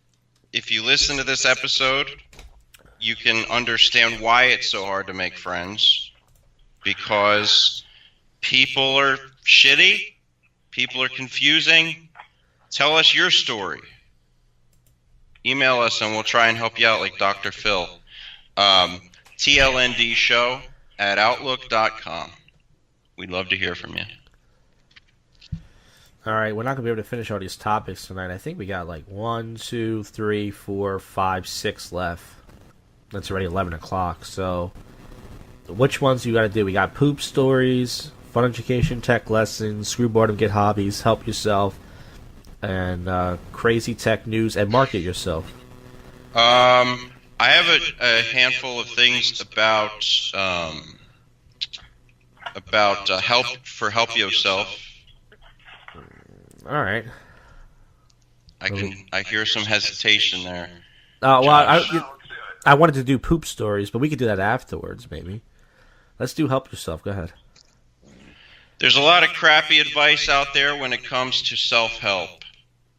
if you listen to this episode, you can understand why it's so hard to make friends. Because people are shitty, people are confusing. Tell us your story. Email us and we'll try and help you out like Dr. Phil. TLNDshow@outlook.com. We'd love to hear from you. All right, we're not gonna be able to finish all these topics tonight. I think we got like 1, 2, 3, 4, 5, 6 left. It's already 11 o'clock. So, which ones you got to do? We got poop stories, fun education, tech lessons, screw boredom, get hobbies, help yourself, and crazy tech news, and market yourself. I have a handful of things about help yourself. All right. I hear some hesitation there. Well, Let's do it. I wanted to do poop stories, but we could do that afterwards, maybe. Let's do help yourself. Go ahead. There's a lot of crappy advice out there when it comes to self-help.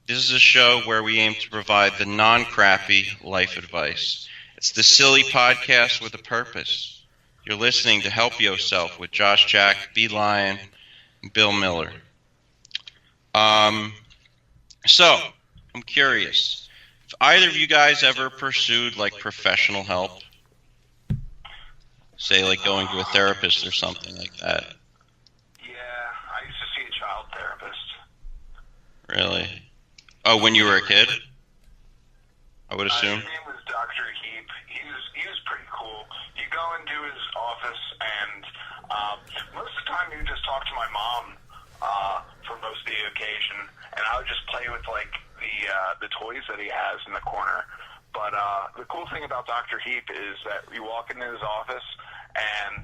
This is a show where we aim to provide the non-crappy life advice. It's the silly podcast with a purpose. You're listening to Help Yourself with Josh, Jak, Bee Lion, and Bill Miller. So, I'm curious. If either of you guys ever pursued, like, professional help? Say, like, going to a therapist or something like that. Yeah, I used to see a child therapist. Really? Oh, when you were a kid? I would assume. His name was Dr. Heap. He was pretty cool. You go into his office, and most of the time he would just talk to my mom for most of the occasion, and I would just play with like the toys that he has in the corner. But the cool thing about Dr. Heap is that you walk into his office, and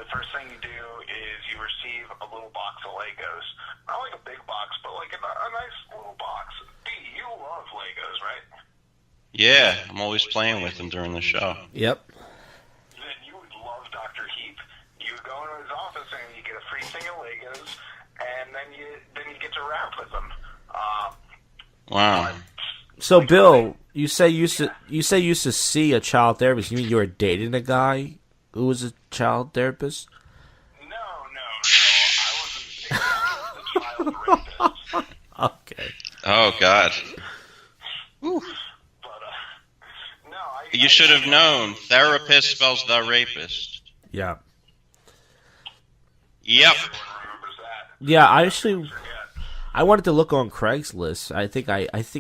the first thing you do is you receive a little box of Legos. Not like a big box, but like a nice little box. You love Legos, right? Yeah, I'm always playing with them during the show. Yep. Then you would love Dr. Heap. You would go into his office and you get a free thing of Legos, and then you get to rap with them. Wow. So, Bill, you say you used to see a child therapist. You mean you were dating a guy who was a child therapist? No. I was a child rapist. Okay. Oh, God. But, no, You should have known. Therapist spells the rapist. Yeah. Yep. Everyone remembers that. Yeah, I wanted to look on Craigslist. I think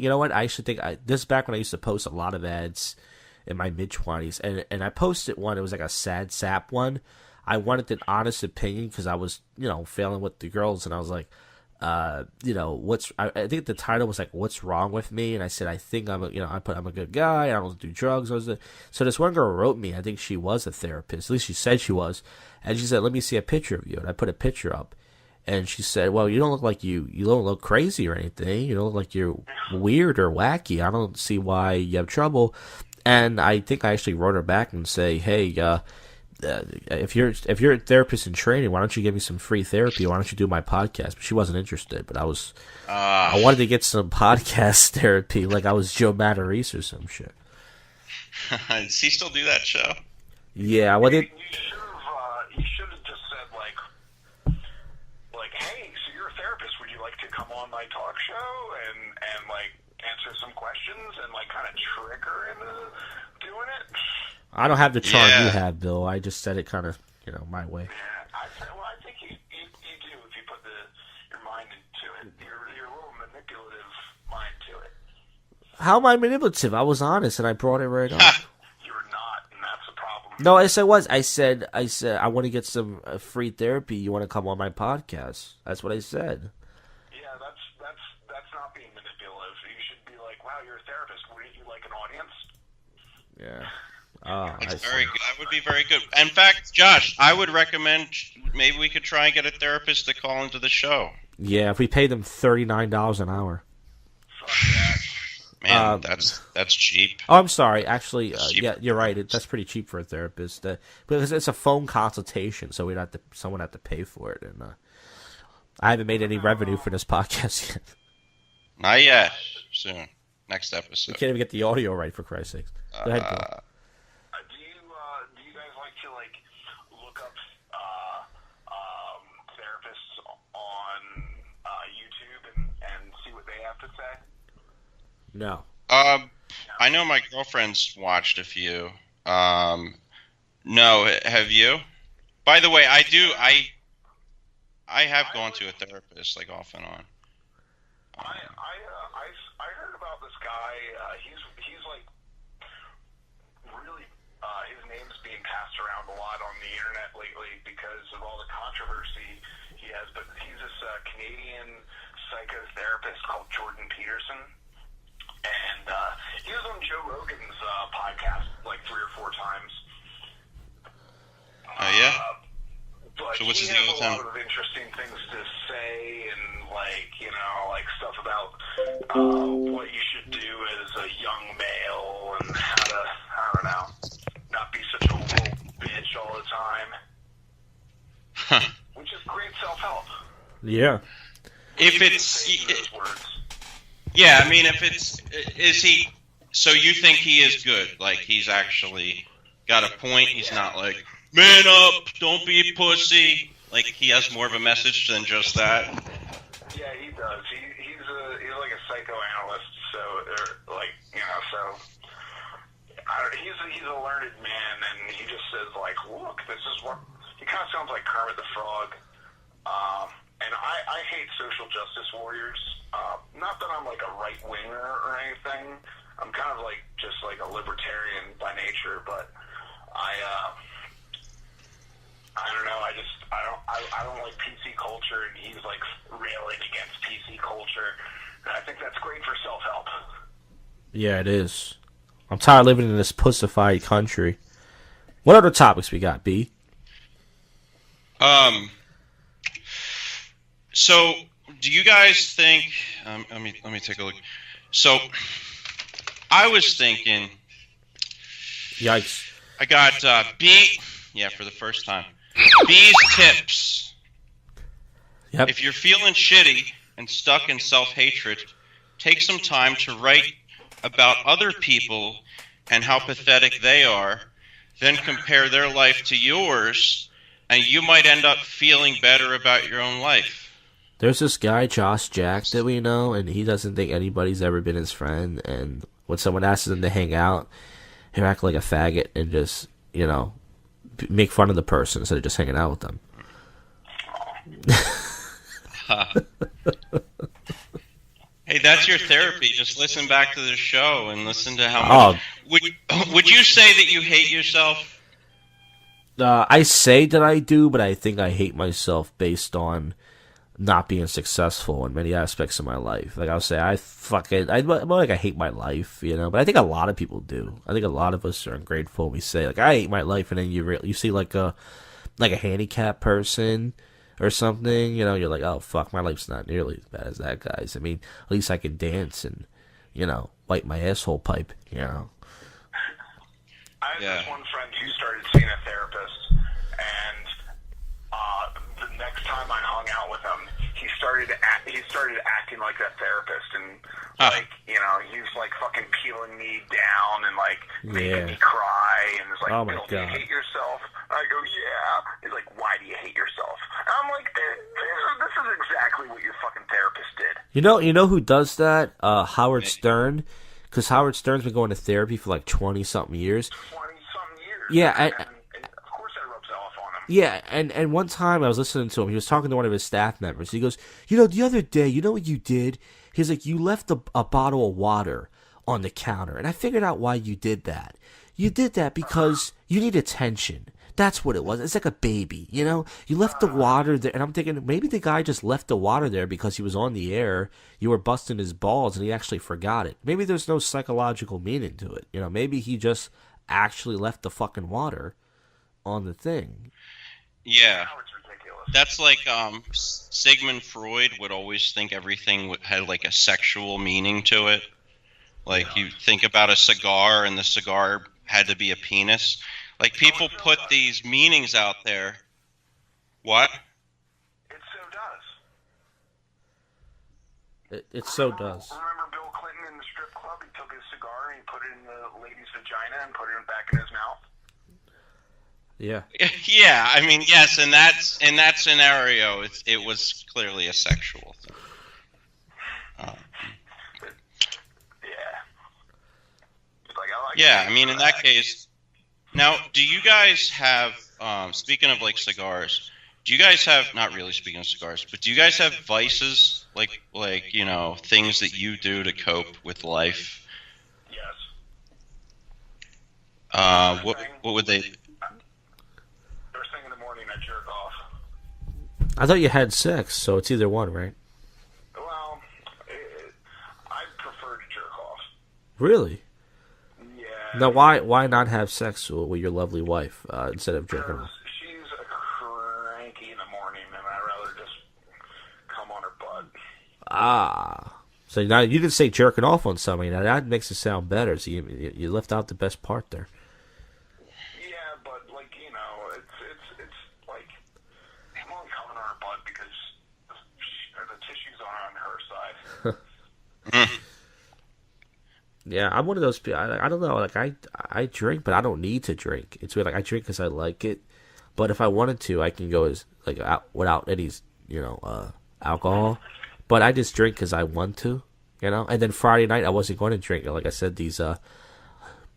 you know what? I should think this is back when I used to post a lot of ads in my mid-20s, and I posted one. It was like a sad sap one. I wanted an honest opinion because I was, failing with the girls, and I was like, I think the title was like, "What's wrong with me?" And I said, I think I'm a good guy. I don't do drugs. So this one girl wrote me. I think she was a therapist. At least she said she was, and she said, "Let me see a picture of you." And I put a picture up, and she said, "Well, you don't look like you don't look crazy or anything. You don't look like you're weird or wacky. I don't see why you have trouble." And I think I actually wrote her back and say, "Hey, if you're a therapist in training, why don't you give me some free therapy? Why don't you do my podcast?" But she wasn't interested. But I wanted to get some podcast therapy, like I was Joe Matarese or some shit. Does he still do that show? Yeah, well, You should have just said like, hey, so you're a therapist. Would you like to come on my talk show and like answer some questions and like kind of trick her into doing it? I don't have the charm you have, Bill. I just said it kind of, my way. Yeah, I think you do if you put your mind into it. You're a little manipulative mind to it. How am I manipulative? I was honest and I brought it right up. You're not, and that's a problem. No, I said I want to get some free therapy. You want to come on my podcast? That's what I said. Yeah, that's not being manipulative. You should be like, wow, you're a therapist. Wouldn't you like an audience? Yeah. It's very good. That would be very good. In fact, Josh, I would recommend maybe we could try and get a therapist to call into the show. Yeah, if we pay them $39 an hour. Fuck that. Man, that's cheap. Oh, I'm sorry. Actually, yeah, you're right. That's pretty cheap for a therapist because it's a phone consultation, so someone have to pay for it, and I haven't made any revenue for this podcast yet. Not yet. Soon. Next episode. We can't even get the audio right, for Christ's sake. Go ahead, Bill. Do you guys like to look up therapists on YouTube and see what they have to say? No. I know my girlfriend's watched a few. No, have you? By the way, I have gone to a therapist like off and on. I heard about this guy. He's like really his name's being passed around a lot on the internet lately because of all the controversy he has. But he's this Canadian psychotherapist called Jordan Peterson, and he was on Joe Rogan's podcast like 3 or 4 times. Oh yeah. But so what's he his deal has with a him? lot of interesting things to say, and like stuff about what you should do as a young male and how to, I don't know, not be such a little bitch all the time. Which is great self-help. Yeah. If those words. Yeah, I mean, is he? So you think he is good? Like he's actually got a point. He's not like, man up, don't be a pussy. Like he has more of a message than just that. Yeah, he does. He's like a psychoanalyst. So he's a learned man, and he just says like, look, this is what. He kind of sounds like Kermit the Frog. And I hate social justice warriors. Not that I'm like a right winger or anything. I'm kind of like just like a libertarian by nature, but I don't know. I don't like PC culture, and he's like railing against PC culture. And I think that's great for self-help. Yeah, it is. I'm tired of living in this pussified country. What other topics we got, B? So, do you guys think? Let me take a look. So, I was thinking. Yikes! I got B. Yeah, for the first time. B's tips. Yep. If you're feeling shitty and stuck in self-hatred, take some time to write about other people and how pathetic they are. Then compare their life to yours, and you might end up feeling better about your own life. There's this guy, Josh Jack, that we know, and he doesn't think anybody's ever been his friend. And when someone asks him to hang out, he'll act like a faggot and just, make fun of the person instead of just hanging out with them. that's your therapy. Just listen back to the show and listen to how much. Would you say that you hate yourself? I say that I do, but I think I hate myself based on not being successful in many aspects of my life. Like I'll say, I hate my life, you know. But I think a lot of people do. I think a lot of us are ungrateful. We say like I hate my life, and then you see like a handicapped person or something, you know. You're like, oh fuck, my life's not nearly as bad as that guy's. I mean, at least I can dance and, you know, wipe my asshole pipe, you know. I had this one friend who started seeing a therapist, and the next time I hung out with him, he started acting like that therapist, and like, you know, he was like fucking peeling me down and like making me cry, and was like, oh my Bill, God. do you hate yourself? I go, yeah. He's like, why do you hate yourself? And I'm like, this is exactly what your fucking therapist did. You know who does that? Howard Stern. Because Howard Stern's been going to therapy for like 20-something years. 20-something years. Yeah, and of course that rubs off on him. Yeah, and one time I was listening to him. He was talking to one of his staff members. He goes, you know, the other day, you know what you did? He's like, you left a bottle of water on the counter. And I figured out why you did that. You did that because you need attention. That's what it was. It's like a baby, you know? You left the water there, and I'm thinking maybe the guy just left the water there because he was on the air, you were busting his balls, and he actually forgot it. Maybe there's no psychological meaning to it, you know? Maybe he just actually left the fucking water on the thing. Yeah. That's like Sigmund Freud would always think everything had like a sexual meaning to it. Like you think about a cigar, and the cigar had to be a penis. Like, people put these meanings out there. What? It so does. It so does. Remember Bill Clinton in the strip club? He took his cigar and he put it in the lady's vagina and put it back in his mouth. Yeah. Yeah, I mean, yes, in that scenario, it was clearly a sexual thing. Yeah, I mean, in that case. Now, do you guys have, speaking of, like, cigars, do you guys have, not really speaking of cigars, but do you guys have vices, like you know, things that you do to cope with life? Yes. What would they... First thing in the morning, I jerk off. I thought you had sex, so it's either one, right? Well, I prefer to jerk off. Really? Yeah. Now, why not have sex with your lovely wife instead of jerking off? She's a cranky in the morning, and I'd rather just come on her butt. Ah. So now you didn't say jerking off on somebody. Now that makes it sound better. So you left out the best part there. Yeah, but like, you know, it's like I'm only coming on her butt because the tissues are on her side. Yeah, I'm one of those people. I don't know. Like I drink, but I don't need to drink. It's weird. Like I drink because I like it, but if I wanted to, I can go as like out without any alcohol. But I just drink because I want to, you know. And then Friday night, I wasn't going to drink. Like I said, these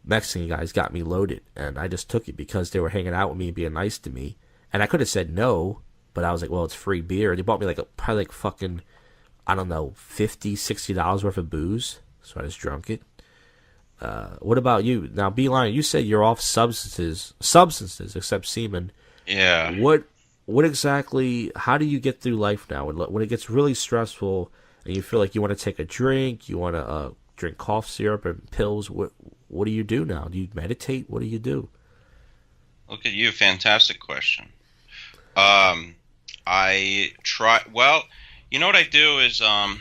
Mexican guys got me loaded, and I just took it because they were hanging out with me and being nice to me. And I could have said no, but I was like, well, it's free beer. They bought me like probably like fucking, I don't know, $50, $60 worth of booze. So I just drunk it. What about you? Now, Bee Lion, you said you're off substances except semen. Yeah. What exactly, how do you get through life now? When it gets really stressful and you feel like you want to take a drink, you want to drink cough syrup and pills, what do you do now? Do you meditate? What do you do? Look at you. Fantastic question. I try, well, you know what I do is, I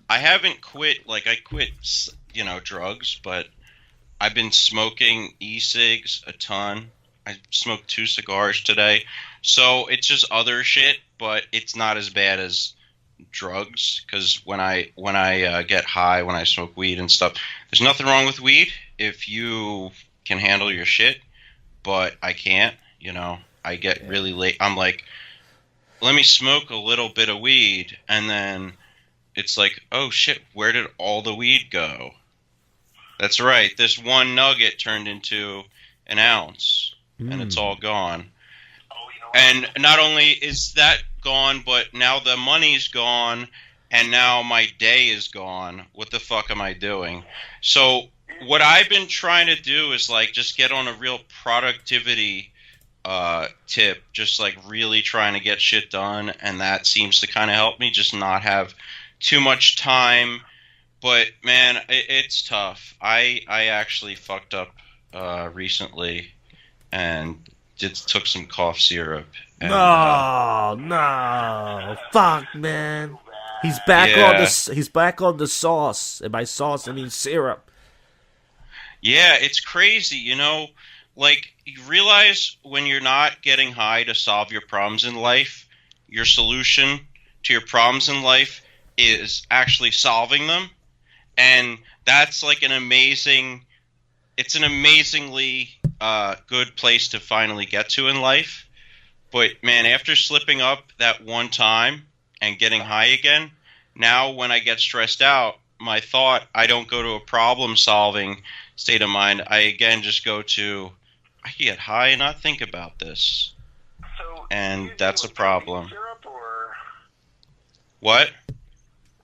haven't quit, like I quit, you know, drugs, but I've been smoking e-cigs a ton. I smoked 2 cigars today. So it's just other shit, but it's not as bad as drugs, because when I get high, when I smoke weed and stuff, there's nothing wrong with weed if you can handle your shit, but I can't, you know. I get really late. I'm like, let me smoke a little bit of weed, and then it's like, oh shit, where did all the weed go? That's right, this one nugget turned into an ounce, and it's all gone. And not only is that gone, but now the money's gone, and now my day is gone. What the fuck am I doing? So what I've been trying to do is like just get on a real productivity tip, just like really trying to get shit done, and that seems to kind of help me just not have too much time. But man, it's tough. I actually fucked up recently and took some cough syrup. And, no, fuck, man. He's back on the he's back on the sauce, and by sauce I mean syrup. Yeah, it's crazy, you know. Like, you realize when you're not getting high to solve your problems in life, your solution to your problems in life is actually solving them. And that's like it's an amazingly good place to finally get to in life. But man, after slipping up that one time and getting high again, now when I get stressed out, I don't go to a problem solving state of mind. I again just go to, I can get high and not think about this. So, and that's a problem. Syrup or what?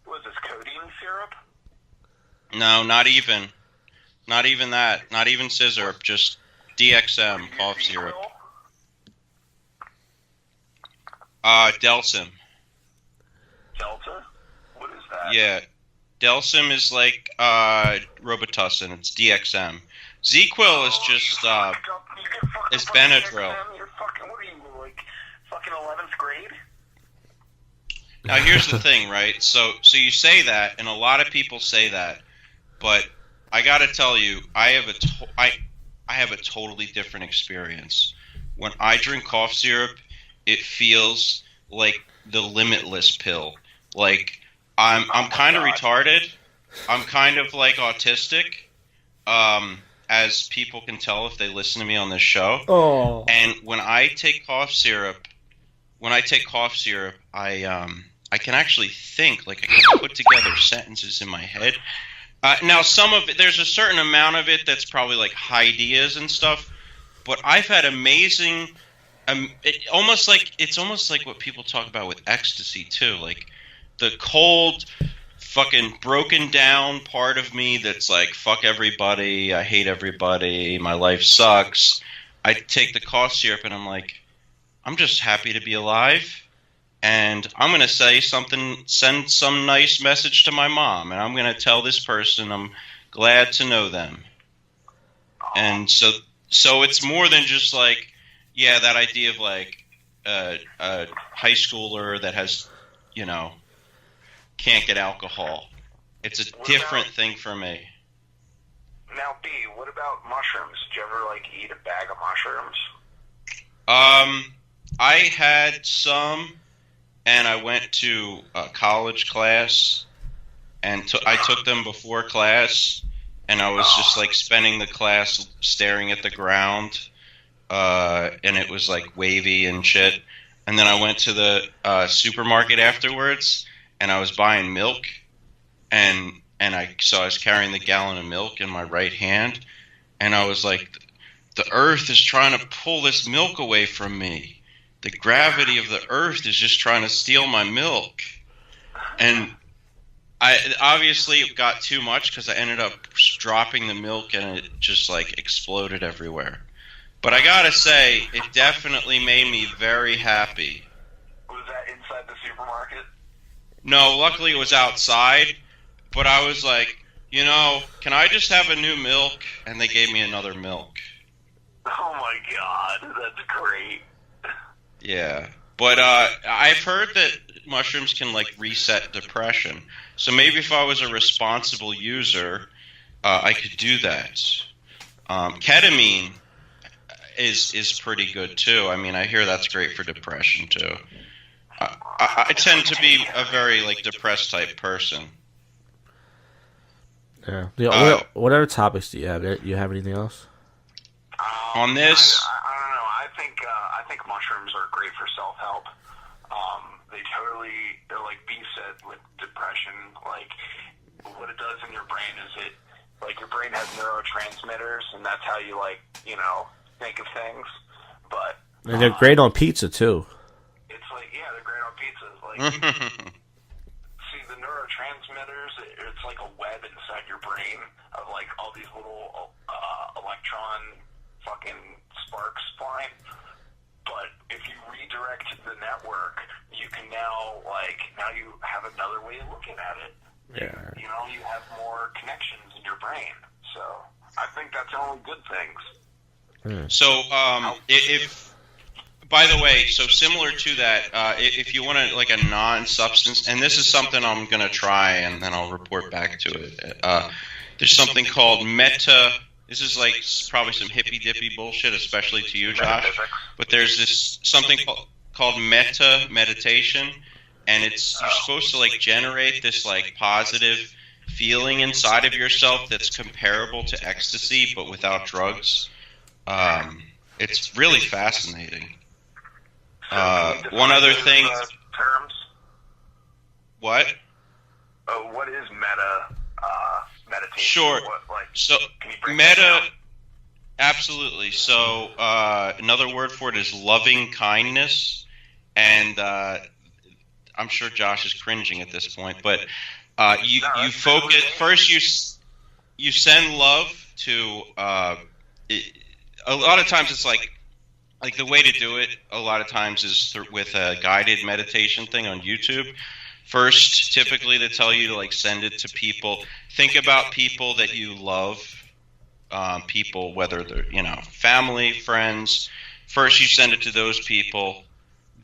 Was this codeine syrup? No, not even that. Not even scissor. Just DXM cough syrup. Delsim. Delta? What is that? Yeah, Delsim is like Robitussin. It's DXM. Z-Quil is just is Benadryl. You're fucking, what are you, like, fucking 11th grade? Now here's the thing, right? So you say that, and a lot of people say that, but I gotta tell you, I have a totally different experience. When I drink cough syrup, it feels like the limitless pill. Like I'm kind of retarded. I'm kind of like autistic. As people can tell if they listen to me on this show. Oh. And when I take cough syrup, I can actually think, like I can put together sentences in my head. Now, some of it, there's a certain amount of it that's probably like ideas and stuff, but I've had amazing, it's almost like what people talk about with ecstasy too, like the cold, fucking broken down part of me that's like, fuck everybody, I hate everybody, my life sucks. I take the cough syrup and I'm like, I'm just happy to be alive. And I'm going to send some nice message to my mom, and I'm going to tell this person I'm glad to know them. And so it's more than just like, yeah, that idea of like a high schooler that has, you know, can't get alcohol. It's a different thing for me. Now, B, what about mushrooms? Did you ever, like, eat a bag of mushrooms? I had some. And I went to a college class, and I took them before class, and I was just like spending the class staring at the ground, and it was like wavy and shit. And then I went to the supermarket afterwards, and I was buying milk, and I was carrying the gallon of milk in my right hand, and I was like, the earth is trying to pull this milk away from me. The gravity of the earth is just trying to steal my milk. And I obviously got too much because I ended up dropping the milk and it just like exploded everywhere. But I gotta say, it definitely made me very happy. Was that inside the supermarket? No, luckily it was outside. But I was like, you know, can I just have a new milk? And they gave me another milk. Oh my god, that's great. Yeah, but I've heard that mushrooms can like reset depression. So maybe if I was a responsible user, I could do that. Ketamine is pretty good too. I mean, I hear that's great for depression too. I tend to be a very like depressed type person. Yeah. What other topics do you have? You have anything else? On this? I don't know. I think mushrooms are great for self-help. They're like B said with depression, like what it does in your brain is like your brain has neurotransmitters, and that's how you like, you know, think of things. But and they're great on pizza too. It's like, yeah, they're great on pizza. Like, see, the neurotransmitters, it's like a web inside your brain of like all these little electron fucking sparks flying. But if you redirect the network, you can now you have another way of looking at it. Yeah. You know, you have more connections in your brain. So I think that's only good things. So, if by the way, so similar to that, if you want to like a non-substance, and this is something I'm going to try, and then I'll report back to it. There's something called meta. This is like probably some hippy-dippy bullshit, especially to you, Josh. But there's this something called meta meditation, and you're supposed to like generate this like positive feeling inside of yourself that's comparable to ecstasy, but without drugs. It's really fascinating. One other thing. Terms. What? What is meta meditation? Sure. So meta, absolutely. So another word for it is loving kindness, and I'm sure Josh is cringing at this point, but you focus first. You send love to. A lot of times it's like the way to do it. A lot of times is with a guided meditation thing on YouTube. First, typically they tell you to like send it to people. Think about people that you love, people whether they're family, friends. First, you send it to those people.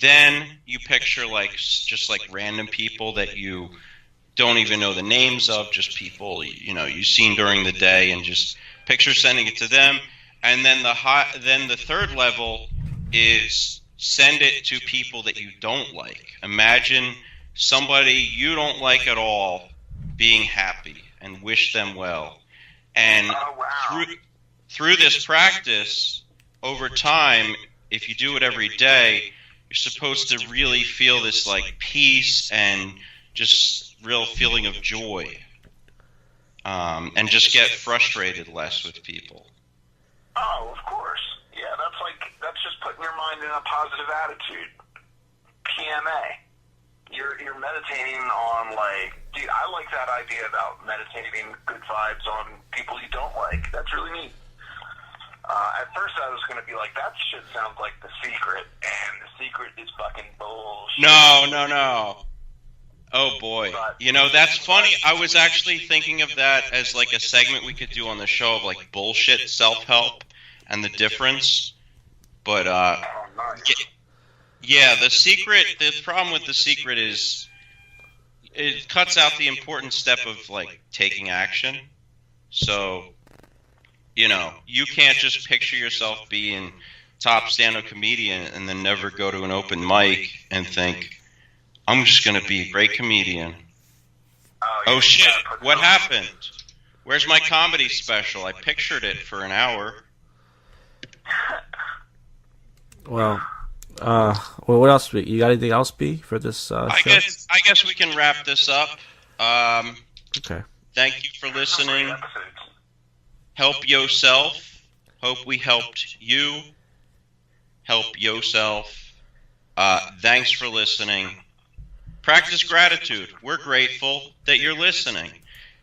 Then you picture just random people that you don't even know the names of, just people you've seen during the day, and just picture sending it to them. And then the third level is send it to people that you don't like. Imagine somebody you don't like at all being happy, and wish them well. And through this practice, over time, if you do it every day, you're supposed to really feel this like peace and just real feeling of joy, and just get frustrated less with people. Oh, of course. Yeah, that's just putting your mind in a positive attitude. PMA. You're meditating on dude, I like that idea about meditating good vibes on people you don't like. That's really neat. At first I was going to be like, that shit sounds like The Secret, and The Secret is fucking bullshit. No. Oh boy. That's funny. I was actually thinking of that as like a segment we could do on the show of like bullshit self-help and the difference. But nice. yeah, the problem with The Secret is it cuts out the important step of like taking action. So, you can't just picture yourself being top stand-up comedian and then never go to an open mic and think, I'm just going to be a great comedian. Oh shit, what happened? Where's my comedy special? I pictured it for an hour. Well, what else? You got anything else, B, for this show? I guess we can wrap this up. Okay. Thank you for listening. Help yourself. Hope we helped you. Help yourself. Thanks for listening. Practice gratitude. We're grateful that you're listening.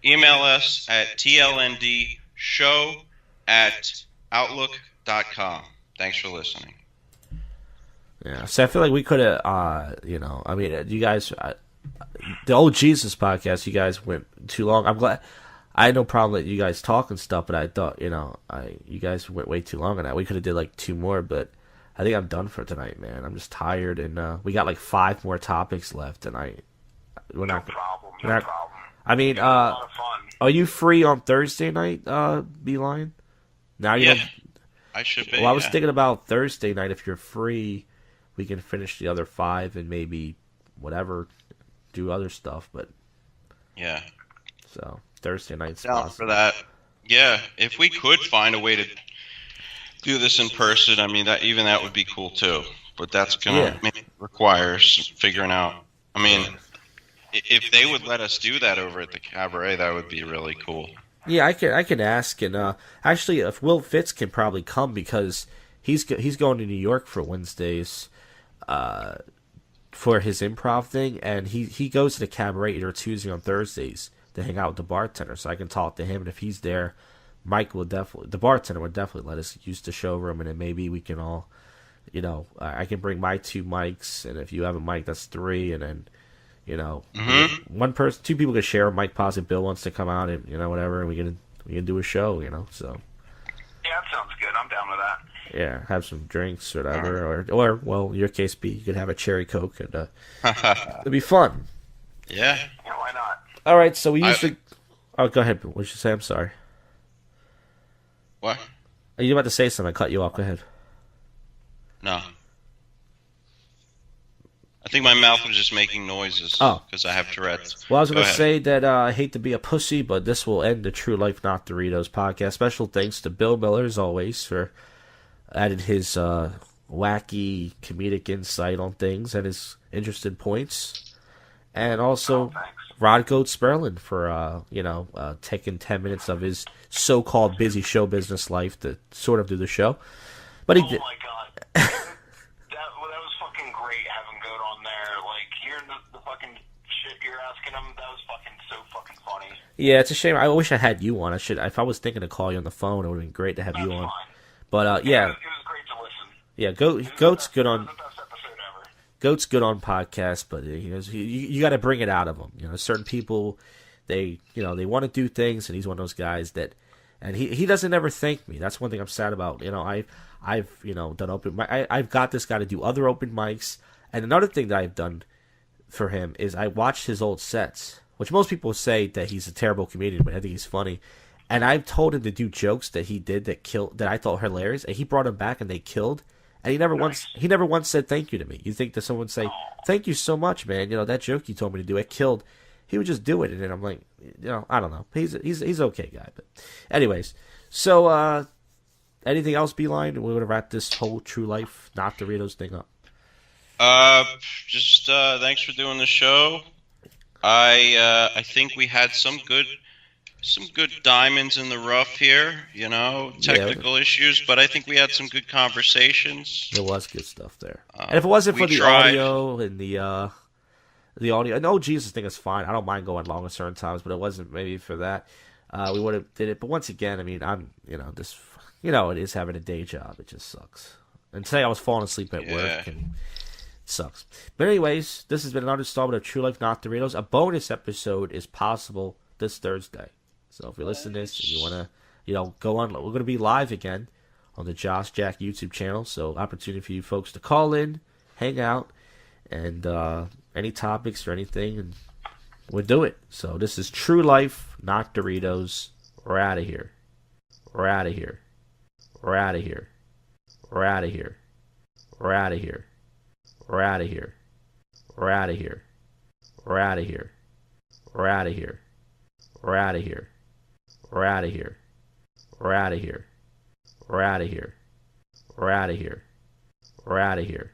Email us at tlndshow@outlook.com. Thanks for listening. Yeah, so I feel like we could have, you guys, the old Jesus podcast, you guys went too long. I'm glad. I had no problem that you guys talk and stuff, but I thought, you guys went way too long on that. We could have did like 2 more, but I think I'm done for tonight, man. I'm just tired, and we got like 5 more topics left, and we're not. No problem. I mean, a lot of fun. Are you free on Thursday night, Bee Lion? Now I should be. Well, I was thinking about Thursday night. If you're free, we can finish the other 5 and maybe whatever, do other stuff. But yeah, so Thursday night's down possible. for that. Yeah, if we could find a way to do this in person, I mean that would be cool too. But that's gonna require figuring out. I mean, if they would let us do that over at the cabaret, that would be really cool. Yeah, I can ask, and actually, if Will Fitz can probably come because he's going to New York for Wednesdays, for his improv thing, and he goes to the cabaret either Tuesday or Thursdays to hang out with the bartender, so I can talk to him, and if he's there, the bartender would definitely let us use the showroom, and then maybe we can all, I can bring my 2 mics, and if you have a mic, that's 3, and then, one person, 2 people can share a mic. Possibly Bill wants to come out, and whatever, and we can do a show, so. Yeah, that sounds good. I'm down with that. Yeah, have some drinks or whatever, or well, in your case, you could have a cherry Coke, and it'd be fun. Yeah. Yeah, why not? All right, so we usually. Oh, go ahead. What did you say? I'm sorry. What? Are you about to say something? I cut you off. Go ahead. No. I think my mouth was just making noises because I have Tourette's. Well, I was going to say that I hate to be a pussy, but this will end the True Life Not Doritos podcast. Special thanks to Bill Miller, as always, for adding his wacky comedic insight on things and his interesting points. And also Rod Goat Sperlin for, taking 10 minutes of his so-called busy show business life to sort of do the show. But he did. Oh, my God. that was fucking great having Goat on there. Like, hearing the fucking shit you're asking him, that was fucking so fucking funny. Yeah, it's a shame. I wish I had you on. If I was thinking to call you on the phone, it would have been great to have you on. Fine. But, yeah. It was great to listen. Yeah, Goat's good on... It was the best episode ever. Goat's good on podcasts, but you got to bring it out of him. Certain people, they want to do things, and he's one of those guys that, and he doesn't ever thank me. That's one thing I'm sad about. I've done open. I've got this guy to do other open mics, and another thing that I've done for him is I watched his old sets, which most people say that he's a terrible comedian, but I think he's funny. And I've told him to do jokes that he did that I thought hilarious, and he brought them back and they killed. And he never once said thank you to me. You think that someone would say, "Thank you so much, man. That joke you told me to do, it killed." He would just do it, and then I'm like, I don't know. He's okay guy, but anyways. So anything else, Bee Lion? We would have wrapped this whole True Life Not Doritos thing up. Just thanks for doing the show. I think we had some good diamonds in the rough here, technical issues, but I think we had some good conversations. There was good stuff there. And if it wasn't for the audio and the audio, and Jesus thing is fine. I don't mind going long at certain times, but it wasn't maybe for that. We would have did it. But once again, I mean, I'm, it is having a day job. It just sucks. And today I was falling asleep at work, and it sucks. But anyways, this has been another installment of True Life Not Doritos. A bonus episode is possible this Thursday. So if you're listening to this and you want to, go on, we're going to be live again on the Josh Jack YouTube channel. So opportunity for you folks to call in, hang out, and any topics or anything, and we'll do it. So this is True Life, Not Doritos. We're out of here. We're out of here. We're out of here. We're out of here. We're out of here. We're out of here. We're out of here. We're out of here. We're out of here. We're out of here. We're out of here. We're out of here. We're out of here. We're out of here. We're out of here.